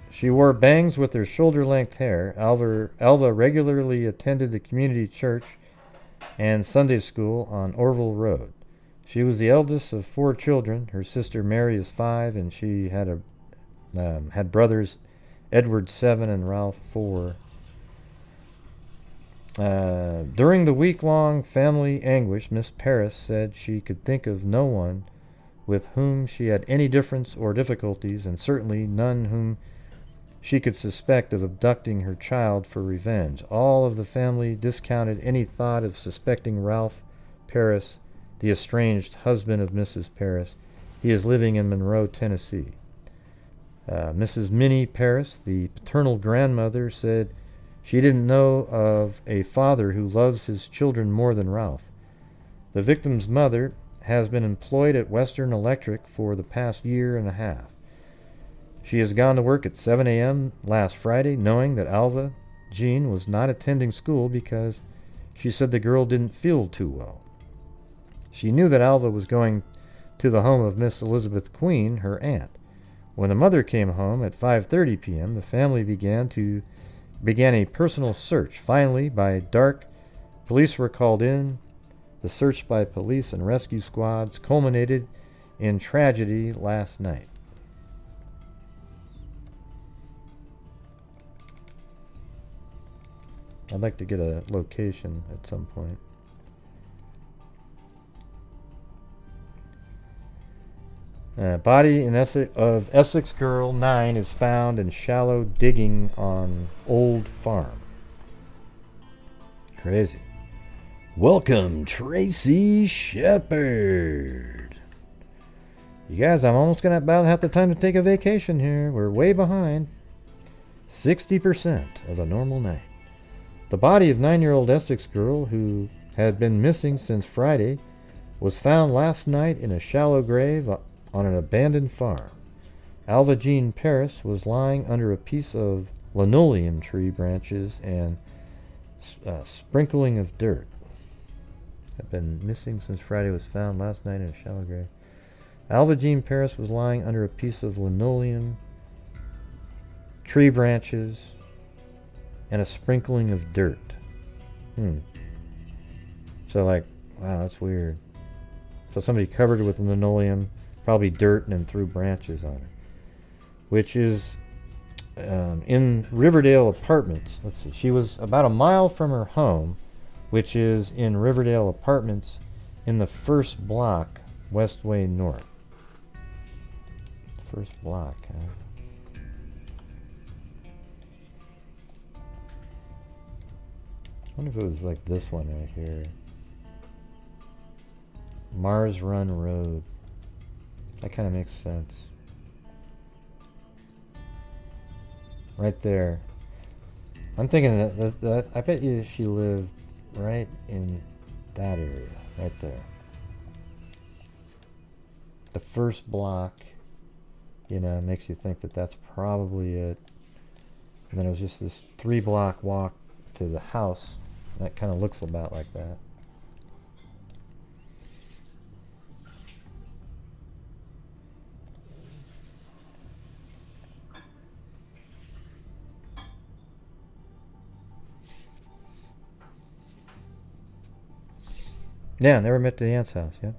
S1: She wore bangs with her shoulder-length hair. Alva regularly attended the community church and Sunday school on Orville Road. She was the eldest of 4 children. Her sister Mary is 5, and she had brothers Edward 7 and Ralph 4. During the week-long family anguish, Miss Parris said she could think of no one with whom she had any difference or difficulties, and certainly none whom she could suspect of abducting her child for revenge. All of the family discounted any thought of suspecting Ralph Parris, the estranged husband of Mrs. Parris. He is living in Monroe, Tennessee. Mrs. Minnie Parris, the paternal grandmother, said she didn't know of a father who loves his children more than Ralph. The victim's mother has been employed at Western Electric for the past year and a half. She has gone to work at 7 a.m. last Friday, knowing that Alva Jean was not attending school because she said the girl didn't feel too well. She knew that Alva was going to the home of Miss Elizabeth Queen, her aunt. When the mother came home at 5:30 p.m., the family began a personal search. Finally, by dark, police were called in. The search by police and rescue squads culminated in tragedy last night. I'd like to get a location at some point. Body of Essex girl 9 is found in shallow digging on old farm. Crazy. Welcome, Tracy Shepard. You guys, I'm almost gonna about have the time to take a vacation here. We're way behind. 60% of a normal night. The body of 9-year-old Essex girl, who had been missing since Friday, was found last night in a shallow grave on an abandoned farm. Alva Jean Parris was lying under a piece of linoleum tree branches and sprinkling of dirt. Had been missing since Friday, was found last night in a shallow grave. Alva Jean Parris was lying under a piece of linoleum, tree branches, and a sprinkling of dirt. So like, wow, that's weird. So somebody covered her with linoleum, probably dirt, and then threw branches on her. Which is in Riverdale Apartments. Let's see, she was about a mile from her home, which is in Riverdale Apartments in the first block, Westway North. First block, huh? I wonder if it was like this one right here. Mars Run Road. That kind of makes sense. Right there. I'm thinking that I bet you she lived right in that area. Right there. The first block, you know, makes you think that that's probably it. And then it was just this 3-block walk to the house. That kind of looks about like that. Yeah, never met the aunt's house, yeah.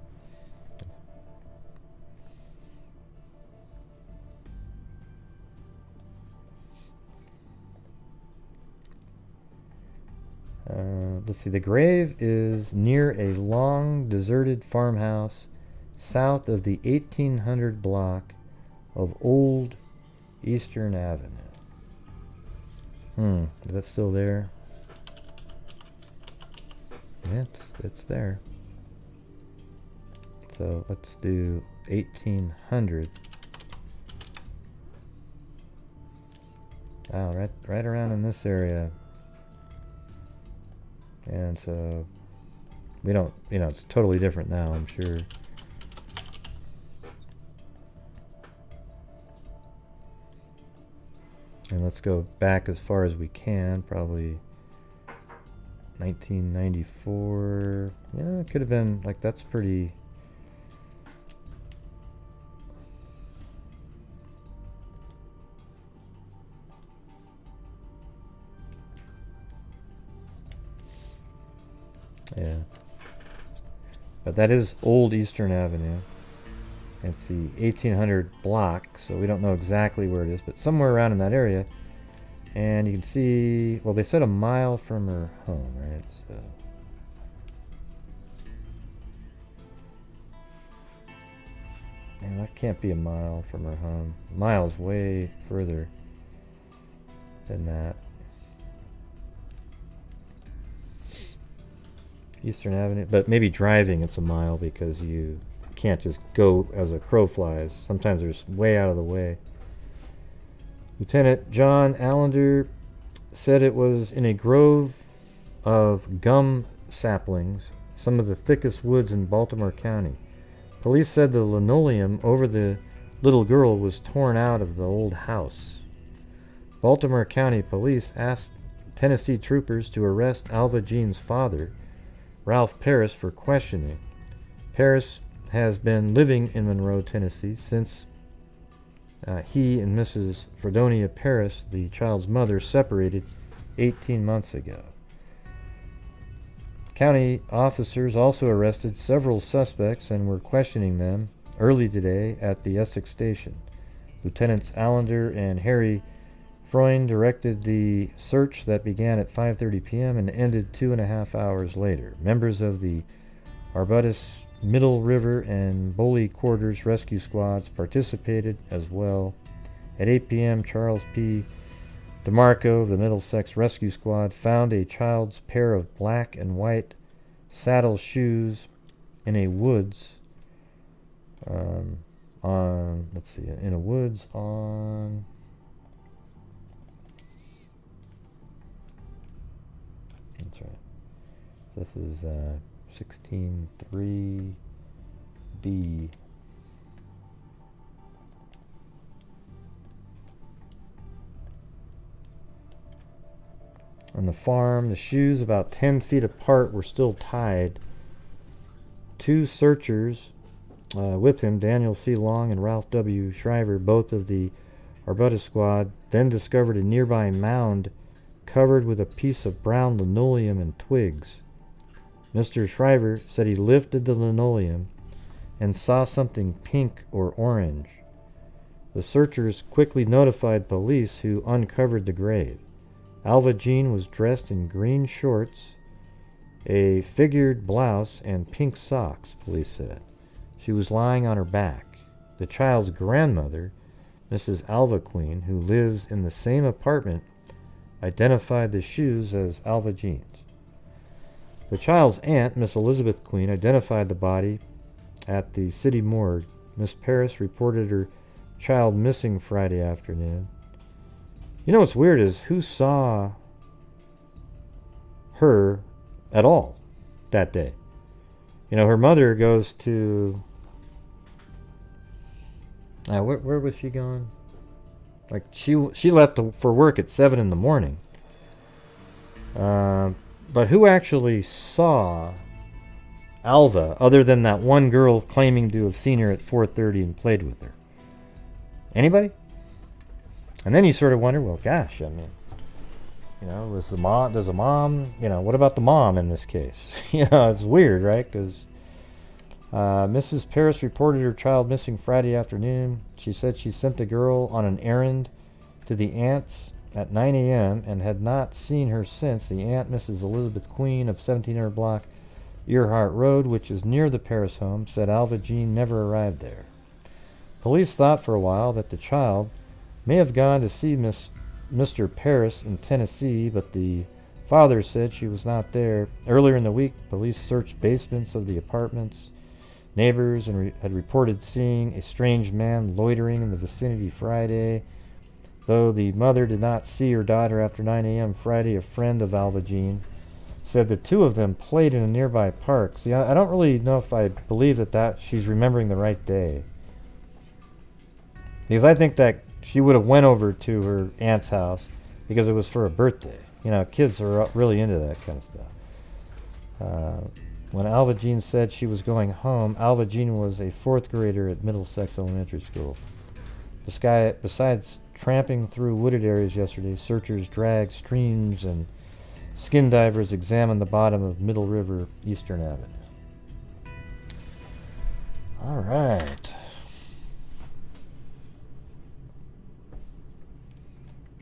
S1: Let's see, the grave is near a long deserted farmhouse south of the 1800 block of Old Eastern Avenue. Is that still there? Yeah, it's there. So let's do 1800. Wow, right around in this area. And so we don't, you know, it's totally different now, I'm sure. And let's go back as far as we can, probably 1994. Yeah, it could have been, like, that's pretty... Yeah. But that is Old Eastern Avenue. It's the 1800 block, so we don't know exactly where it is, but somewhere around in that area. And you can see, well, they said a mile from her home, right? So yeah, that can't be a mile from her home. A mile's way further than that. Eastern Avenue, but maybe driving it's a mile because you can't just go as a crow flies. Sometimes there's way out of the way. Lieutenant John Allender said it was in a grove of gum saplings, some of the thickest woods in Baltimore County. Police said the linoleum over the little girl was torn out of the old house. Baltimore County Police asked Tennessee troopers to arrest Alva Jean's father, Ralph Parris, for questioning. Parris has been living in Monroe, Tennessee since he and Mrs. Fredonia Parris, the child's mother, separated 18 months ago. County officers also arrested several suspects and were questioning them early today at the Essex station. Lieutenants Allender and Harry Freund directed the search that began at 5:30 p.m. and ended 2.5 hours later. Members of the Arbutus, Middle River, and Boley Quarters rescue squads participated as well. At 8 p.m., Charles P. DeMarco of the Middlesex Rescue Squad found a child's pair of black and white saddle shoes in a woods on, let's see, in a woods on... That's right. So this is 16.3b. On the farm, the shoes, about 10 feet apart, were still tied. Two searchers with him, Daniel C. Long and Ralph W. Shriver, both of the Arbutus squad, then discovered a nearby mound covered with a piece of brown linoleum and twigs. Mr. Shriver said he lifted the linoleum and saw something pink or orange. The searchers quickly notified police, who uncovered the grave. Alva Jean was dressed in green shorts, a figured blouse, and pink socks, police said. She was lying on her back. The child's grandmother, Mrs. Alva Queen, who lives in the same apartment, identified the shoes as Alva Jean's. The child's aunt, Miss Elizabeth Queen, identified the body at the city morgue. Miss Parris reported her child missing Friday afternoon. You know what's weird is who saw her at all that day. You know, her mother goes to... where was she going? Like, she left for work at 7 in the morning. But who actually saw Alva, other than that one girl claiming to have seen her at 4:30 and played with her? Anybody? And then you sort of wonder, well, gosh, I mean, you know, does the mom, you know, what about the mom in this case? You know, it's weird, right? Because Mrs. Parris reported her child missing Friday afternoon. She said she sent the girl on an errand to the aunt's at 9 a.m. and had not seen her since. The aunt, Mrs. Elizabeth Queen of 1700 block Earhart Road, which is near the Parris home, said Alva Jean never arrived there. Police thought for a while that the child may have gone to see Mr. Parris in Tennessee, but the father said she was not there. Earlier in the week, police searched basements of the apartments. Neighbors had reported seeing a strange man loitering in the vicinity Friday. Though the mother did not see her daughter after 9 a.m. Friday, a friend of Alva Jean said the two of them played in a nearby park. See, I don't really know if I believe that she's remembering the right day. Because I think that she would have went over to her aunt's house because it was for a birthday. You know, kids are really into that kind of stuff. When Alva Jean said she was going home, Alva Jean was a 4th grader at Middlesex Elementary School. Besides tramping through wooded areas yesterday, searchers dragged streams and skin divers examined the bottom of Middle River, Eastern Avenue. All right.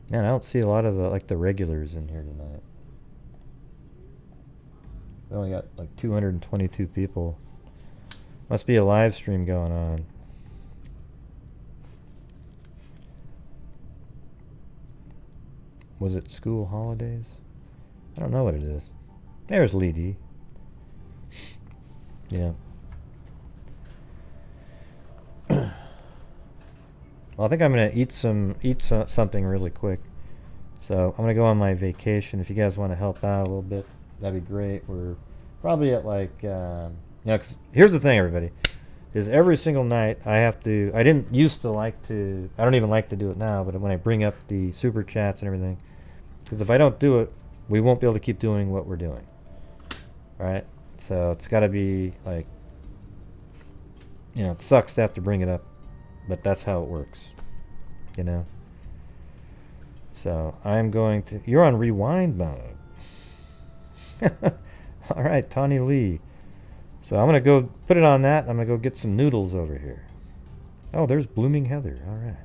S1: Man, I don't see a lot of the regulars in here tonight. We only got like 222 people. Must be a live stream going on. Was it school holidays? I don't know what it is. There's Lee. Yeah. Well, I think I'm gonna eat something really quick. So I'm gonna go on my vacation. If you guys want to help out a little bit, that'd be great. We're probably at like, 'cause here's the thing, everybody, is every single night I didn't used to like to, I don't even like to do it now, but when I bring up the super chats and everything, because if I don't do it, we won't be able to keep doing what we're doing. Alright? So it's got to be like, you know, it sucks to have to bring it up, but that's how it works. You know? So I'm going to, you're on rewind mode. Alright, Tawny Lee. So I'm going to go put it on that. I'm going to go get some noodles over here. Oh, there's Blooming Heather. Alright.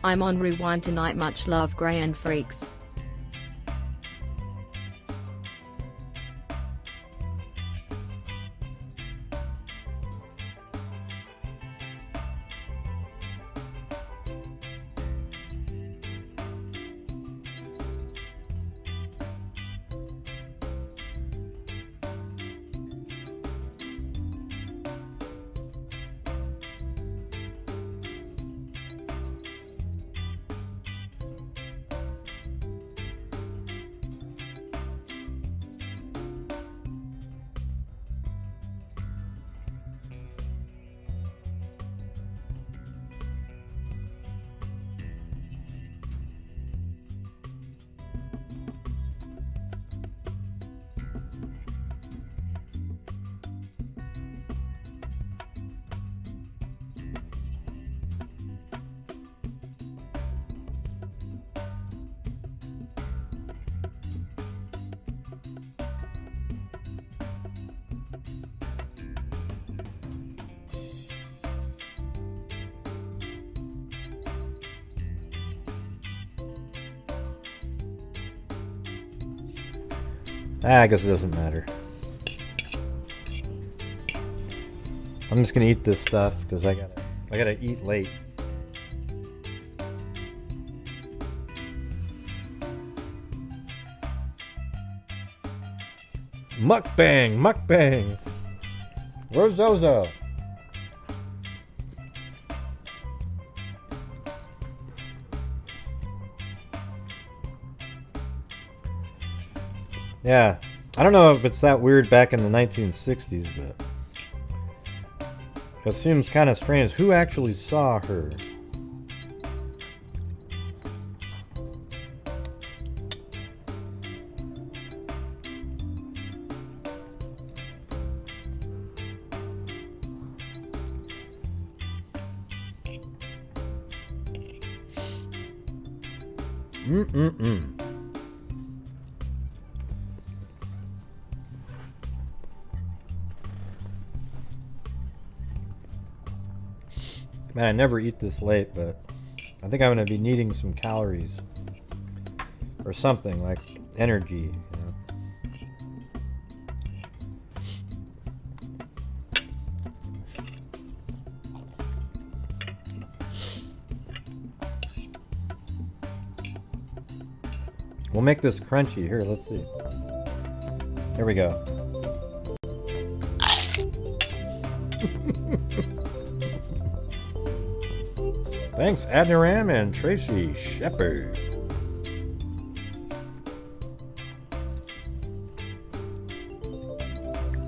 S3: I'm on rewind tonight. Much love, Grey and Freaks.
S1: I guess it doesn't matter. I'm just gonna eat this stuff because I gotta eat late. Mukbang, mukbang. Where's Zozo? Yeah, I don't know if it's that weird back in the 1960s, but it seems kind of strange. Who actually saw her? Man, I never eat this late, but I think I'm going to be needing some calories or something like energy. You know? We'll make this crunchy. Here, let's see. There we go. Thanks, Adniram and Tracy Shepard.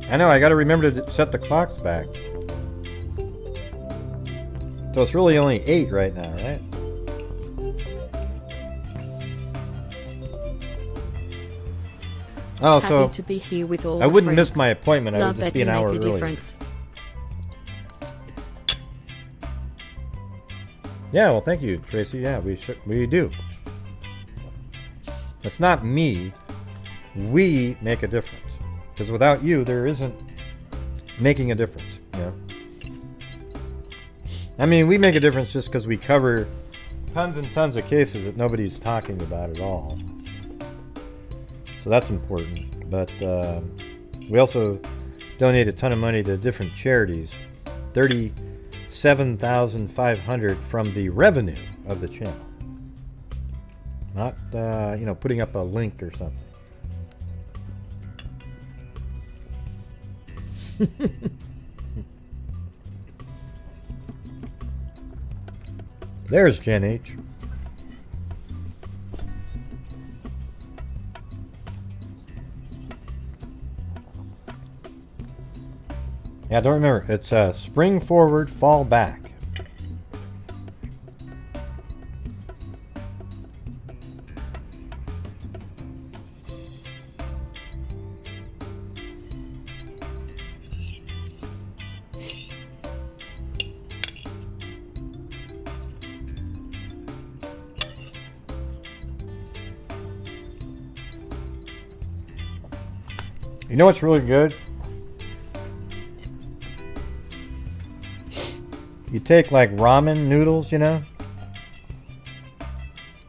S1: I know, I gotta remember to set the clocks back. So it's really only 8 right now, right? Oh, so
S3: Happy to be here with all
S1: I wouldn't miss
S3: friends.
S1: my appointment. I would
S3: Love
S1: just
S3: that
S1: be
S3: you
S1: an hour
S3: make a
S1: early.
S3: difference.
S1: Yeah, well, thank you, Tracy. Yeah, we do. It's not me. We make a difference. Because without you, there isn't making a difference. You know? I mean, we make a difference just because we cover tons and tons of cases that nobody's talking about at all. So that's important. But we also donate a ton of money to different charities. $37,500 from the revenue of the channel. Not, you know, putting up a link or something. There's Gen H. Yeah, don't remember. It's spring forward, fall back. You know what's really good? You take like ramen noodles, you know,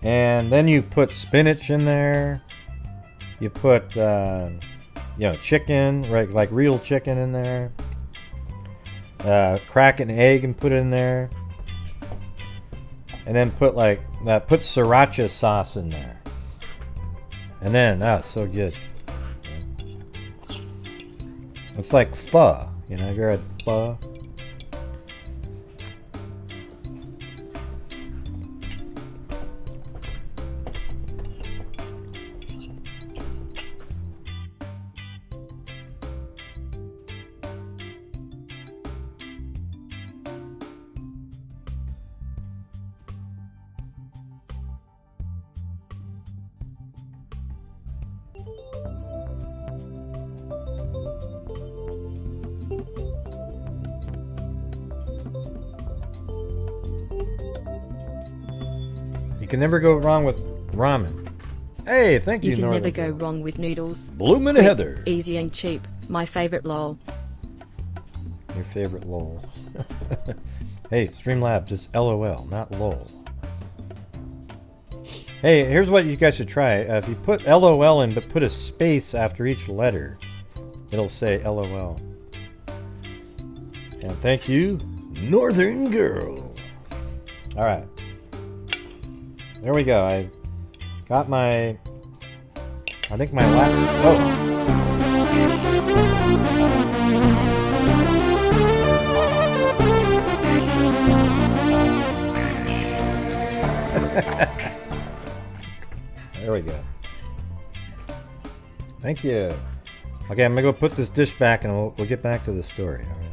S1: and then you put spinach in there. You put, you know, chicken, right, like real chicken in there. Crack an egg and put it in there, and then put like put sriracha sauce in there, and then it's so good. It's like pho, you know. Have you ever had pho? You can never go wrong with ramen. Hey, thank you,
S3: You can
S1: Northern.
S3: never go wrong with noodles.
S1: Bloomin'
S3: Quick,
S1: Heather.
S3: Easy and cheap. My favorite lol.
S1: Your favorite lol. Hey, Streamlabs, it's LOL, not LOL. Hey, here's what you guys should try. If you put LOL in, but put a space after each letter, it'll say LOL. And thank you, Northern Girl. All right. There we go. I got my... I think my lap... Oh. There we go. Thank you. Okay, I'm gonna go put this dish back and we'll get back to the story. All right.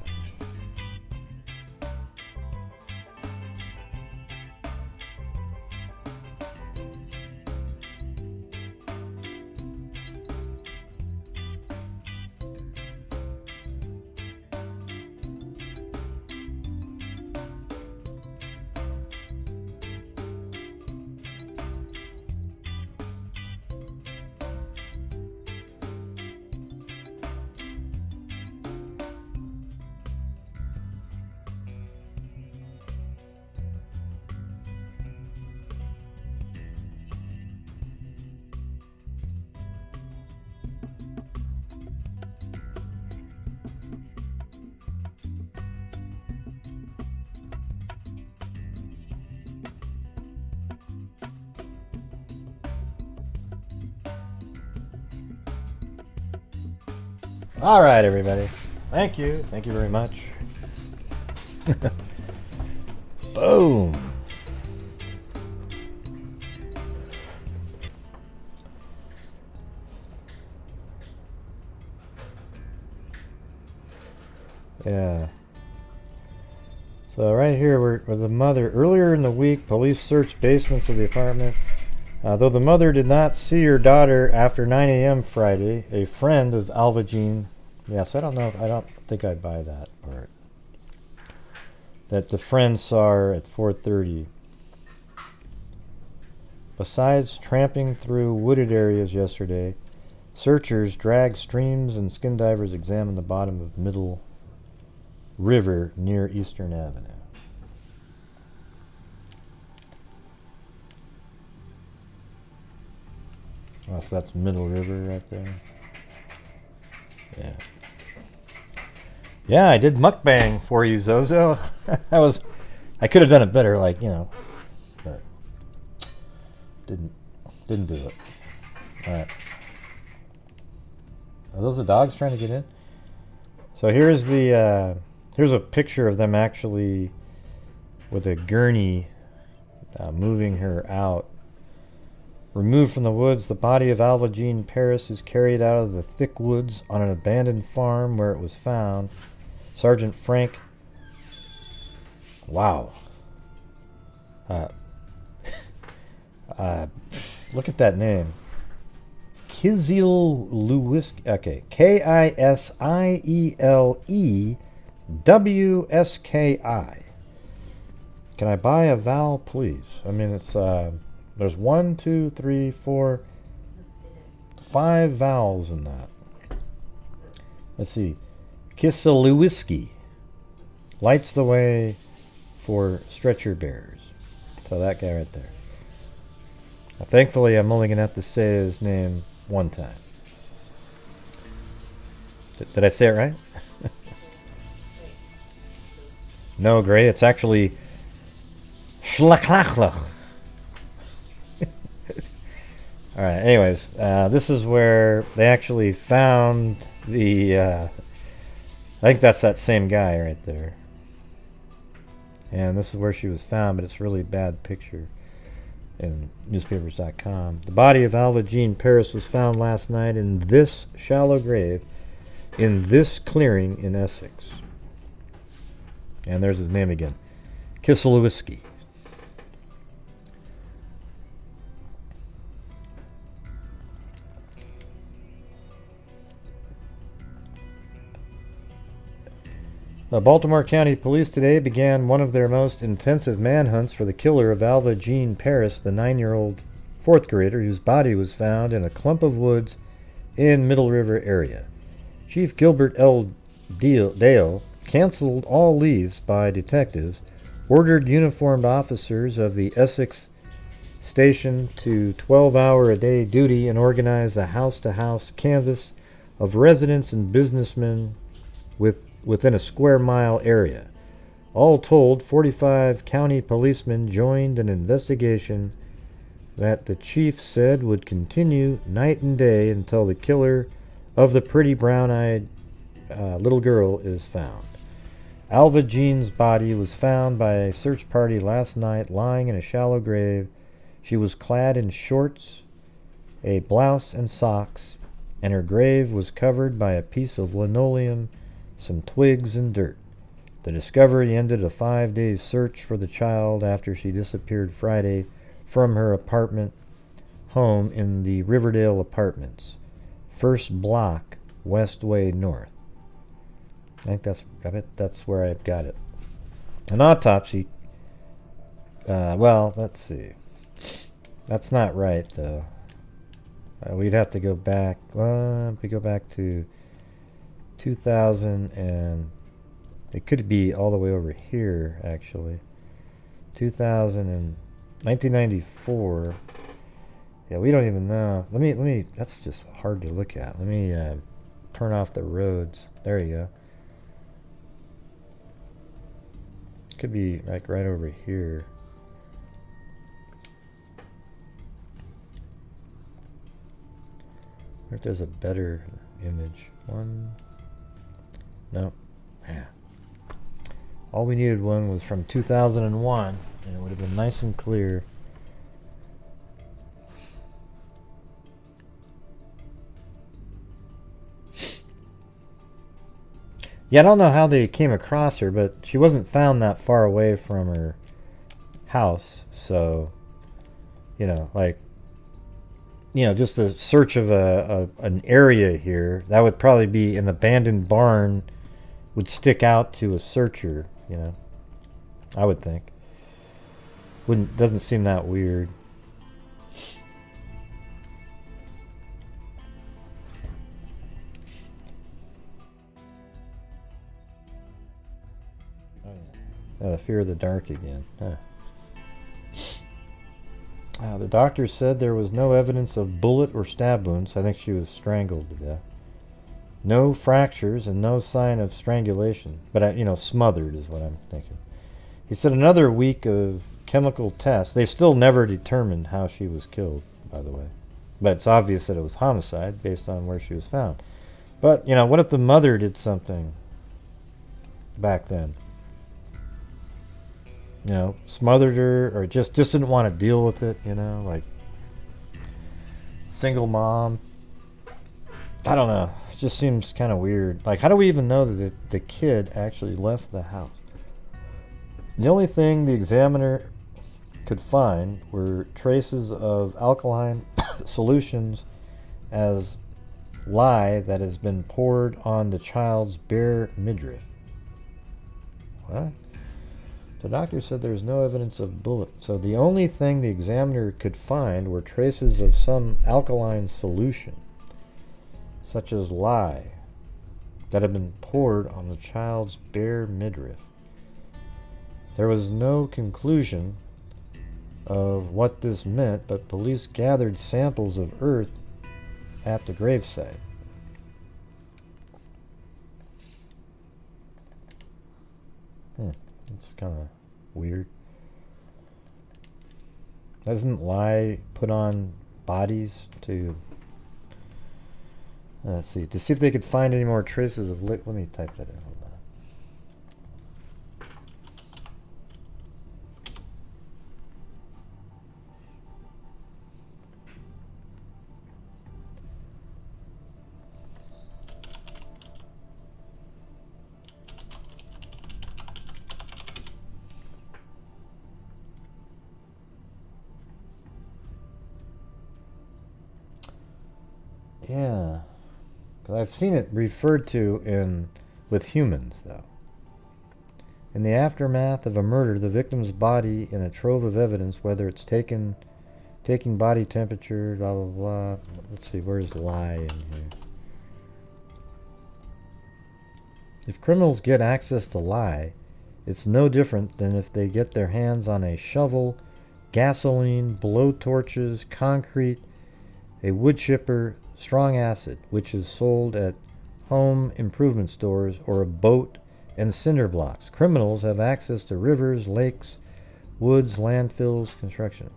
S1: All right, everybody. Thank you. Thank you very much. Boom. Yeah. So right here, we're the mother. Earlier in the week, police searched basements of the apartment. Though the mother did not see her daughter after 9 a.m. Friday, a friend of Alva Jean... Yes, I don't think I buy that part. That the friend saw her at 4:30. Besides tramping through wooded areas yesterday, searchers dragged streams and skin divers examined the bottom of Middle River near Eastern Avenue. Oh, so that's Middle River right there. Yeah. Yeah, I did mukbang for you, Zozo. I could have done it better, like, you know, but didn't do it. All right. Are those the dogs trying to get in? So here's the here's a picture of them actually with a gurney moving her out. Removed from the woods, the body of Alva Jean Parris is carried out of the thick woods on an abandoned farm where it was found. Sergeant Frank... Wow. Look at that name. Kisielewski. Okay. Kisielewski. Can I buy a vowel, please? I mean, it's... There's 1, 2, 3, 4, 5 vowels in that. Let's see. Kisielewski lights the way for stretcher bearers. So that guy right there. Now, thankfully, I'm only going to have to say his name one time. Did I say it right? No, Gray. It's actually Schlachlachlach. All right. Anyways, this is where they actually found the. I think that's that same guy right there. And this is where she was found, but it's a really bad picture in newspapers.com. The body of Alva Jean Parris was found last night in this shallow grave in this clearing in Essex. And there's his name again, Kisielewski. The Baltimore County Police today began one of their most intensive manhunts for the killer of Alva Jean Parris, the 9-year-old fourth grader whose body was found in a clump of woods in Middle River area. Chief Gilbert L. Dale canceled all leaves by detectives, ordered uniformed officers of the Essex stationed to 12-hour-a-day duty and organize a house-to-house canvass of residents and businessmen within a square-mile area. All told, 45 county policemen joined an investigation that the chief said would continue night and day until the killer of the pretty brown-eyed little girl is found. Alva Jean's body was found by a search party last night, lying in a shallow grave. She was clad in shorts, a blouse, and socks, and her grave was covered by a piece of linoleum, some twigs, and dirt. The discovery ended a 5-day search for the child after she disappeared Friday from her apartment home in the Riverdale Apartments, first block, Westway North. I bet that's where I've got it. An autopsy. Well, let's see. That's not right, though. We'd have to go back. If we go back to 2000, and it could be all the way over here, actually. 2000 and 1994. Yeah, we don't even know. Let me. That's just hard to look at. Let me turn off the roads. There you go. Could be like right over here. Wonder if there's a better image. One. No. Yeah. All we needed one was from 2001, and it would have been nice and clear. Yeah, I don't know how they came across her, but she wasn't found that far away from her house. So, just a search of an area here, that would probably be an abandoned barn, would stick out to a searcher, I would think. Doesn't seem that weird. The fear of the dark again. Huh. The doctor said there was no evidence of bullet or stab wounds. I think she was strangled to death. No fractures and no sign of strangulation. But, smothered is what I'm thinking. He said another week of chemical tests. They still never determined how she was killed, by the way. But it's obvious that it was homicide based on where she was found. But, what if the mother did something back then? Smothered her, or just didn't want to deal with it, like single mom. I don't know. It just seems kind of weird. Like, how do we even know that the kid actually left the house? The only thing the examiner could find were traces of alkaline solutions as lye that has been poured on the child's bare midriff. What? The doctor said there's no evidence of bullets. So the only thing the examiner could find were traces of some alkaline solution, such as lye, that had been poured on the child's bare midriff. There was no conclusion of what this meant, but police gathered samples of earth at the gravesite. It's kind of weird. Doesn't lye put on bodies to... Let's see. To see if they could find any more traces of... Let me type that in. Hold on. Yeah, because I've seen it referred to with humans, though. In the aftermath of a murder, the victim's body in a trove of evidence, whether it's taking body temperature, blah, blah, blah. Let's see, where's lye in here? If criminals get access to lye, it's no different than if they get their hands on a shovel gasoline, blow torches, concrete, a wood chipper, strong acid, which is sold at home improvement stores, or a boat and cinder blocks. Criminals have access to rivers, lakes, woods, landfills, construction.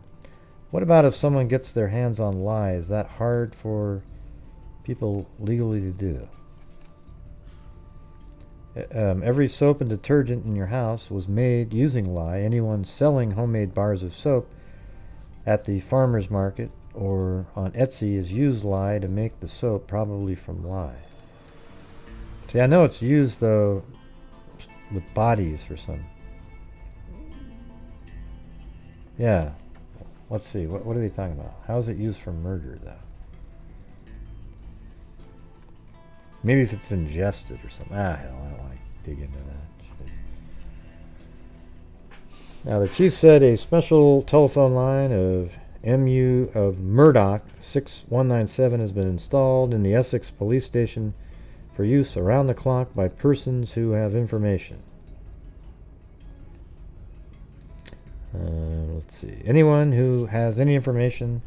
S1: What about if someone gets their hands on lye? Is that hard for people legally to do? Every soap and detergent in your house was made using lye. Anyone selling homemade bars of soap at the farmer's market or on Etsy has used lye to make the soap, probably from lye. See, I know it's used, though, with bodies for some. Yeah. Let's see. What are they talking about? How is it used for murder, though? Maybe if it's ingested or something. Ah, hell, I don't want to dig into that. Now, the chief said a special telephone line of Murdoch 6197 has been installed in the Essex police station for use around the clock by persons who have information. Let's see. Anyone who has any information,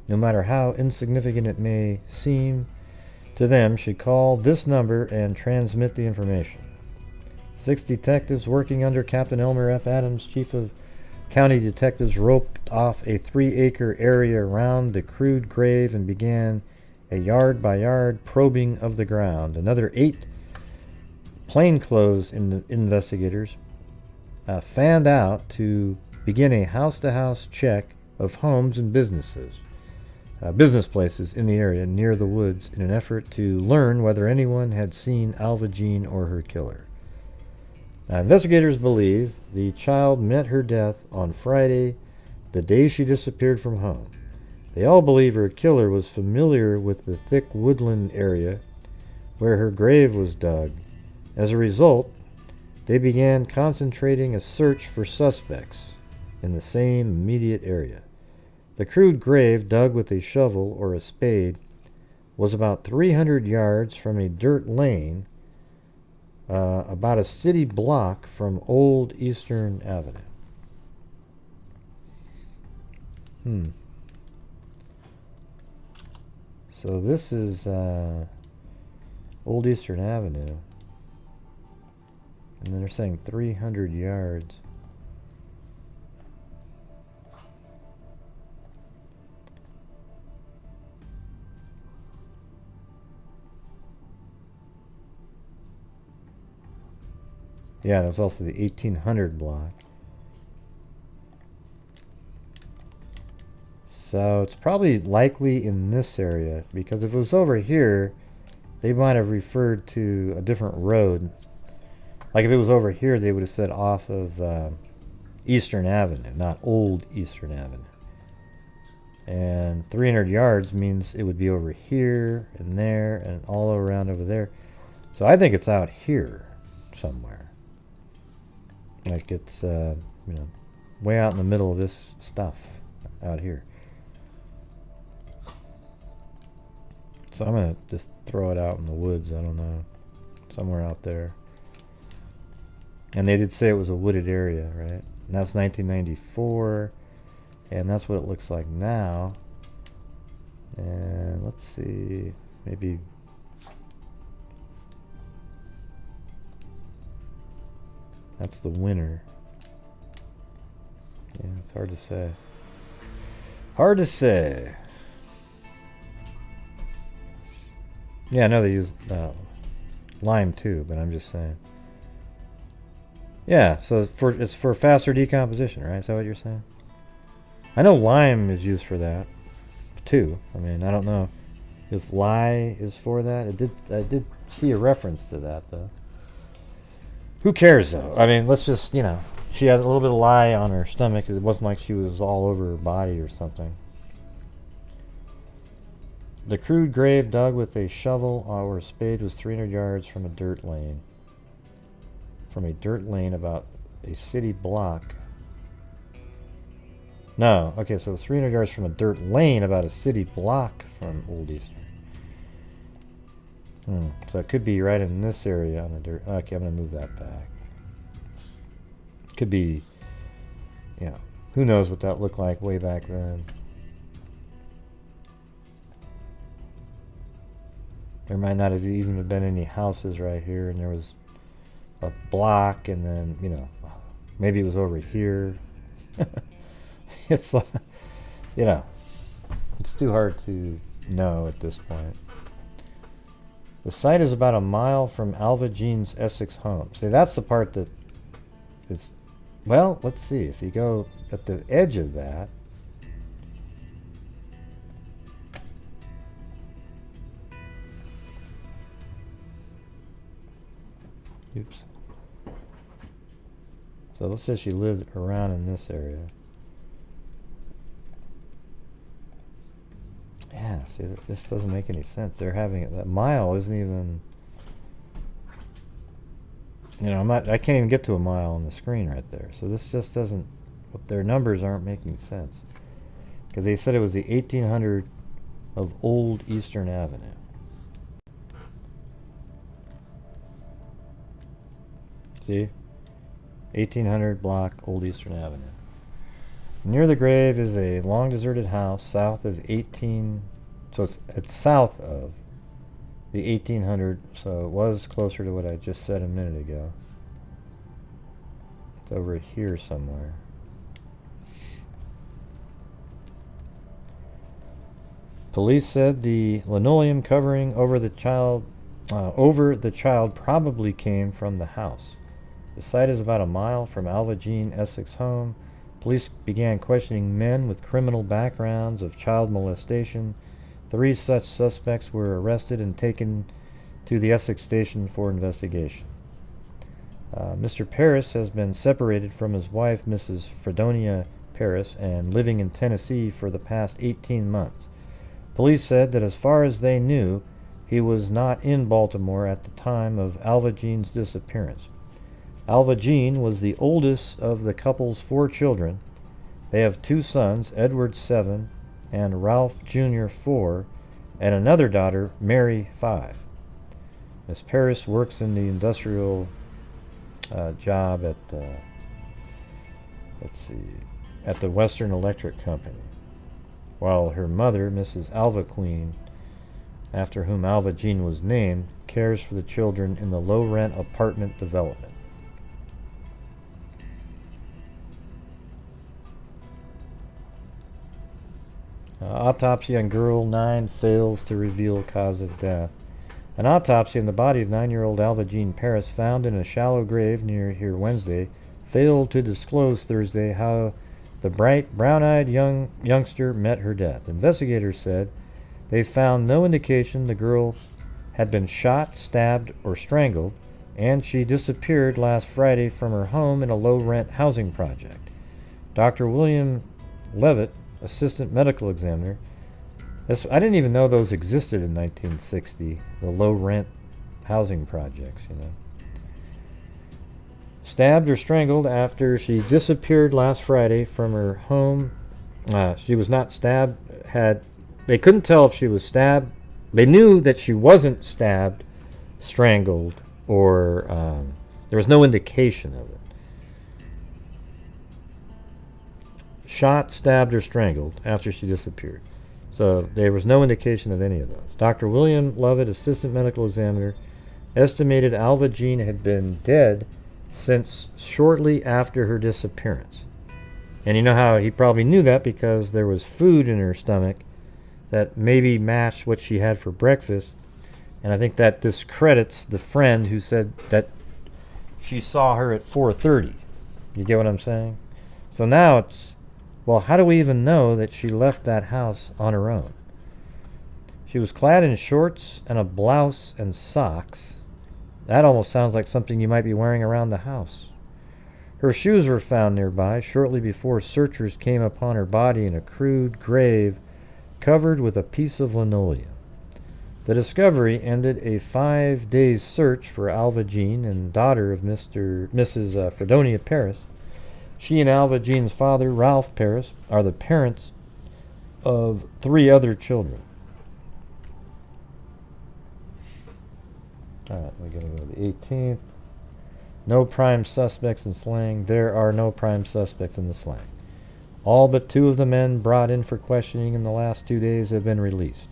S1: no matter how insignificant it may seem to them, should call this number and transmit the information. 6 detectives working under Captain Elmer F. Adams, Chief of County Detectives, roped off a 3-acre area around the crude grave and began a yard-by-yard probing of the ground. Another 8 plainclothes investigators fanned out to begin a house-to-house check of homes and business places in the area near the woods in an effort to learn whether anyone had seen Alva Jean or her killer. Investigators believe the child met her death on Friday, the day she disappeared from home. They all believe her killer was familiar with the thick woodland area where her grave was dug. As a result, they began concentrating a search for suspects in the same immediate area. The crude grave, dug with a shovel or a spade, was about 300 yards from a dirt lane, about a city block from Old Eastern Avenue. So this is Old Eastern Avenue. And then they're saying 300 yards. Yeah, there's also the 1800 block. So it's probably likely in this area, because if it was over here, they might have referred to a different road. Like if it was over here, they would have said off of Eastern Avenue, not Old Eastern Avenue. And 300 yards means it would be over here and there and all around over there. So I think it's out here somewhere. Like it's, way out in the middle of this stuff out here. So I'm going to just throw it out in the woods. I don't know. Somewhere out there. And they did say it was a wooded area, right? And that's 1994. And that's what it looks like now. And let's see. Maybe... That's the winter. Yeah, it's hard to say. Hard to say. Yeah, I know they use lime too, but I'm just saying. Yeah, so it's for faster decomposition, right? Is that what you're saying? I know lime is used for that too. I mean, I don't know if lye is for that. I did see a reference to that though. Who cares, though? I mean, let's just, she had a little bit of lye on her stomach. It wasn't like she was all over her body or something. The crude grave dug with a shovel or a spade was 300 yards from a dirt lane. From a dirt lane about a city block. No, okay, so it was 300 yards from a dirt lane about a city block from Old Eastern. So it could be right in this area on the dirt. Okay, I'm going to move that back. Could be, Who knows what that looked like way back then. There might not have even been any houses right here, and there was a block, and then, you know, maybe it was over here. It's like, you know, it's too hard to know at this point. The site is about a mile from Alva Jean's Essex home. See, that's the part that is, well, let's see. If you go at the edge of that, oops. So let's say she lived around in this area. Yeah, see, this doesn't make any sense. They're having it. That mile isn't even. You know, I can't even get to a mile on the screen right there. So this just doesn't. Their numbers aren't making sense. Because they said it was the 1800 of Old Eastern Avenue. See? 1800 block Old Eastern Avenue. Near the grave is a long deserted house south of 18, so it's south of the 1800, so it was closer to what I just said a minute ago. It's over here somewhere. Police said the linoleum covering over the child probably came from the house. The site is about a mile from Alva Jean Essex home. Police began questioning men with criminal backgrounds of child molestation. 3 such suspects were arrested and taken to the Essex station for investigation. Mr. Parris has been separated from his wife, Mrs. Fredonia Parris, and living in Tennessee for the past 18 months. Police said that as far as they knew, he was not in Baltimore at the time of Alva Jean's disappearance. Alva Jean was the oldest of the couple's 4 children. They have 2 sons, Edward 7 and Ralph Jr. 4, and another daughter, Mary 5. Miss Parris works in the industrial job at at the Western Electric Company, while her mother, Mrs. Alva Queen, after whom Alva Jean was named, cares for the children in the low-rent apartment development. Autopsy on girl 9 fails to reveal cause of death. An autopsy on the body of 9-year-old Alva Jean Parris, found in a shallow grave near here Wednesday, failed to disclose Thursday how the bright, brown-eyed youngster met her death. Investigators said they found no indication the girl had been shot, stabbed, or strangled, and she disappeared last Friday from her home in a low-rent housing project. Dr. William Levitt, assistant medical examiner. I didn't even know those existed in 1960, the low-rent housing projects, you know. Stabbed or strangled after she disappeared last Friday from her home. She was not stabbed. They couldn't tell if she was stabbed. They knew that she wasn't stabbed, strangled, or there was no indication of it. Shot, stabbed, or strangled after she disappeared. So there was no indication of any of those. Dr. William Lovett, assistant medical examiner, estimated Alva Jean had been dead since shortly after her disappearance. And you know how he probably knew that, because there was food in her stomach that maybe matched what she had for breakfast. And I think that discredits the friend who said that she saw her at 4:30. You get what I'm saying? So now it's, well, how do we even know that she left that house on her own? She was clad in shorts and a blouse and socks. That almost sounds like something you might be wearing around the house. Her shoes were found nearby shortly before searchers came upon her body in a crude grave covered with a piece of linoleum. The discovery ended a 5-day search for Alva Jean, and daughter of Mrs. Fredonia Parris. She and Alva Jean's father, Ralph Parris, are the parents of 3 other children. Alright, we're going to go to the 18th. No prime suspects in slaying. There are no prime suspects in the slaying. All but 2 of the men brought in for questioning in the last 2 days have been released.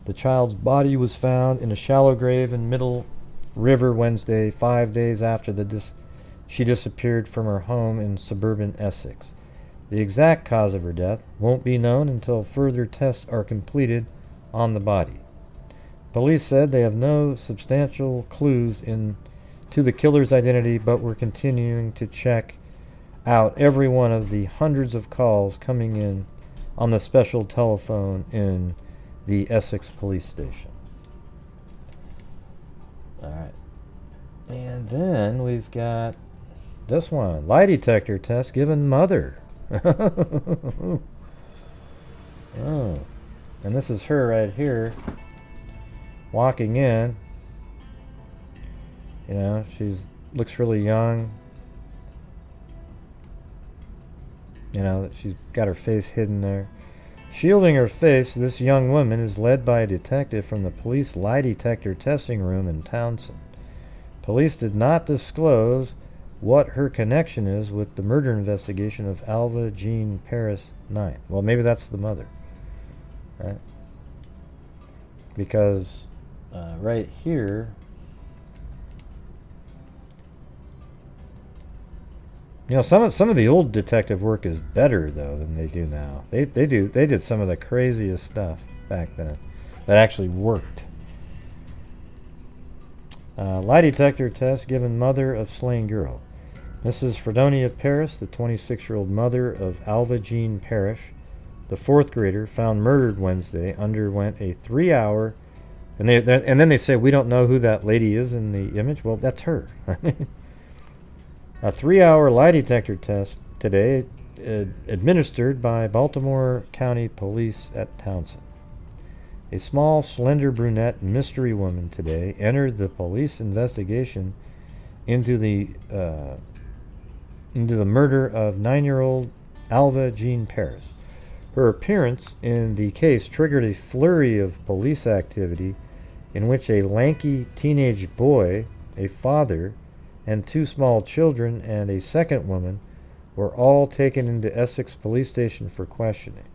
S1: The child's body was found in a shallow grave in Middle River Wednesday, 5 days after she disappeared from her home in suburban Essex. The exact cause of her death won't be known until further tests are completed on the body. Police said they have no substantial clues to the killer's identity, but were continuing to check out every one of the hundreds of calls coming in on the special telephone in the Essex police station. Alright. And then we've got this one. Lie detector test given mother. Oh. And this is her right here. Walking in. You know, looks really young. You know, she's got her face hidden there. Shielding her face, this young woman is led by a detective from the police lie detector testing room in Townsend. Police did not disclose what her connection is with the murder investigation of Alva Jean Parris 9. Well, maybe that's the mother, right? Because right here, you know, some of the old detective work is better though than they do now. They did some of the craziest stuff back then that actually worked. Lie detector test given mother of slain girl. Mrs. Fredonia Parris, the 26-year-old mother of Alva Jean Parris, the 4th grader found murdered Wednesday, underwent a 3-hour, and then they say we don't know who that lady is in the image. Well, that's her. A 3-hour lie detector test today administered by Baltimore County Police at Townsend. A small, slender brunette mystery woman today entered the police investigation into the murder of 9-year-old Alva Jean Parris. Her appearance in the case triggered a flurry of police activity in which a lanky teenage boy, a father, and 2 small children and a second woman were all taken into Essex Police Station for questioning.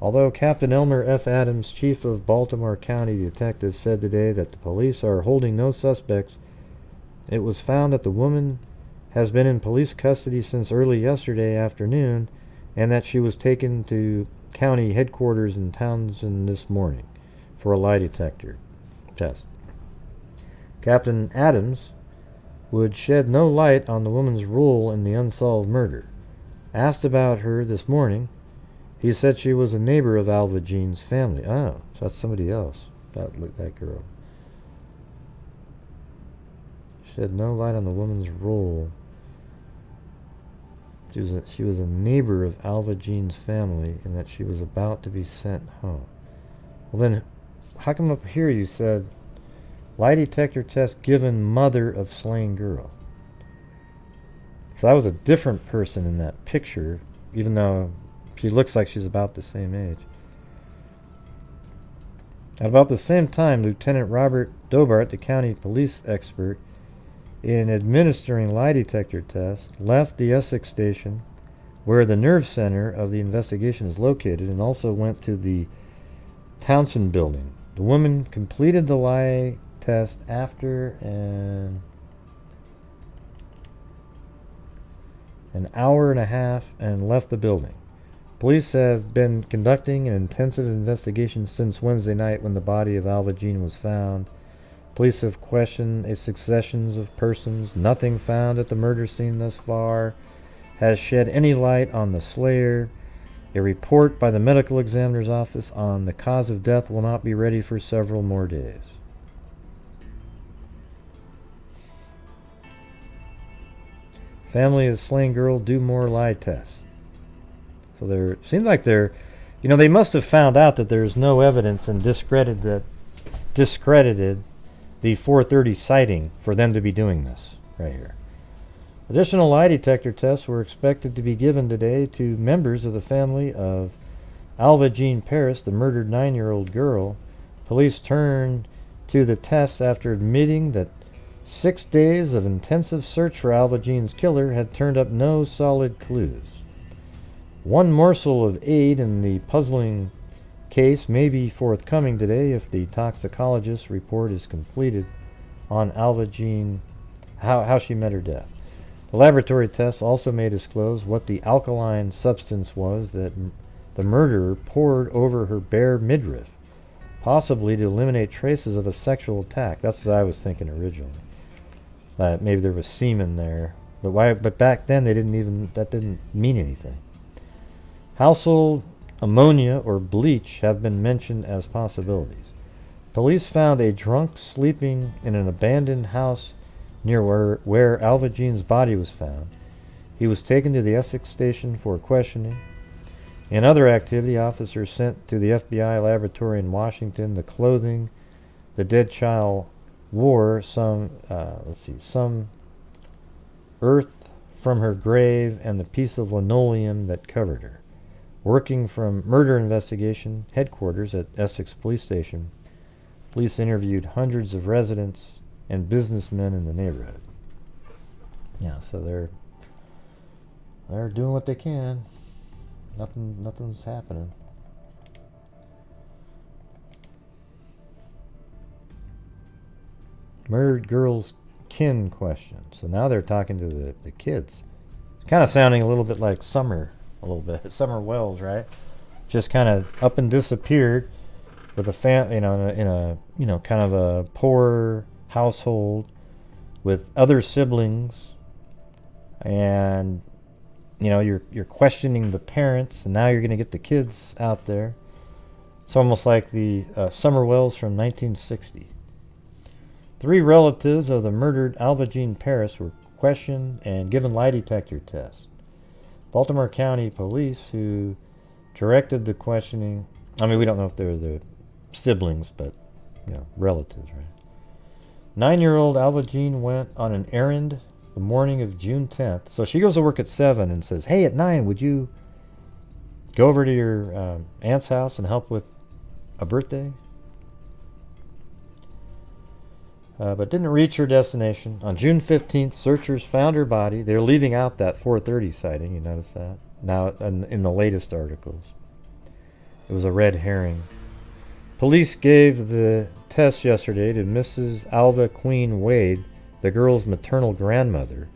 S1: Although Captain Elmer F. Adams, chief of Baltimore County Detectives, said today that the police are holding no suspects, it was found that the woman has been in police custody since early yesterday afternoon and that she was taken to county headquarters in Townsend this morning for a lie detector test. Captain Adams would shed no light on the woman's role in the unsolved murder. Asked about her this morning, he said she was a neighbor of Alva Jean's family. Oh, so that's somebody else. That girl. Shed no light on the woman's role. She was a neighbor of Alva Jean's family and that she was about to be sent home. Well then, how come up here you said lie detector test given mother of slain girl? So that was a different person in that picture, even though she looks like she's about the same age. At about the same time, Lieutenant Robert Dobart, the county police expert in administering lie detector tests, left the Essex station where the nerve center of the investigation is located and also went to the Townsend building. The woman completed the lie test after an hour and a half and left the building. Police have been conducting an intensive investigation since Wednesday night when the body of Alva Jean was found. Police have questioned a succession of persons. Nothing found at the murder scene thus far has shed any light on the slayer. A report by the medical examiner's office on the cause of death will not be ready for several more days. Family of slain girl do more lie tests. So seems like they must have found out that there's no evidence and discredited the 4:30 sighting for them to be doing this right here. Additional lie detector tests were expected to be given today to members of the family of Alva Jean Parris, the murdered 9-year-old girl. Police turned to the tests after admitting that 6 days of intensive search for Alva Jean's killer had turned up no solid clues. One morsel of aid in the puzzling case may be forthcoming today if the toxicologist report is completed on Alva Jean, how she met her death. The laboratory tests also may disclose what the alkaline substance was that the murderer poured over her bare midriff, possibly to eliminate traces of a sexual attack. That's what I was thinking originally. Maybe there was semen there, but why? But back then that didn't mean anything. Household ammonia or bleach have been mentioned as possibilities. Police found a drunk sleeping in an abandoned house near where Alva Jean's body was found. He was taken to the Essex station for questioning. In other activity, officers sent to the FBI laboratory in Washington the clothing the dead child wore, some earth from her grave, and the piece of linoleum that covered her. Working from murder investigation headquarters at Essex Police Station, police interviewed hundreds of residents and businessmen in the neighborhood. Yeah, so they're doing what they can. Nothing's happening. Murdered girl's kin question. So now they're talking to the kids. It's kind of sounding a little bit like Summer, Summer Wells, right? Just kind of up and disappeared with a in a kind of a poor household with other siblings, and you're questioning the parents, and now you're going to get the kids out there. It's almost like the Summer Wells from 1960. 3 relatives of the murdered Alva Jean Parris were questioned and given lie detector tests. Baltimore County Police, who directed the questioning, I mean, we don't know if they're the siblings, but relatives, right? 9-year-old Alva Jean went on an errand the morning of June 10th. So she goes to work at 7 and says, "Hey, at 9, would you go over to your aunt's house and help with a birthday?" But didn't reach her destination. On June 15th, searchers found her body. They're leaving out that 4:30 sighting. You notice that? Now, in the latest articles, it was a red herring. Police gave the test yesterday to Mrs. Alva Queen Wade, the girl's maternal grandmother,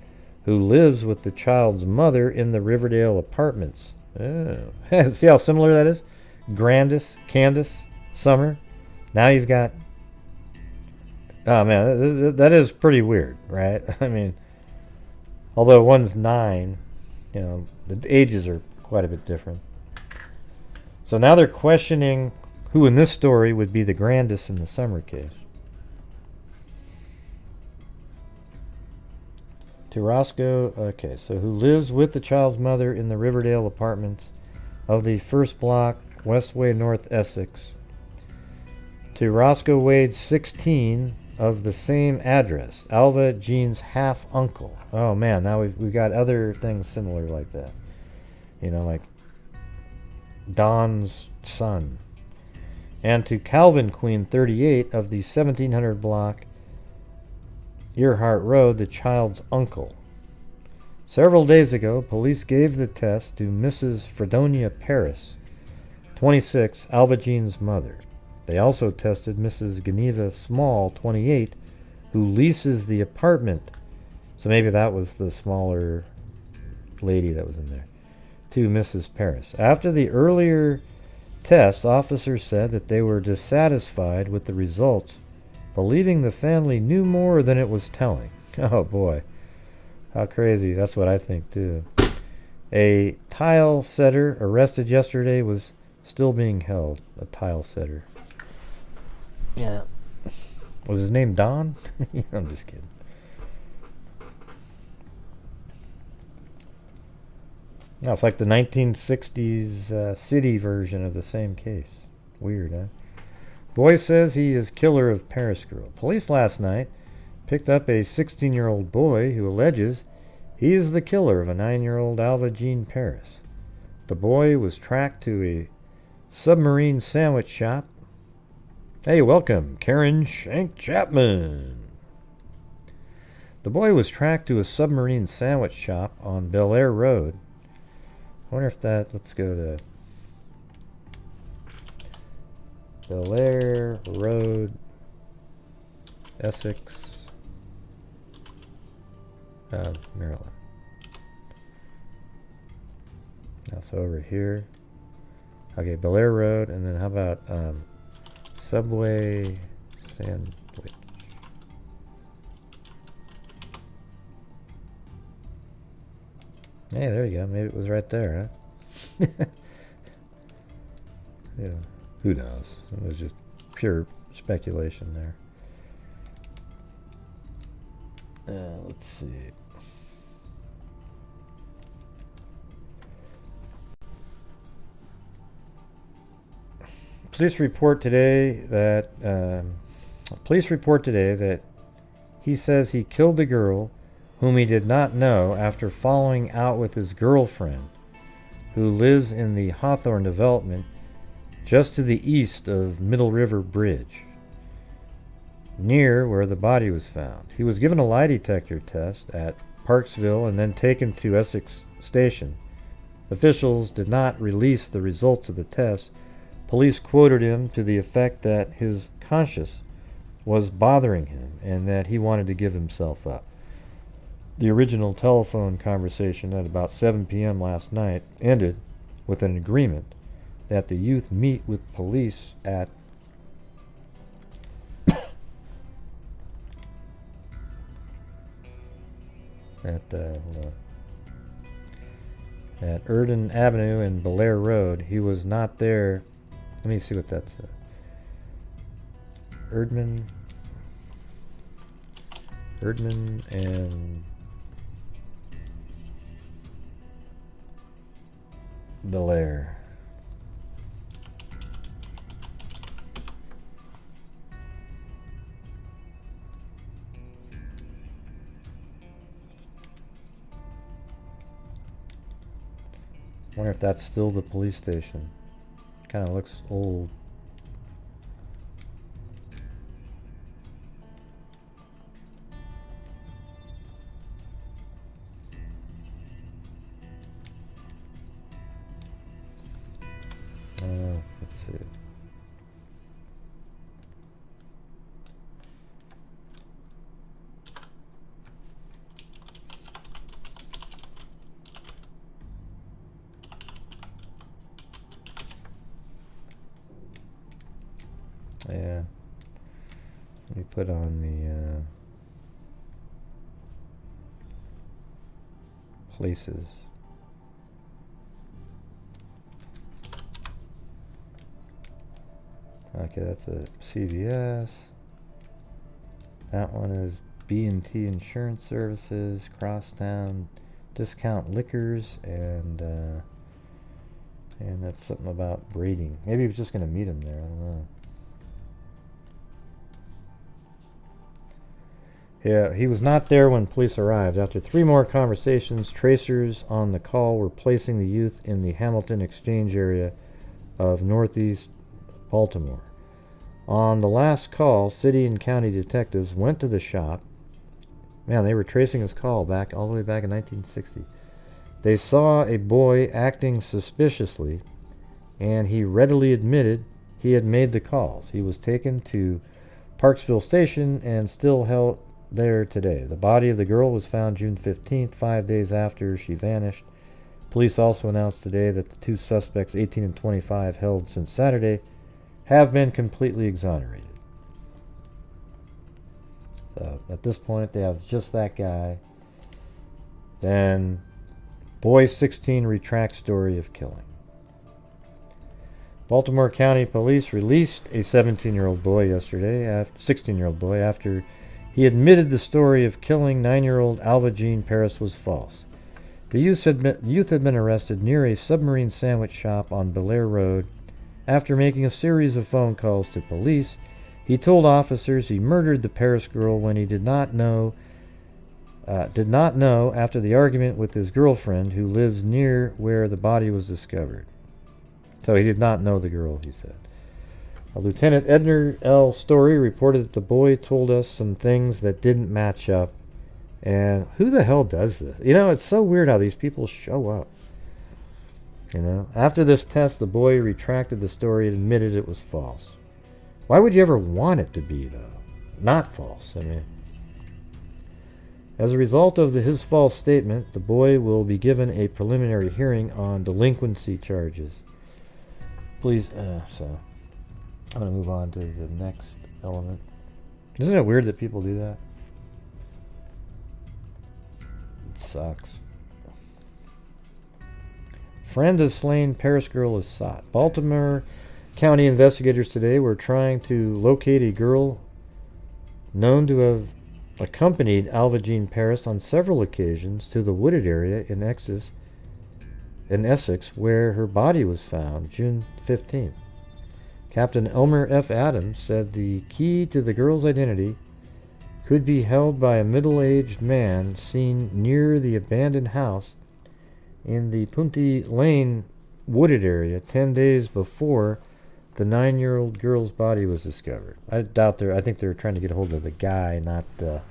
S1: who lives with the child's mother in the Riverdale apartments. Oh. See how similar that is? Candace, Summer. Now you've got... Oh, man, that is pretty weird, right? I mean, although one's 9, the ages are quite a bit different. So now they're questioning who in this story would be the grandest in the Summer case. Swarowski, okay, so who lives with the child's mother in the Riverdale apartments of the first block, Westway, North Essex. Swarowski Wade, 16, of the same address. Alva Jean's half-uncle. Oh, man, now we've got other things similar like that. Like Don's son. And to Calvin Queen, 38, of the 1700 block, Earhart Road, the child's uncle. Several days ago, police gave the test to Mrs. Fredonia Parris, 26, Alva Jean's mother. They also tested Mrs. Geneva Small, 28, who leases the apartment. So maybe that was the smaller lady that was in there. To Mrs. Parris. After the earlier tests, officers said that they were dissatisfied with the results, believing the family knew more than it was telling. Oh boy. How crazy. That's what I think too. A tile setter arrested yesterday was still being held. A tile setter. Yeah. Was his name Don? I'm just kidding. No, it's like the 1960s city version of the same case. Weird, huh? Boy says he is killer of Paris girl. Police last night picked up a 16-year-old boy who alleges he is the killer of a 9-year-old Alva Jean Parris. The boy was tracked to a submarine sandwich shop. Hey, welcome, Karen Shank Chapman. The boy was tracked to a submarine sandwich shop on Bel Air Road. wonder if that, let's go to Bel-Air Road, Essex, Maryland. That's over here. Okay, Bel-Air Road, and then how about Subway Sandwich? Hey, there you go. Maybe it was right there, huh? Yeah, who knows? It was just pure speculation there. Let's see. Police report today that he says he killed the girl whom he did not know after falling out with his girlfriend, who lives in the Hawthorne development just to the east of Middle River Bridge, near where the body was found. He was given a lie detector test at Parksville and then taken to Essex Station. Officials did not release the results of the test. Police quoted him to the effect that his conscience was bothering him and that he wanted to give himself up. The original telephone conversation at about 7 p.m. last night ended with an agreement that the youth meet with police at Erden Avenue and Bel-Air Road. He was not there. Let me see what that said. Erdman and Bel-Air. Wonder if that's still the police station. Kind of looks old. Let's see. Yeah. Let me put on the places. Okay, that's a CVS. That one is B&T Insurance Services, Crosstown Discount Liquors, and that's something about braiding. Maybe he was just going to meet him there. I don't know. Yeah, he was not there when police arrived. After 3 more conversations, tracers on the call were placing the youth in the Hamilton Exchange area of Northeast Baltimore. On the last call, city and county detectives went to the shop. Man, they were tracing his call back all the way back in 1960. They saw a boy acting suspiciously, and he readily admitted he had made the calls. He was taken to Parksville Station and still held there today. The body of the girl was found June 15th, 5 days after she vanished. Police also announced today that the 2 suspects, 18 and 25, held since Saturday, have been completely exonerated. So at this point, they have just that guy. Then, boy 16 retracts story of killing. Baltimore County Police released a 17-year-old boy yesterday, 16-year-old boy, after he admitted the story of killing 9-year-old Alva Jean Parris was false. The youth had been arrested near a submarine sandwich shop on Bel-Air Road after making a series of phone calls to police. He told officers he murdered the Parris girl when he did not know after the argument with his girlfriend, who lives near where the body was discovered. So he did not know the girl, he said. Lieutenant Edner L. Story reported that the boy told us some things that didn't match up. And who the hell does this? You know, it's so weird how these people show up. You know, after this test, the boy retracted the story and admitted it was false. Why would you ever want it to be, though? Not false, I mean. As a result of his false statement, the boy will be given a preliminary hearing on delinquency charges. Please, so I'm going to move on to the next element. Isn't it weird that people do that? It sucks. Friend of slain Paris girl is sought. Baltimore County investigators today were trying to locate a girl known to have accompanied Alva Jean Parris on several occasions to the wooded area in Essex, where her body was found June 15th. Captain Elmer F. Adams said the key to the girl's identity could be held by a middle-aged man seen near the abandoned house in the Punty Lane wooded area 10 days before the 9-year-old girl's body was discovered. I think they were trying to get a hold of the guy, not the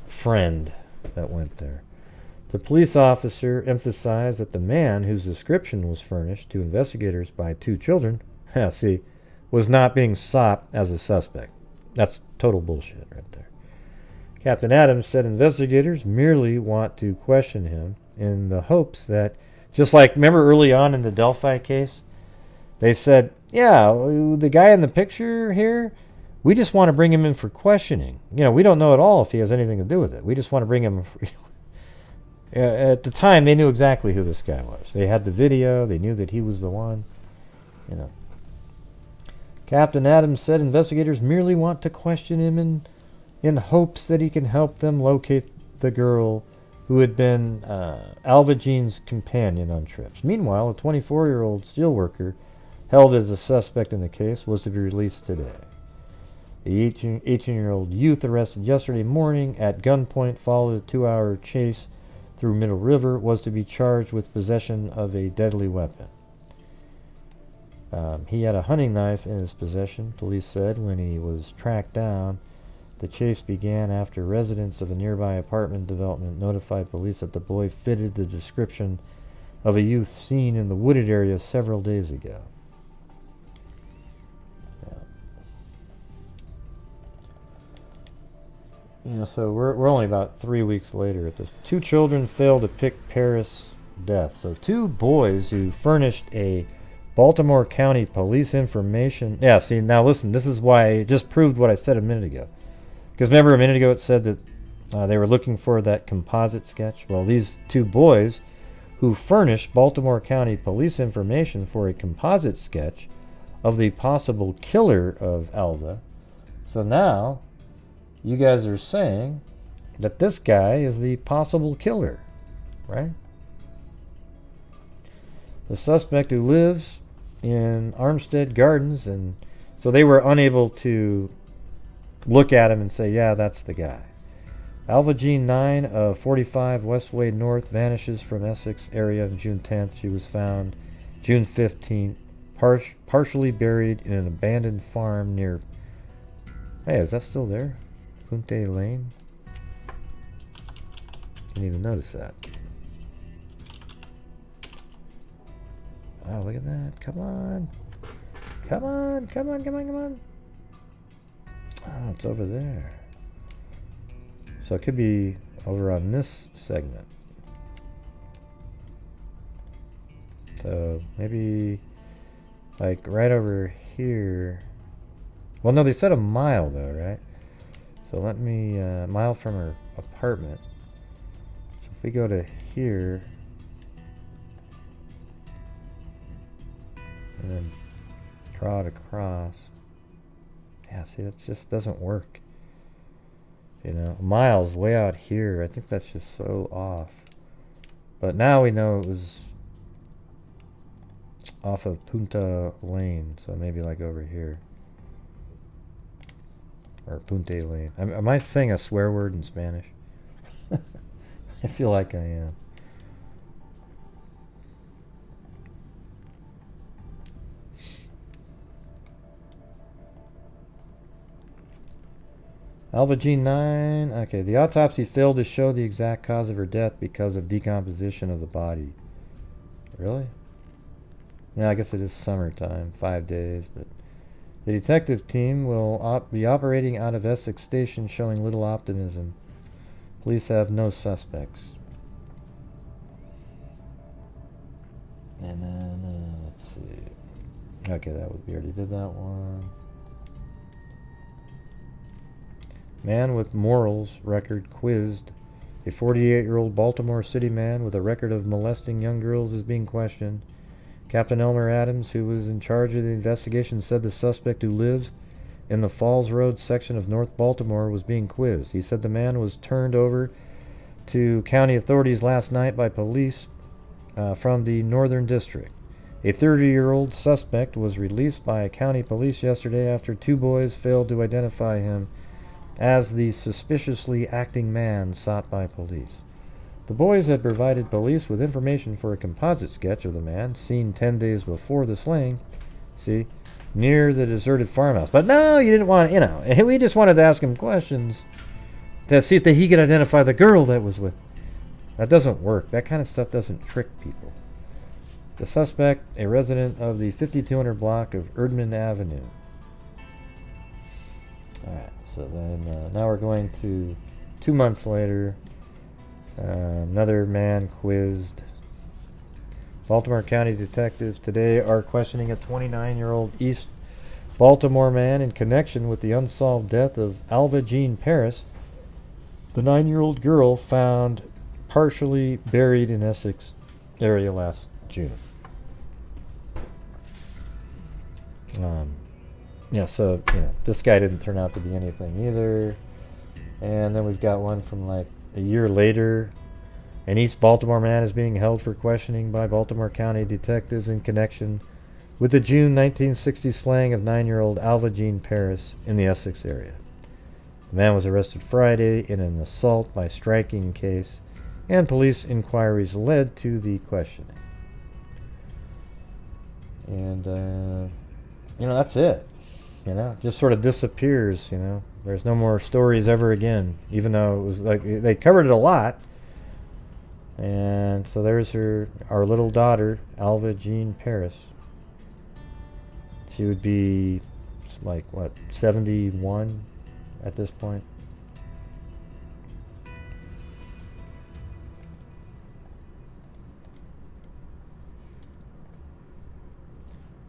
S1: friend that went there. The police officer emphasized that the man, whose description was furnished to investigators by 2 children, was not being sought as a suspect. That's total bullshit right there. Captain Adams said investigators merely want to question him in the hopes that, just like, remember early on in the Delphi case, they said, yeah, the guy in the picture here, we just want to bring him in for questioning. You know, we don't know at all if he has anything to do with it. We just want to bring him. At the time, they knew exactly who this guy was. They had the video. They knew that he was the one. You know. Captain Adams said investigators merely want to question him in hopes that he can help them locate the girl who had been Alva Jean's companion on trips. Meanwhile, a 24-year-old steelworker held as a suspect in the case was to be released today. The 18-year-old youth arrested yesterday morning at gunpoint followed a 2-hour chase through Middle River was to be charged with possession of a deadly weapon. He had a hunting knife in his possession, police said, when he was tracked down. The chase began after residents of a nearby apartment development notified police that the boy fitted the description of a youth seen in the wooded area several days ago. Yeah, so we're only about 3 weeks later at this. 2 children failed to pick Paris' death. So 2 boys who furnished a Baltimore County police information. Yeah, see, now listen, this is why it just proved what I said a minute ago. Because remember a minute ago it said that they were looking for that composite sketch? Well, these 2 boys who furnished Baltimore County police information for a composite sketch of the possible killer of Alva. So now you guys are saying that this guy is the possible killer, right? The suspect who lives in Armstead Gardens, and so they were unable to look at him and say, yeah, that's the guy. Alva Jean 9 of 45 Westway North vanishes from Essex area on June 10th. She was found June 15th, partially buried in an abandoned farm near... Hey, is that still there? Punte Lane? Didn't even notice that. Oh, look at that. Come on. Come on, come on, come on, come on. Oh, it's over there. So it could be over on this segment. So maybe like right over here. Well, no, they said a mile though, right? So let me, mile from her apartment. So if we go to here, and then draw it across. Yeah, see, that just doesn't work. You know, miles way out here. I think that's just so off. But now we know it was off of Punta Lane, so maybe like over here. Or Punte Lane. Am I saying a swear word in Spanish? I feel like I am. Alva Jean 9. Okay, the autopsy failed to show the exact cause of her death because of decomposition of the body. Really? Yeah, I guess it is summertime, 5 days, but the detective team will be operating out of Essex Station, showing little optimism. Police have no suspects. And then, let's see. Okay, we already did that one. Man with morals record quizzed. A 48-year-old Baltimore City man with a record of molesting young girls is being questioned. Captain Elmer Adams, who was in charge of the investigation, said the suspect, who lives in the Falls Road section of North Baltimore, was being quizzed. He said the man was turned over to county authorities last night by police from the Northern District. A 30-year-old suspect was released by county police yesterday after 2 boys failed to identify him as the suspiciously acting man sought by police. The boys had provided police with information for a composite sketch of the man seen 10 days before the slaying, near the deserted farmhouse. But no, you didn't want, we just wanted to ask him questions to see if he could identify the girl that was with. That doesn't work. That kind of stuff doesn't trick people. The suspect, a resident of the 5200 block of Erdman Avenue. Alright, so then now we're going to 2 months later. Another man quizzed. Baltimore County detectives today are questioning a 29-year-old East Baltimore man in connection with the unsolved death of Alva Jean Parris, the 9-year-old girl found partially buried in Essex area last June. This guy didn't turn out to be anything either. And then we've got one from like a year later. An East Baltimore man is being held for questioning by Baltimore County detectives in connection with the June 1960 slaying of 9-year-old Alva Jean Parris in the Essex area. The man was arrested Friday in an assault by striking case, and police inquiries led to the questioning. And, that's it. Just sort of disappears, There's no more stories ever again, even though it was like they covered it a lot. And so there's our little daughter, Alva Jean Parris. She would be 71 at this point.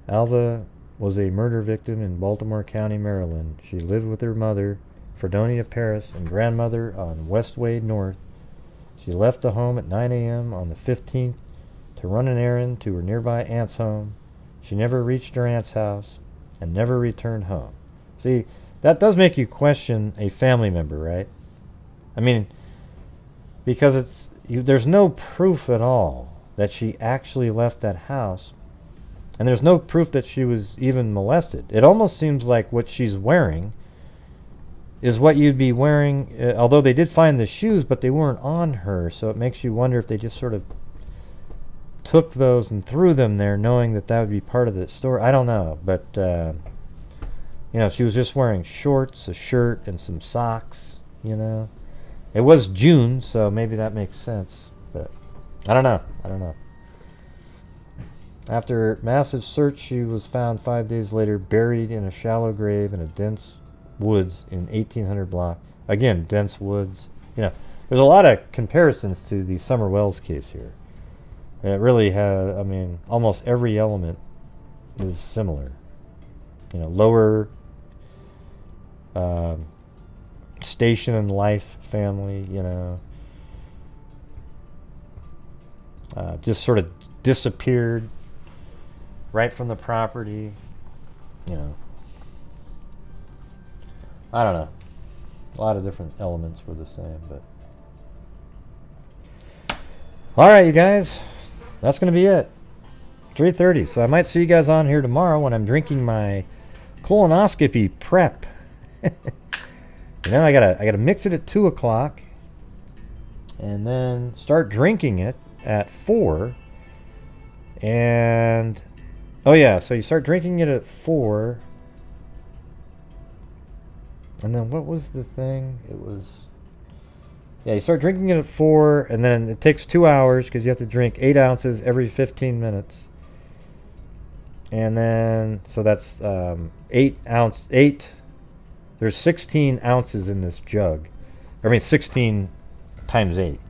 S1: Alva was a murder victim in Baltimore County, Maryland. She lived with her mother, Fredonia Parris, and grandmother on Westway North. She left the home at 9 a.m. on the 15th to run an errand to her nearby aunt's home. She never reached her aunt's house and never returned home. See, that does make you question a family member, right? I mean, because there's no proof at all that she actually left that house. And there's no proof that she was even molested. It almost seems like what she's wearing is what you'd be wearing, although they did find the shoes, but they weren't on her, so it makes you wonder if they just sort of took those and threw them there, knowing that would be part of the story. I don't know, but, she was just wearing shorts, a shirt, and some socks, It was June, so maybe that makes sense, but I don't know. After massive search, she was found 5 days later, buried in a shallow grave in a dense woods in 1800 block. Again, dense woods. There's a lot of comparisons to the Summer Wells case here. It really has, almost every element is similar. Lower station in life, family, just sort of disappeared right from the property, I don't know. A lot of different elements were the same, but all right, you guys, that's gonna be it. 3:30. So I might see you guys on here tomorrow when I'm drinking my colonoscopy prep. I gotta mix it at 2 o'clock, and then start drinking it at 4. And oh yeah, so you start drinking it at 4. And then what was the thing? It was Yeah, you start drinking it at 4, and then it takes 2 hours because you have to drink 8 ounces every 15 minutes. And then, so that's 8. There's 16 ounces in this jug. 16 times 8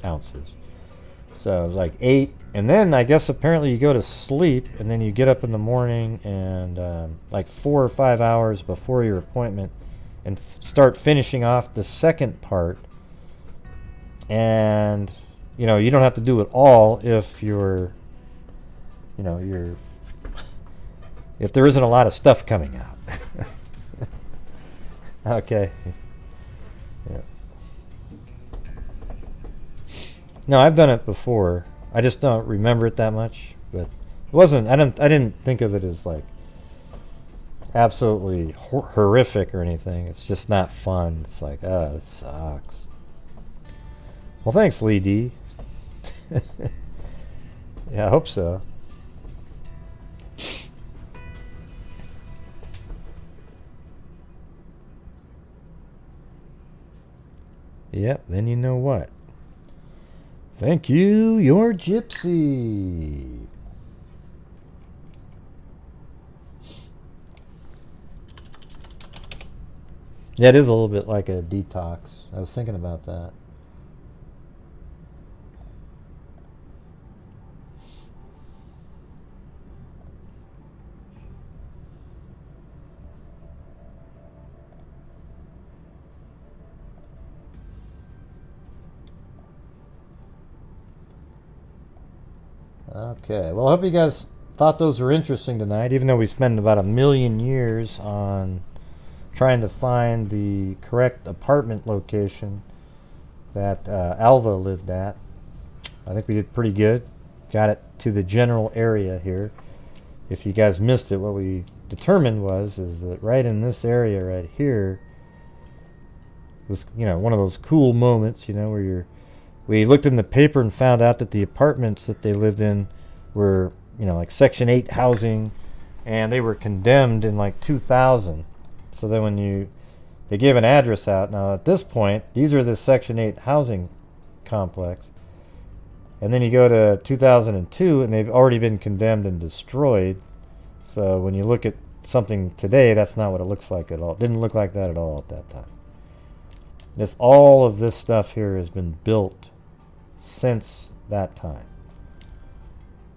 S1: ounces. So it was like 8. And then I guess apparently you go to sleep, and then you get up in the morning and like 4 or 5 hours before your appointment and start finishing off the second part. And, you don't have to do it all if you're, if there isn't a lot of stuff coming out. Okay. Yeah. No, I've done it before. I just don't remember it that much, but it wasn't. I didn't think of it as like absolutely horrific or anything. It's just not fun. It's like, oh, it sucks. Well, thanks, Lee D. Yeah, I hope so. Yep, then you know what. Thank you, your gypsy. Yeah, it is a little bit like a detox. I was thinking about that. Okay, well, I hope you guys thought those were interesting tonight, even though we spent about 1,000,000 years on trying to find the correct apartment location that Alva lived at. I think we did pretty good. Got it to the general area here. If you guys missed it, what we determined is that right in this area right here was, one of those cool moments, where we looked in the paper and found out that the apartments that they lived in were, like Section 8 housing, and they were condemned in like 2000. So then when they gave an address out, now at this point, these are the Section 8 housing complex. And then you go to 2002, and they've already been condemned and destroyed. So when you look at something today, that's not what it looks like at all. It didn't look like that at all at that time. All of this stuff here has been built since that time.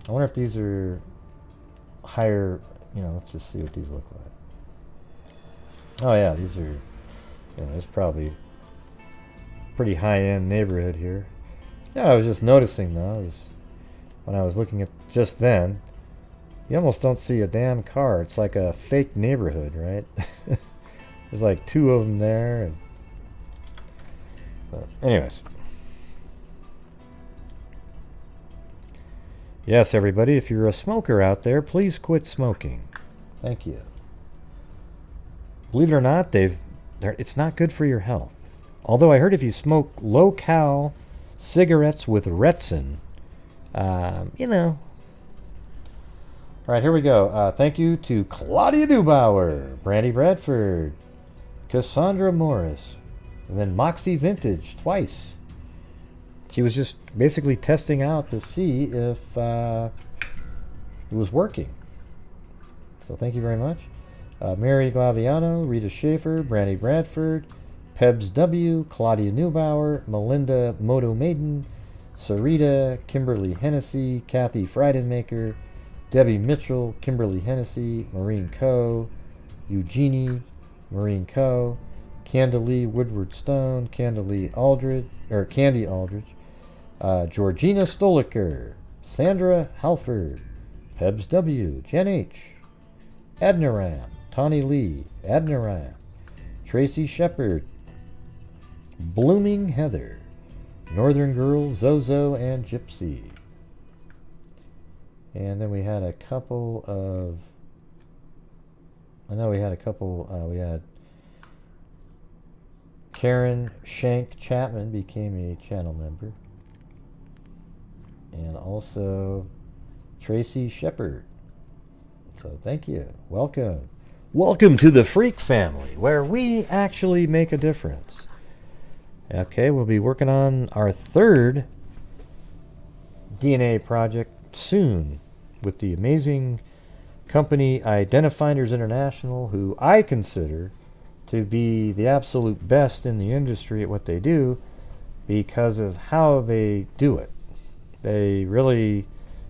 S1: I wonder if these are higher, let's just see what these look like. Oh yeah, these are, there's probably pretty high-end neighborhood here. Yeah, I was just noticing though, is when I was looking at just then, you almost don't see a damn car. It's like a fake neighborhood, right? There's like 2 of them there. But anyways. Yes, everybody, if you're a smoker out there, please quit smoking. Thank you. Believe it or not, it's not good for your health. Although I heard if you smoke low-cal cigarettes with Retsin, All right, here we go. Thank you to Claudia Neubauer, Brandy Bradford, Cassandra Morris, and then Moxie Vintage twice. She was just basically testing out to see if it was working. So thank you very much. Mary Glaviano, Rita Schaefer, Brandy Bradford, Pebs W, Claudia Neubauer, Melinda Moto Maiden, Sarita, Kimberly Hennessy, Kathy Freidenmaker, Debbie Mitchell, Kimberly Hennessy, Maureen Coe, Eugenie, Maureen Coe, Candalee Woodward Stone, Candy Aldridge, Georgina Stoliker, Sandra Halford, Pebs W, Jen H, Adniram, Tawny Lee, Adniram, Tracy Shepard, Blooming Heather, Northern Girl, Zozo, and Gypsy. And then we had a couple of, we had Karen Shank Chapman became a channel member. And also Tracy Shepard. So thank you. Welcome. Welcome to the Freak family, where we actually make a difference. Okay, we'll be working on our third DNA project soon with the amazing company Identifinders International, who I consider to be the absolute best in the industry at what they do because of how they do it. They really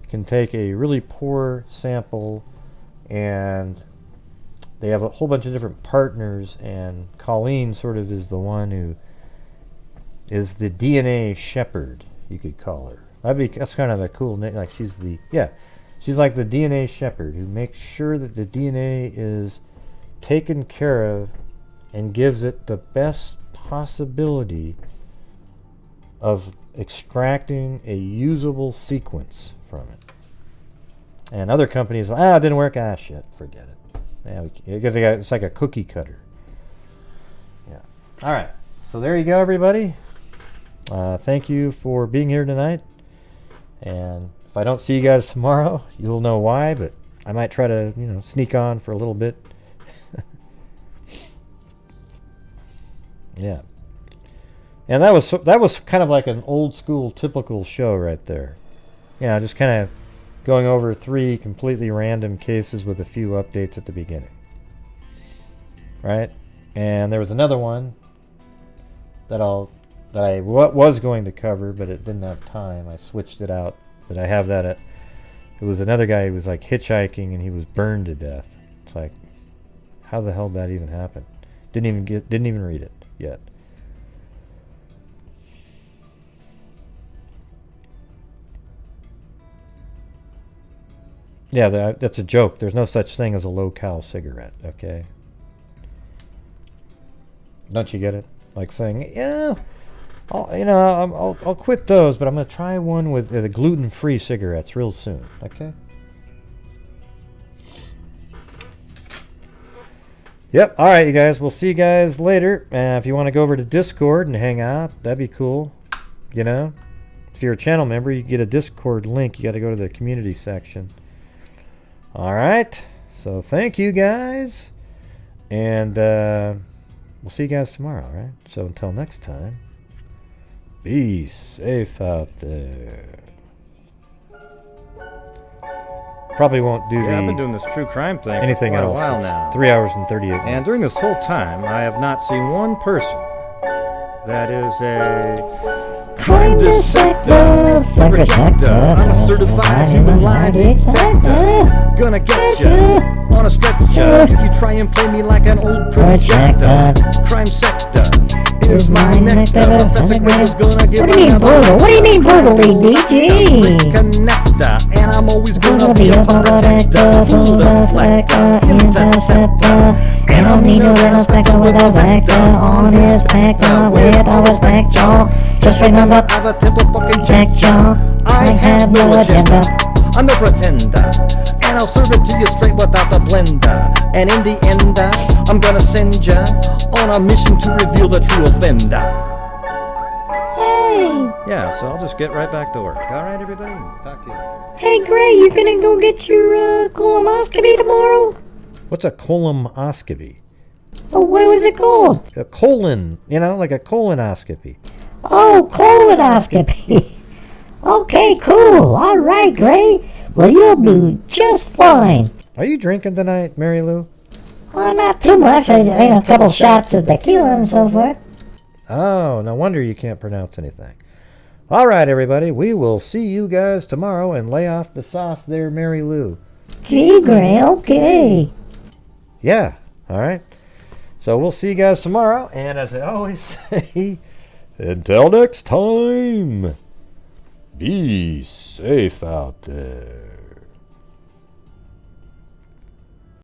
S1: can take a really poor sample, and they have a whole bunch of different partners, and Colleen sort of is the one who is the DNA shepherd, you could call her. That's kind of a cool name. Like she's like the DNA shepherd who makes sure that the DNA is taken care of and gives it the best possibility of extracting a usable sequence from it. And other companies, it didn't work. Shit, forget it. Yeah, it's like a cookie cutter. Yeah. All right. So there you go, everybody. Thank you for being here tonight. And if I don't see you guys tomorrow, you'll know why, but I might try to, sneak on for a little bit. Yeah. And that was kind of like an old school typical show right there. Yeah, just kind of going over 3 completely random cases with a few updates at the beginning. Right? And there was another one that I was going to cover, but it didn't have time. I switched it out. But I have that it was another guy who was like hitchhiking and he was burned to death. It's like, how the hell did that even happen? Didn't even read it yet. Yeah, that's a joke. There's no such thing as a low-cal cigarette, okay? Don't you get it? Like saying, yeah, I'll quit those, but I'm going to try one with the gluten-free cigarettes real soon, okay? Yep, all right, you guys. We'll see you guys later. If you want to go over to Discord and hang out, that'd be cool, If you're a channel member, you get a Discord link. You got to go to the community section. All right, so thank you guys, and we'll see you guys tomorrow, all right? So until next time, be safe out there. Probably won't do
S8: I've been doing this true crime thing
S1: anything
S8: for quite
S1: else.
S8: a while
S1: It's
S8: now.
S1: 3 hours and 38 minutes.
S8: And during this whole time, I have not seen one person that is a crime dissector, threat projector. I'm a certified human lie detector. Gonna get ya on a stretcher if you try and play me like an old projector. Crime sector is my nectar. Professor Greg is gonna give
S4: What do you mean brutal? What do you mean brutally, DG?
S8: connector, and I'm always gonna be a protector, full deflector, interceptor.
S4: And I'll need a little spectre with a vector on his spectre with a respect, y'all. Just remember,
S8: I have a temple fucking
S4: check, y'all. I have no agenda.
S8: I'm no pretender, and I'll serve it to you straight without the blender. And in the end, I'm gonna send ya on a mission to reveal the true offender.
S4: Hey,
S8: Yeah, so I'll just get right back to work. All right, everybody? Talk to you.
S4: hey, Gray, you gonna go get your colonoscopy tomorrow?
S1: What's a colonoscopy?
S4: Oh, what was it called?
S1: A colon, like a colonoscopy.
S4: Oh, colonoscopy. Okay, cool. All right, Gray. Well, you'll be just fine.
S1: Are you drinking tonight, Mary Lou?
S4: Well, not too much. I ate a couple shots of tequila and so forth.
S1: Oh, no wonder you can't pronounce anything. All right, everybody. We will see you guys tomorrow, and lay off the sauce there, Mary Lou.
S4: Gee, Gray, okay.
S1: Yeah, all right. So we'll see you guys tomorrow, and as I always say, until next time, be safe out there.